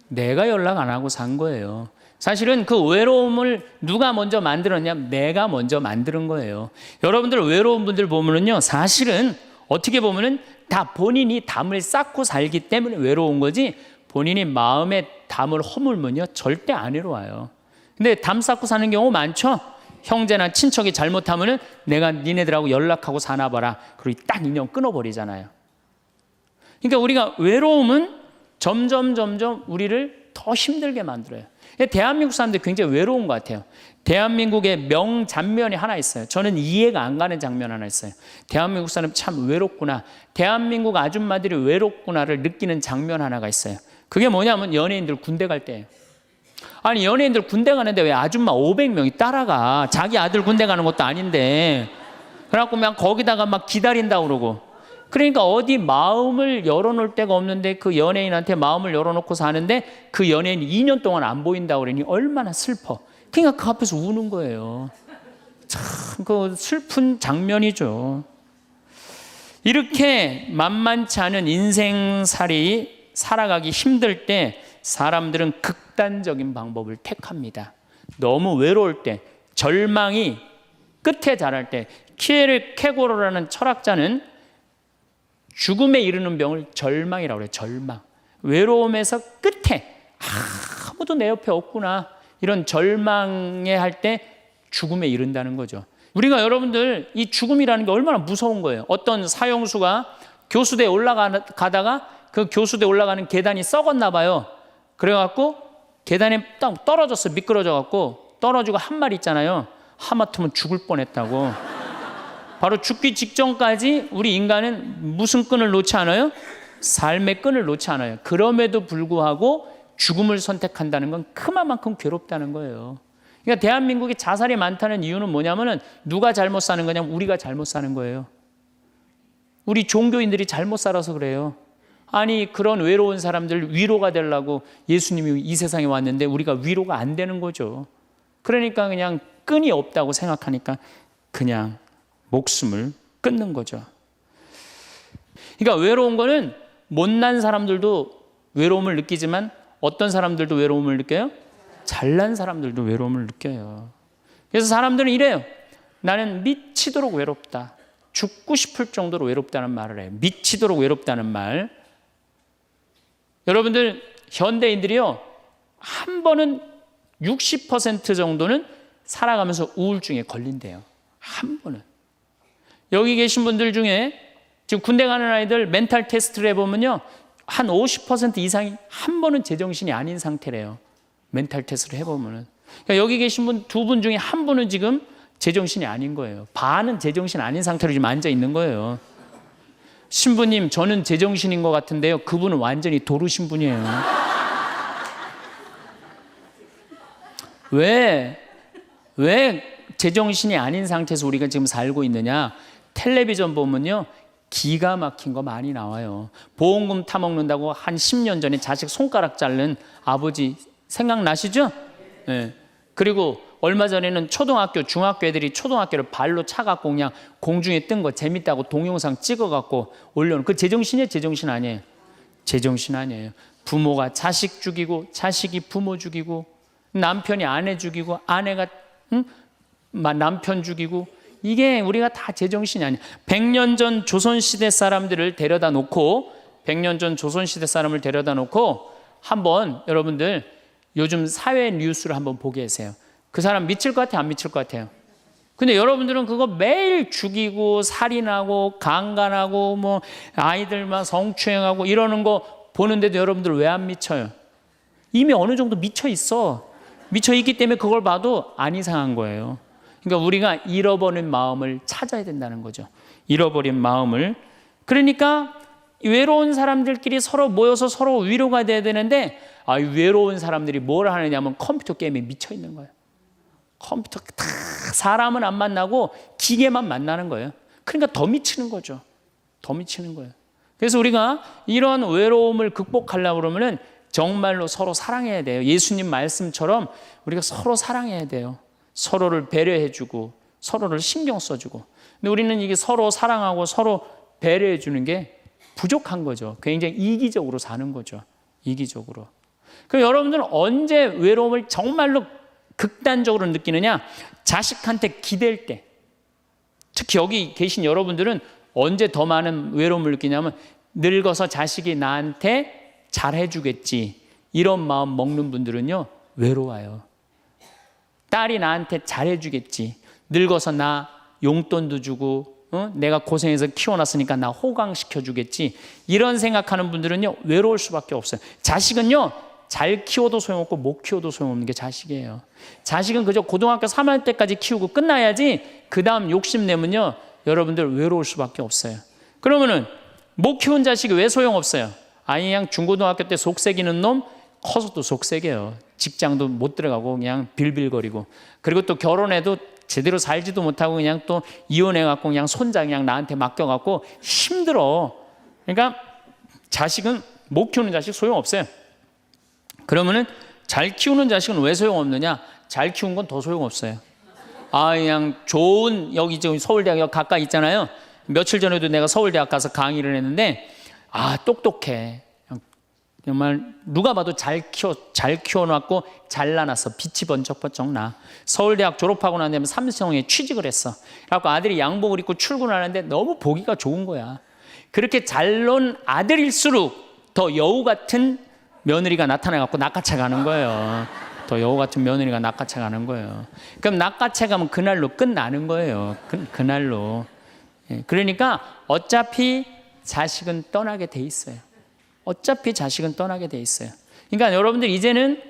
내가 연락 안 하고 산 거예요. 사실은 그 외로움을 누가 먼저 만들었냐면 내가 먼저 만드는 거예요. 여러분들 외로운 분들 보면은요, 사실은 어떻게 보면은 다 본인이 담을 쌓고 살기 때문에 외로운 거지, 본인이 마음에 담을 허물면요 절대 안 외로워요. 근데 담 쌓고 사는 경우 많죠. 형제나 친척이 잘못하면은 내가 니네들하고 연락하고 사나 봐라. 그리고 딱 인연 끊어버리잖아요. 그러니까 우리가 외로움은 점점 우리를 더 힘들게 만들어요. 대한민국 사람들이 굉장히 외로운 것 같아요. 대한민국의 명장면이 하나 있어요. 저는 이해가 안 가는 장면 하나 있어요. 대한민국 사람 참 외롭구나, 대한민국 아줌마들이 외롭구나를 느끼는 장면 하나가 있어요. 그게 뭐냐면 연예인들 군대 갈 때예요. 아니, 연예인들 군대 가는데 왜 아줌마 500명이 따라가? 자기 아들 군대 가는 것도 아닌데. 그래갖고 그냥 거기다가 막 기다린다고 그러고. 그러니까 어디 마음을 열어놓을 데가 없는데 그 연예인한테 마음을 열어놓고 사는데 그 연예인이 2년 동안 안 보인다고 그러니 얼마나 슬퍼. 그러니까 그 앞에서 우는 거예요. 참 그 슬픈 장면이죠. 이렇게 만만치 않은 인생살이 살아가기 힘들 때 사람들은 극단적인 방법을 택합니다. 너무 외로울 때, 절망이 끝에 달할 때, 키에르케고르라는 철학자는 죽음에 이르는 병을 절망이라고 그래요. 절망. 외로움에서 끝에 아무도 내 옆에 없구나, 이런 절망에 할 때 죽음에 이른다는 거죠. 우리가 여러분들 이 죽음이라는 게 얼마나 무서운 거예요. 어떤 사형수가 교수대에 올라가다가 그 교수대에 올라가는 계단이 썩었나 봐요. 그래갖고 계단에 딱 떨어졌어. 미끄러져갖고 떨어지고 한 말 있잖아요. 하마터면 죽을 뻔했다고. 바로 죽기 직전까지 우리 인간은 무슨 끈을 놓지 않아요? 삶의 끈을 놓지 않아요. 그럼에도 불구하고 죽음을 선택한다는 건 그만큼 괴롭다는 거예요. 그러니까 대한민국이 자살이 많다는 이유는 뭐냐면은 누가 잘못 사는 거냐면 우리가 잘못 사는 거예요. 우리 종교인들이 잘못 살아서 그래요. 아니, 그런 외로운 사람들 위로가 되려고 예수님이 이 세상에 왔는데 우리가 위로가 안 되는 거죠. 그러니까 그냥 끈이 없다고 생각하니까 그냥 목숨을 끊는 거죠. 그러니까 외로운 거는 못난 사람들도 외로움을 느끼지만 어떤 사람들도 외로움을 느껴요? 잘난 사람들도 외로움을 느껴요. 그래서 사람들은 이래요. 나는 미치도록 외롭다. 죽고 싶을 정도로 외롭다는 말을 해요. 미치도록 외롭다는 말. 여러분들 현대인들이요, 한 번은 60% 정도는 살아가면서 우울증에 걸린대요. 한 번은. 여기 계신 분들 중에 지금 군대 가는 아이들 멘탈 테스트를 해보면요, 한 50% 이상이 한 번은 제정신이 아닌 상태래요. 멘탈 테스트를 해보면은. 그러니까 여기 계신 분 두 분 중에 한 분은 지금 제정신이 아닌 거예요. 반은 제정신 아닌 상태로 지금 앉아 있는 거예요. 신부님, 저는 제정신인 것 같은데요. 그분은 완전히 도루신 분이에요. 왜 제정신이 아닌 상태에서 우리가 지금 살고 있느냐? 텔레비전 보면요, 기가 막힌 거 많이 나와요. 보험금 타먹는다고 한 10년 전에 자식 손가락 자른 아버지 생각나시죠? 네. 그리고 얼마 전에는 초등학교, 중학교 애들이 초등학교를 발로 차갖고 그냥 공중에 뜬 거 재밌다고 동영상 찍어갖고 올려놓은, 그 제정신이에요? 제정신 아니에요? 제정신 아니에요. 부모가 자식 죽이고, 자식이 부모 죽이고, 남편이 아내 죽이고, 아내가 남편 죽이고, 이게 우리가 다 제정신이 아니에요. 100년 전 조선시대 사람들을 데려다 놓고, 100년 전 조선시대 사람을 데려다 놓고 한번 여러분들 요즘 사회 뉴스를 한번 보게 하세요. 그 사람 미칠 것 같아요? 안 미칠 것 같아요? 근데 여러분들은 그거 매일 죽이고 살인하고 강간하고 뭐 아이들만 성추행하고 이러는 거 보는데도 여러분들 왜 안 미쳐요? 이미 어느 정도 미쳐 있어. 미쳐 있기 때문에 그걸 봐도 안 이상한 거예요. 그러니까 우리가 잃어버린 마음을 찾아야 된다는 거죠. 잃어버린 마음을. 그러니까 외로운 사람들끼리 서로 모여서 서로 위로가 돼야 되는데, 외로운 사람들이 뭘 하느냐면 컴퓨터 게임에 미쳐 있는 거예요. 컴퓨터 다 사람은 안 만나고 기계만 만나는 거예요. 그러니까 더 미치는 거죠. 더 미치는 거예요. 그래서 우리가 이런 외로움을 극복하려고 그러면은 정말로 서로 사랑해야 돼요. 예수님 말씀처럼 우리가 서로 사랑해야 돼요. 서로를 배려해주고 서로를 신경 써주고. 근데 우리는 이게 서로 사랑하고 서로 배려해주는 게 부족한 거죠. 굉장히 이기적으로 사는 거죠. 이기적으로. 그럼 여러분들은 언제 외로움을 정말로 극단적으로 느끼느냐? 자식한테 기댈 때. 특히 여기 계신 여러분들은 언제 더 많은 외로움을 느끼냐면, 늙어서 자식이 나한테 잘해주겠지, 이런 마음 먹는 분들은요 외로워요. 딸이 나한테 잘해주겠지, 늙어서 나 용돈도 주고 내가 고생해서 키워놨으니까 나 호강시켜주겠지, 이런 생각하는 분들은요 외로울 수밖에 없어요. 자식은요 잘 키워도 소용없고 못 키워도 소용없는 게 자식이에요. 자식은 그저 고등학교 3학년 때까지 키우고 끝나야지, 그 다음 욕심내면요 여러분들 외로울 수밖에 없어요. 그러면은 못 키운 자식이 왜 소용없어요? 그냥 중고등학교 때 속새기는 놈 커서도 속새겨요. 직장도 못 들어가고 그냥 빌빌거리고, 그리고 또 결혼해도 제대로 살지도 못하고 그냥 또 이혼해갖고 그냥 손자 그냥 나한테 맡겨갖고 힘들어. 그러니까 자식은 못 키우는 자식 소용없어요. 그러면은 잘 키우는 자식은 왜 소용없느냐? 잘 키운 건 더 소용없어요. 그냥 좋은, 여기 지금 서울대학 가까이 있잖아요. 며칠 전에도 내가 서울대학 가서 강의를 했는데, 똑똑해. 정말 누가 봐도 잘 키워놨고 잘라놨어. 빛이 번쩍번쩍 나. 서울대학 졸업하고 난 다음에 삼성에 취직을 했어. 그래갖고 아들이 양복을 입고 출근하는데 너무 보기가 좋은 거야. 그렇게 잘 논 아들일수록 더 여우 같은 며느리가 나타나갖고 낚아채 가는 거예요. 더 여우 같은 며느리가 낚아채 가는 거예요. 그럼 낚아채 가면 그날로 끝나는 거예요. 그날로. 그러니까 어차피 자식은 떠나게 돼 있어요. 어차피 자식은 떠나게 돼 있어요. 그러니까 여러분들 이제는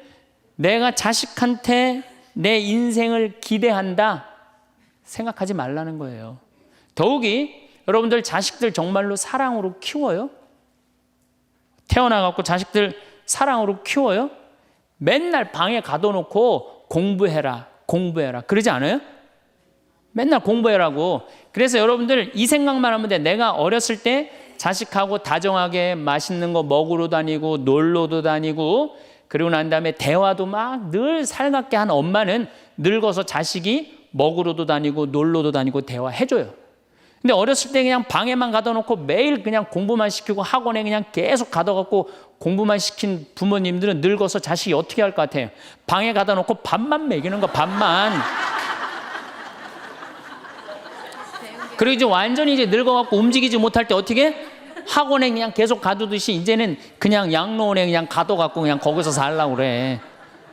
내가 자식한테 내 인생을 기대한다 생각하지 말라는 거예요. 더욱이 여러분들 자식들 정말로 사랑으로 키워요? 태어나갖고 자식들 사랑으로 키워요? 맨날 방에 가둬놓고 공부해라 그러지 않아요? 맨날 공부해라고. 그래서 여러분들 이 생각만 하면 돼. 내가 어렸을 때 자식하고 다정하게 맛있는 거 먹으러 다니고 놀러도 다니고, 그리고 난 다음에 대화도 막 늘 살갑게 한 엄마는 늙어서 자식이 먹으러도 다니고 놀러도 다니고 대화해줘요. 근데 어렸을 때 그냥 방에만 가둬놓고 매일 그냥 공부만 시키고 학원에 그냥 계속 가둬갖고 공부만 시킨 부모님들은 늙어서 자식이 어떻게 할 것 같아요? 방에 가둬놓고 밥만 먹이는 거, 밥만. 그리고 이제 완전히 이제 늙어갖고 움직이지 못할 때 어떻게? 학원에 그냥 계속 가두듯이 이제는 그냥 양로원에 그냥 가둬갖고 그냥 거기서 살라고 그래.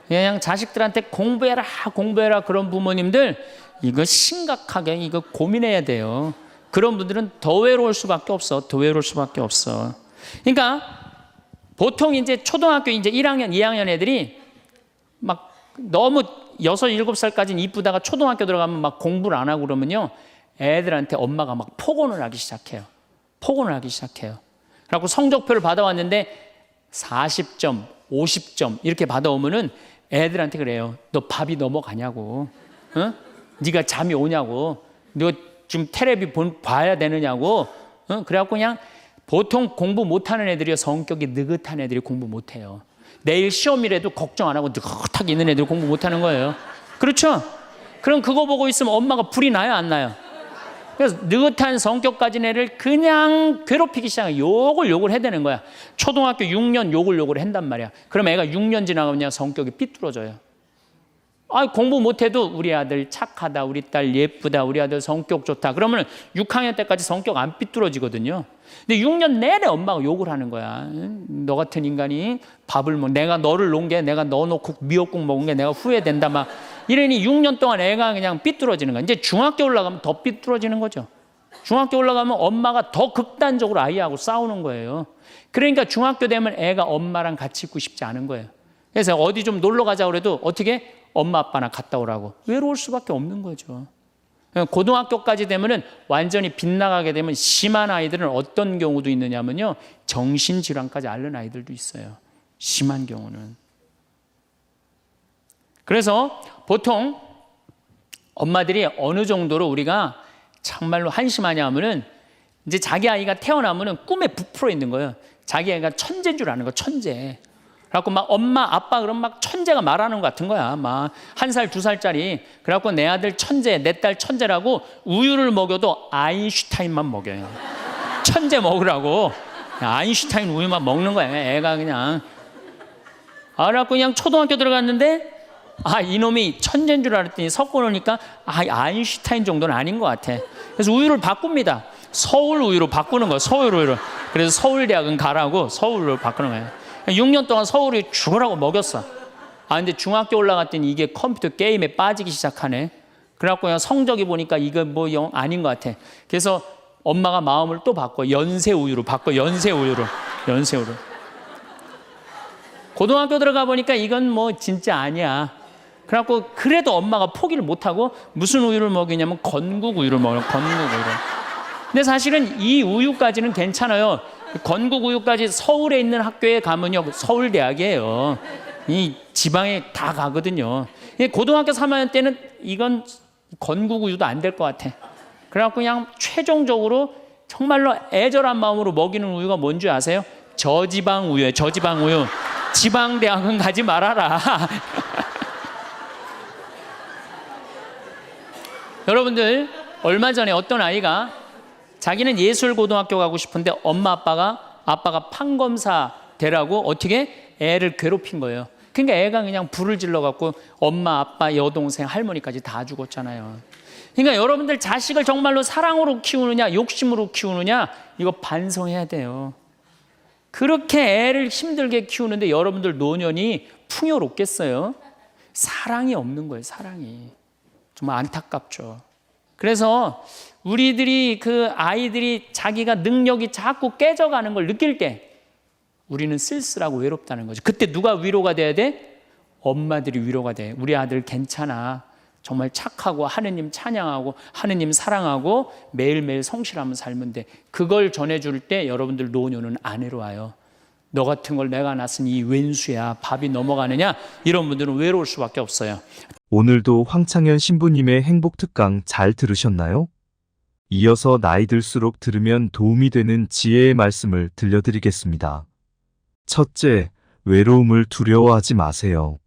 그냥 자식들한테 공부해라, 공부해라 그런 부모님들 이거 심각하게 이거 고민해야 돼요. 그런 분들은 더 외로울 수밖에 없어. 더 외로울 수밖에 없어. 그러니까 보통 이제 초등학교 이제 1학년, 2학년 애들이 막 너무 6, 7살까지는 이쁘다가 초등학교 들어가면 막 공부를 안 하고 그러면요. 애들한테 엄마가 막 폭언을 하기 시작해요. 폭언을 하기 시작해요. 그래갖고 성적표를 받아왔는데 40점, 50점 이렇게 받아오면은 애들한테 그래요. 너 밥이 넘어가냐고. 어? 네가 잠이 오냐고. 너 지금 텔레비 봐야 되느냐고. 어? 그래갖고 그냥 보통 공부 못하는 애들이요. 성격이 느긋한 애들이 공부 못해요. 내일 시험이라도 걱정 안 하고 느긋하게 있는 애들이 공부 못하는 거예요. 그렇죠? 그럼 그거 보고 있으면 엄마가 불이 나요, 안 나요? 그래서 느긋한 성격 가진 애를 그냥 괴롭히기 시작해요. 욕을 해대는 거야. 초등학교 6년 욕을 한단 말이야. 그럼 애가 6년 지나가면 그냥 성격이 삐뚤어져요. 아, 공부 못해도 우리 아들 착하다, 우리 딸 예쁘다, 우리 아들 성격 좋다. 그러면 6학년 때까지 성격 안 삐뚤어지거든요. 근데 6년 내내 엄마가 욕을 하는 거야. 너 같은 인간이 밥을 내가 너를 놓은 게 내가 너 놓고 미역국 먹은 게 내가 후회된다 막 이러니 6년 동안 애가 그냥 삐뚤어지는 거야. 이제 중학교 올라가면 더 삐뚤어지는 거죠. 중학교 올라가면 엄마가 더 극단적으로 아이하고 싸우는 거예요. 그러니까 중학교 되면 애가 엄마랑 같이 있고 싶지 않은 거예요. 그래서 어디 좀 놀러 가자 그래도 어떻게 엄마 아빠나 갔다 오라고 외로울 수밖에 없는 거죠. 고등학교까지 되면은 완전히 빗나가게 되면 심한 아이들은 어떤 경우도 있느냐면요. 정신질환까지 앓는 아이들도 있어요. 심한 경우는. 그래서 보통 엄마들이 어느 정도로 우리가 정말로 한심하냐 하면은 이제 자기 아이가 태어나면은 꿈에 부풀어 있는 거예요. 자기 아이가 천재인 줄 아는 거, 천재. 그래갖고 막 엄마, 아빠 그럼 막 천재가 말하는 것 같은 거야. 막 1살, 2살짜리. 그래갖고 내 아들 천재, 내 딸 천재라고 우유를 먹여도 아인슈타인만 먹여요. 천재 먹으라고. 아인슈타인 우유만 먹는 거야. 애가 그냥. 그래갖고 그냥 초등학교 들어갔는데 이놈이 천재인 줄 알았더니 섞어 놓으니까 아인슈타인 정도는 아닌 것 같아. 그래서 우유를 바꿉니다. 서울 우유로 바꾸는 거야. 서울 우유로. 그래서 서울대학은 가라고 서울로 바꾸는 거예요. 6년 동안 서울이 죽으라고 먹였어. 근데 중학교 올라갔더니 이게 컴퓨터 게임에 빠지기 시작하네. 그래갖고 그냥 성적이 보니까 이거 뭐 영 아닌 것 같아. 그래서 엄마가 마음을 또 바꿔. 연세 우유로 바꿔. 연세 우유로. 고등학교 들어가 보니까 이건 뭐 진짜 아니야. 그래갖고 그래도 엄마가 포기를 못하고 무슨 우유를 먹이냐면 건국 우유를 먹어요. 건국 우유를. 근데 사실은 이 우유까지는 괜찮아요. 건국 우유까지 서울에 있는 학교에 가면요. 서울대학이에요. 이 지방에 다 가거든요. 고등학교 3학년 때는 이건 건국 우유도 안 될 것 같아. 그래갖고 그냥 최종적으로 정말로 애절한 마음으로 먹이는 우유가 뭔지 아세요? 저지방 우유예요. 저지방 우유. 지방대학은 가지 말아라. 여러분들 얼마 전에 어떤 아이가 자기는 예술고등학교 가고 싶은데 엄마 아빠가 판검사 되라고 어떻게 애를 괴롭힌 거예요. 그러니까 애가 그냥 불을 질러갖고 엄마 아빠 여동생 할머니까지 다 죽었잖아요. 그러니까 여러분들 자식을 정말로 사랑으로 키우느냐 욕심으로 키우느냐 이거 반성해야 돼요. 그렇게 애를 힘들게 키우는데 여러분들 노년이 풍요롭겠어요? 사랑이 없는 거예요. 사랑이. 정말 안타깝죠. 그래서 우리들이 그 아이들이 자기가 능력이 자꾸 깨져가는 걸 느낄 때 우리는 쓸쓸하고 외롭다는 거죠. 그때 누가 위로가 돼야 돼? 엄마들이 위로가 돼. 우리 아들 괜찮아. 정말 착하고 하느님 찬양하고 하느님 사랑하고 매일매일 성실하면 살면 돼. 그걸 전해줄 때 여러분들 노년은 안 외로워요. 너 같은 걸 내가 낳았으니 이 왼수야. 밥이 넘어가느냐? 이런 분들은 외로울 수밖에 없어요. 오늘도 황창현 신부님의 행복특강 잘 들으셨나요? 이어서 나이 들수록 들으면 도움이 되는 지혜의 말씀을 들려드리겠습니다. 첫째, 외로움을 두려워하지 마세요.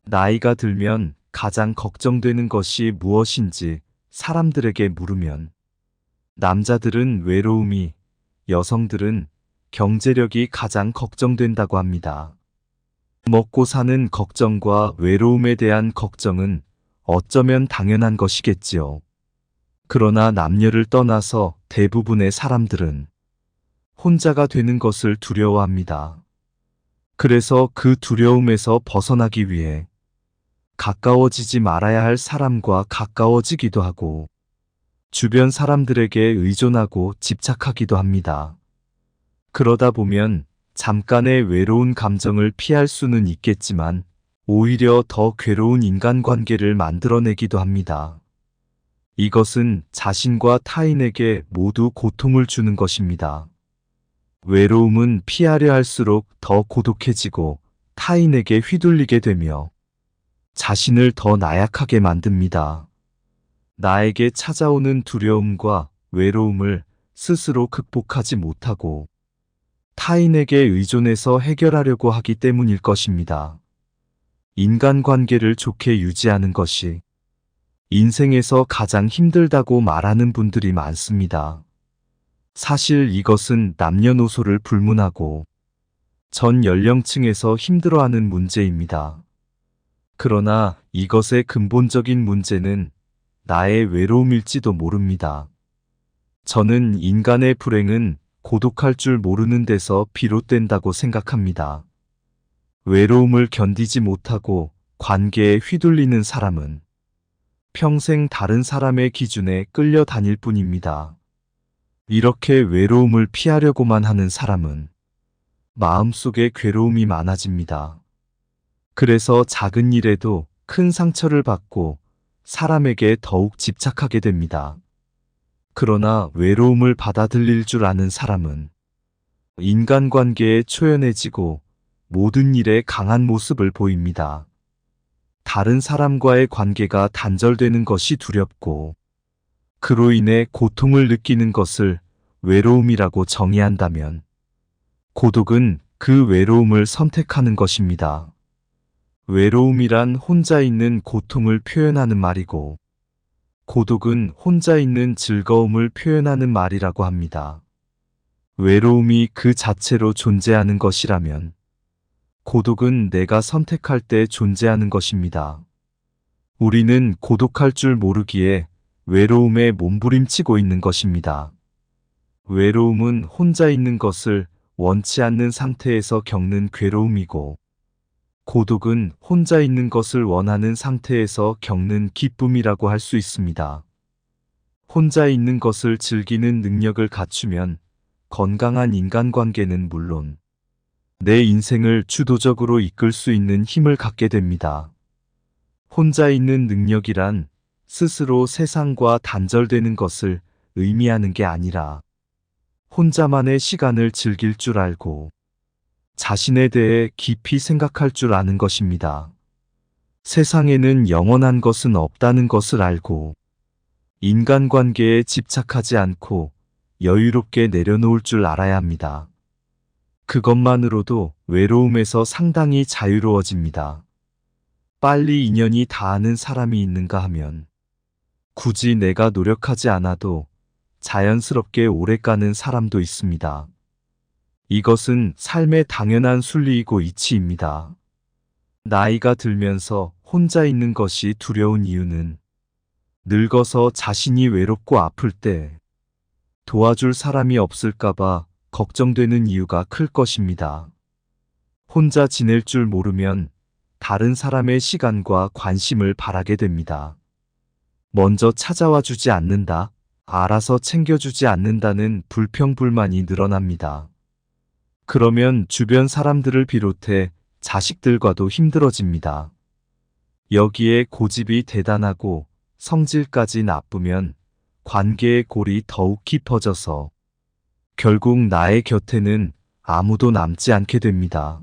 나이가 들면 가장 걱정되는 것이 무엇인지 사람들에게 물으면 남자들은 외로움이, 여성들은 경제력이 가장 걱정된다고 합니다. 먹고 사는 걱정과 외로움에 대한 걱정은 어쩌면 당연한 것이겠지요. 그러나 남녀를 떠나서 대부분의 사람들은 혼자가 되는 것을 두려워합니다. 그래서 그 두려움에서 벗어나기 위해 가까워지지 말아야 할 사람과 가까워지기도 하고 주변 사람들에게 의존하고 집착하기도 합니다. 그러다 보면 잠깐의 외로운 감정을 피할 수는 있겠지만 오히려 더 괴로운 인간관계를 만들어내기도 합니다. 이것은 자신과 타인에게 모두 고통을 주는 것입니다. 외로움은 피하려 할수록 더 고독해지고 타인에게 휘둘리게 되며 자신을 더 나약하게 만듭니다. 나에게 찾아오는 두려움과 외로움을 스스로 극복하지 못하고 타인에게 의존해서 해결하려고 하기 때문일 것입니다. 인간관계를 좋게 유지하는 것이 인생에서 가장 힘들다고 말하는 분들이 많습니다. 사실 이것은 남녀노소를 불문하고 전 연령층에서 힘들어하는 문제입니다. 그러나 이것의 근본적인 문제는 나의 외로움일지도 모릅니다. 저는 인간의 불행은 고독할 줄 모르는 데서 비롯된다고 생각합니다. 외로움을 견디지 못하고 관계에 휘둘리는 사람은 평생 다른 사람의 기준에 끌려다닐 뿐입니다. 이렇게 외로움을 피하려고만 하는 사람은 마음속에 괴로움이 많아집니다. 그래서 작은 일에도 큰 상처를 받고 사람에게 더욱 집착하게 됩니다. 그러나 외로움을 받아들일 줄 아는 사람은 인간관계에 초연해지고 모든 일에 강한 모습을 보입니다. 다른 사람과의 관계가 단절되는 것이 두렵고 그로 인해 고통을 느끼는 것을 외로움이라고 정의한다면 고독은 그 외로움을 선택하는 것입니다. 외로움이란 혼자 있는 고통을 표현하는 말이고 고독은 혼자 있는 즐거움을 표현하는 말이라고 합니다. 외로움이 그 자체로 존재하는 것이라면 고독은 내가 선택할 때 존재하는 것입니다. 우리는 고독할 줄 모르기에 외로움에 몸부림치고 있는 것입니다. 외로움은 혼자 있는 것을 원치 않는 상태에서 겪는 괴로움이고 고독은 혼자 있는 것을 원하는 상태에서 겪는 기쁨이라고 할 수 있습니다. 혼자 있는 것을 즐기는 능력을 갖추면 건강한 인간관계는 물론 내 인생을 주도적으로 이끌 수 있는 힘을 갖게 됩니다. 혼자 있는 능력이란 스스로 세상과 단절되는 것을 의미하는 게 아니라 혼자만의 시간을 즐길 줄 알고 자신에 대해 깊이 생각할 줄 아는 것입니다. 세상에는 영원한 것은 없다는 것을 알고 인간관계에 집착하지 않고 여유롭게 내려놓을 줄 알아야 합니다. 그것만으로도 외로움에서 상당히 자유로워집니다. 빨리 인연이 닿는 사람이 있는가 하면 굳이 내가 노력하지 않아도 자연스럽게 오래 가는 사람도 있습니다. 이것은 삶의 당연한 순리이고 이치입니다. 나이가 들면서 혼자 있는 것이 두려운 이유는 늙어서 자신이 외롭고 아플 때 도와줄 사람이 없을까봐 걱정되는 이유가 클 것입니다. 혼자 지낼 줄 모르면 다른 사람의 시간과 관심을 바라게 됩니다. 먼저 찾아와 주지 않는다, 알아서 챙겨주지 않는다는 불평불만이 늘어납니다. 그러면 주변 사람들을 비롯해 자식들과도 힘들어집니다. 여기에 고집이 대단하고 성질까지 나쁘면 관계의 골이 더욱 깊어져서 결국 나의 곁에는 아무도 남지 않게 됩니다.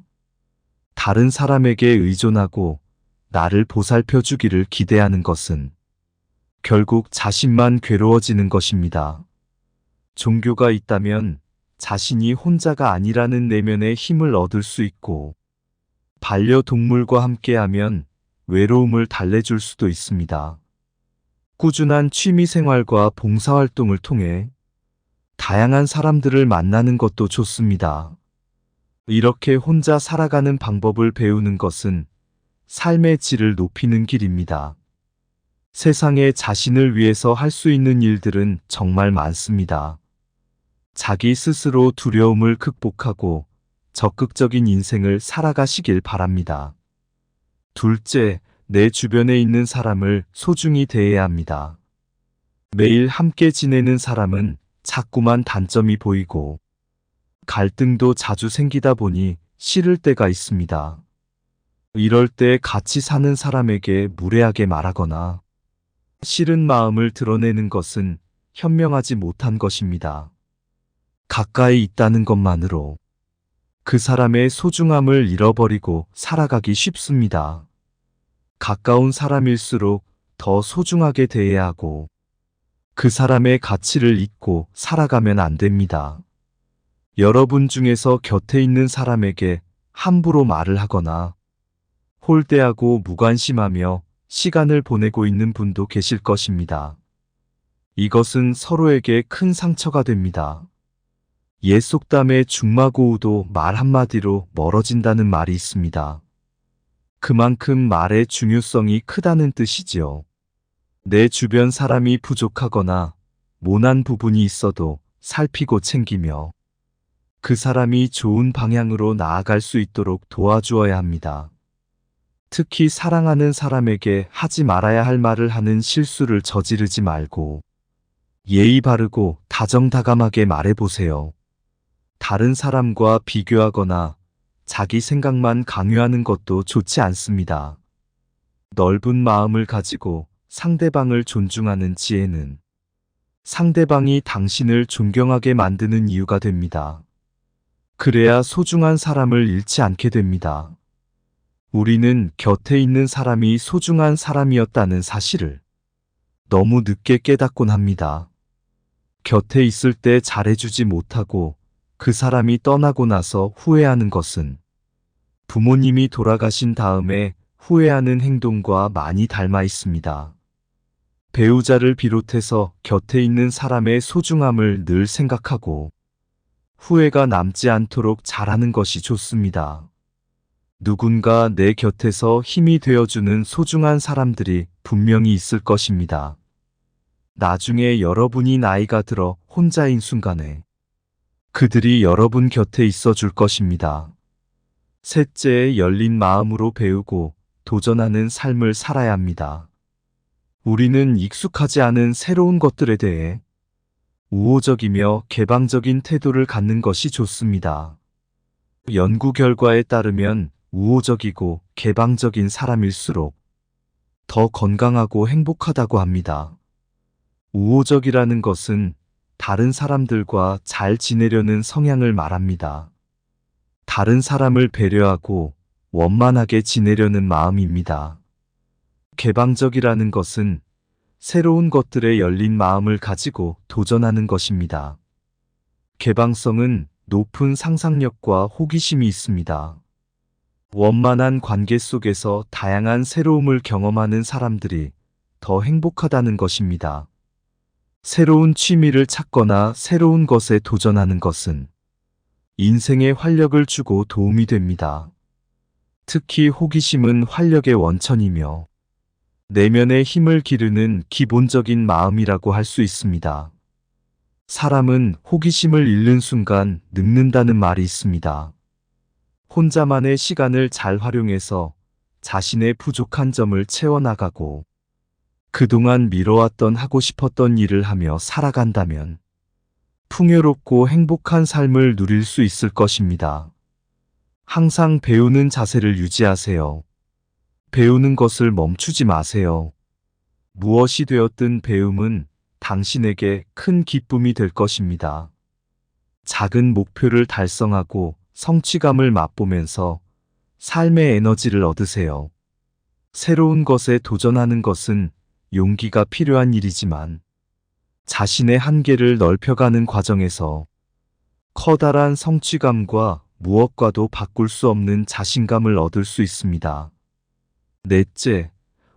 다른 사람에게 의존하고 나를 보살펴 주기를 기대하는 것은 결국 자신만 괴로워지는 것입니다. 종교가 있다면 자신이 혼자가 아니라는 내면의 힘을 얻을 수 있고 반려동물과 함께하면 외로움을 달래줄 수도 있습니다. 꾸준한 취미생활과 봉사활동을 통해 다양한 사람들을 만나는 것도 좋습니다. 이렇게 혼자 살아가는 방법을 배우는 것은 삶의 질을 높이는 길입니다. 세상에 자신을 위해서 할 수 있는 일들은 정말 많습니다. 자기 스스로 두려움을 극복하고 적극적인 인생을 살아가시길 바랍니다. 둘째, 내 주변에 있는 사람을 소중히 대해야 합니다. 매일 함께 지내는 사람은 자꾸만 단점이 보이고 갈등도 자주 생기다 보니 싫을 때가 있습니다. 이럴 때 같이 사는 사람에게 무례하게 말하거나 싫은 마음을 드러내는 것은 현명하지 못한 것입니다. 가까이 있다는 것만으로 그 사람의 소중함을 잃어버리고 살아가기 쉽습니다. 가까운 사람일수록 더 소중하게 대해야 하고 그 사람의 가치를 잊고 살아가면 안 됩니다. 여러분 중에서 곁에 있는 사람에게 함부로 말을 하거나 홀대하고 무관심하며 시간을 보내고 있는 분도 계실 것입니다. 이것은 서로에게 큰 상처가 됩니다. 옛 속담에 중마고우도 말 한마디로 멀어진다는 말이 있습니다. 그만큼 말의 중요성이 크다는 뜻이지요. 내 주변 사람이 부족하거나 모난 부분이 있어도 살피고 챙기며 그 사람이 좋은 방향으로 나아갈 수 있도록 도와주어야 합니다. 특히 사랑하는 사람에게 하지 말아야 할 말을 하는 실수를 저지르지 말고 예의 바르고 다정다감하게 말해보세요. 다른 사람과 비교하거나 자기 생각만 강요하는 것도 좋지 않습니다. 넓은 마음을 가지고 상대방을 존중하는 지혜는 상대방이 당신을 존경하게 만드는 이유가 됩니다. 그래야 소중한 사람을 잃지 않게 됩니다. 우리는 곁에 있는 사람이 소중한 사람이었다는 사실을 너무 늦게 깨닫곤 합니다. 곁에 있을 때 잘해주지 못하고 그 사람이 떠나고 나서 후회하는 것은 부모님이 돌아가신 다음에 후회하는 행동과 많이 닮아 있습니다. 배우자를 비롯해서 곁에 있는 사람의 소중함을 늘 생각하고 후회가 남지 않도록 잘하는 것이 좋습니다. 누군가 내 곁에서 힘이 되어주는 소중한 사람들이 분명히 있을 것입니다. 나중에 여러분이 나이가 들어 혼자인 순간에 그들이 여러분 곁에 있어 줄 것입니다. 셋째, 열린 마음으로 배우고 도전하는 삶을 살아야 합니다. 우리는 익숙하지 않은 새로운 것들에 대해 우호적이며 개방적인 태도를 갖는 것이 좋습니다. 연구 결과에 따르면 우호적이고 개방적인 사람일수록 더 건강하고 행복하다고 합니다. 우호적이라는 것은 다른 사람들과 잘 지내려는 성향을 말합니다. 다른 사람을 배려하고 원만하게 지내려는 마음입니다. 개방적이라는 것은 새로운 것들에 열린 마음을 가지고 도전하는 것입니다. 개방성은 높은 상상력과 호기심이 있습니다. 원만한 관계 속에서 다양한 새로움을 경험하는 사람들이 더 행복하다는 것입니다. 새로운 취미를 찾거나 새로운 것에 도전하는 것은 인생에 활력을 주고 도움이 됩니다. 특히 호기심은 활력의 원천이며 내면의 힘을 기르는 기본적인 마음이라고 할 수 있습니다. 사람은 호기심을 잃는 순간 늙는다는 말이 있습니다. 혼자만의 시간을 잘 활용해서 자신의 부족한 점을 채워나가고 그동안 미뤄왔던 하고 싶었던 일을 하며 살아간다면 풍요롭고 행복한 삶을 누릴 수 있을 것입니다. 항상 배우는 자세를 유지하세요. 배우는 것을 멈추지 마세요. 무엇이 되었든 배움은 당신에게 큰 기쁨이 될 것입니다. 작은 목표를 달성하고 성취감을 맛보면서 삶의 에너지를 얻으세요. 새로운 것에 도전하는 것은 용기가 필요한 일이지만 자신의 한계를 넓혀가는 과정에서 커다란 성취감과 무엇과도 바꿀 수 없는 자신감을 얻을 수 있습니다. 넷째,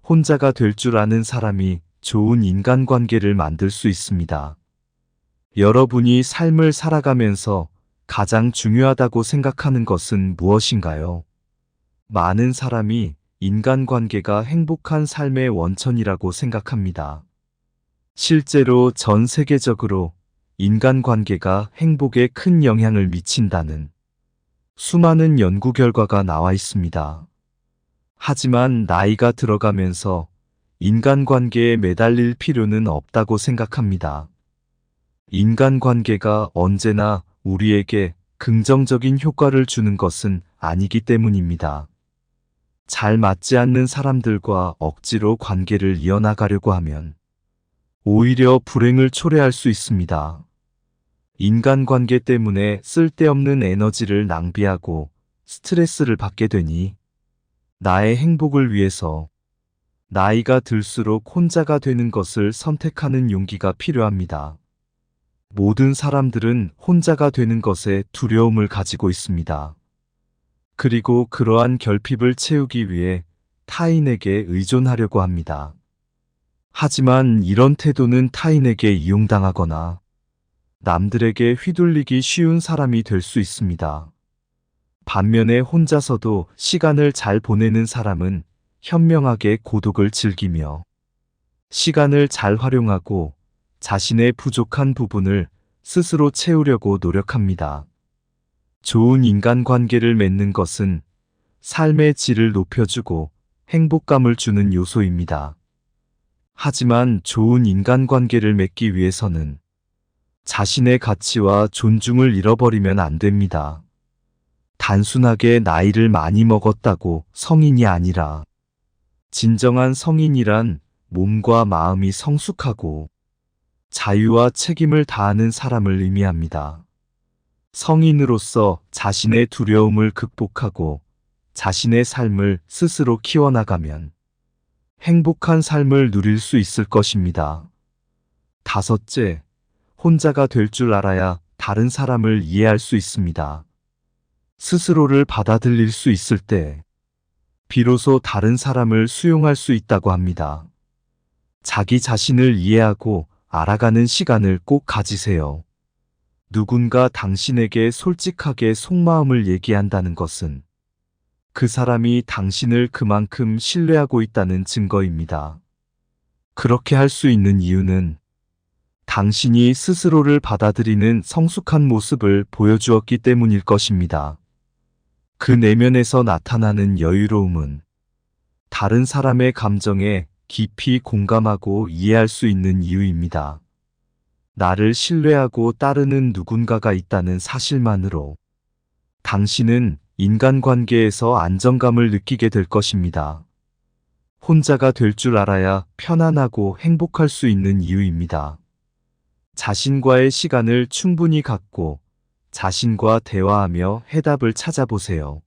혼자가 될 줄 아는 사람이 좋은 인간관계를 만들 수 있습니다. 여러분이 삶을 살아가면서 가장 중요하다고 생각하는 것은 무엇인가요? 많은 사람이 인간관계가 행복한 삶의 원천이라고 생각합니다. 실제로 전 세계적으로 인간관계가 행복에 큰 영향을 미친다는 수많은 연구 결과가 나와 있습니다. 하지만 나이가 들어가면서 인간관계에 매달릴 필요는 없다고 생각합니다. 인간관계가 언제나 우리에게 긍정적인 효과를 주는 것은 아니기 때문입니다. 잘 맞지 않는 사람들과 억지로 관계를 이어나가려고 하면 오히려 불행을 초래할 수 있습니다. 인간관계 때문에 쓸데없는 에너지를 낭비하고 스트레스를 받게 되니 나의 행복을 위해서 나이가 들수록 혼자가 되는 것을 선택하는 용기가 필요합니다. 모든 사람들은 혼자가 되는 것에 두려움을 가지고 있습니다. 그리고 그러한 결핍을 채우기 위해 타인에게 의존하려고 합니다. 하지만 이런 태도는 타인에게 이용당하거나 남들에게 휘둘리기 쉬운 사람이 될 수 있습니다. 반면에 혼자서도 시간을 잘 보내는 사람은 현명하게 고독을 즐기며 시간을 잘 활용하고 자신의 부족한 부분을 스스로 채우려고 노력합니다. 좋은 인간관계를 맺는 것은 삶의 질을 높여주고 행복감을 주는 요소입니다. 하지만 좋은 인간관계를 맺기 위해서는 자신의 가치와 존중을 잃어버리면 안 됩니다. 단순하게 나이를 많이 먹었다고 성인이 아니라 진정한 성인이란 몸과 마음이 성숙하고 자유와 책임을 다하는 사람을 의미합니다. 성인으로서 자신의 두려움을 극복하고 자신의 삶을 스스로 키워나가면 행복한 삶을 누릴 수 있을 것입니다. 다섯째, 혼자가 될 줄 알아야 다른 사람을 이해할 수 있습니다. 스스로를 받아들일 수 있을 때 비로소 다른 사람을 수용할 수 있다고 합니다. 자기 자신을 이해하고 알아가는 시간을 꼭 가지세요. 누군가 당신에게 솔직하게 속마음을 얘기한다는 것은 그 사람이 당신을 그만큼 신뢰하고 있다는 증거입니다. 그렇게 할 수 있는 이유는 당신이 스스로를 받아들이는 성숙한 모습을 보여주었기 때문일 것입니다. 그 내면에서 나타나는 여유로움은 다른 사람의 감정에 깊이 공감하고 이해할 수 있는 이유입니다. 나를 신뢰하고 따르는 누군가가 있다는 사실만으로 당신은 인간관계에서 안정감을 느끼게 될 것입니다. 혼자가 될 줄 알아야 편안하고 행복할 수 있는 이유입니다. 자신과의 시간을 충분히 갖고 자신과 대화하며 해답을 찾아보세요.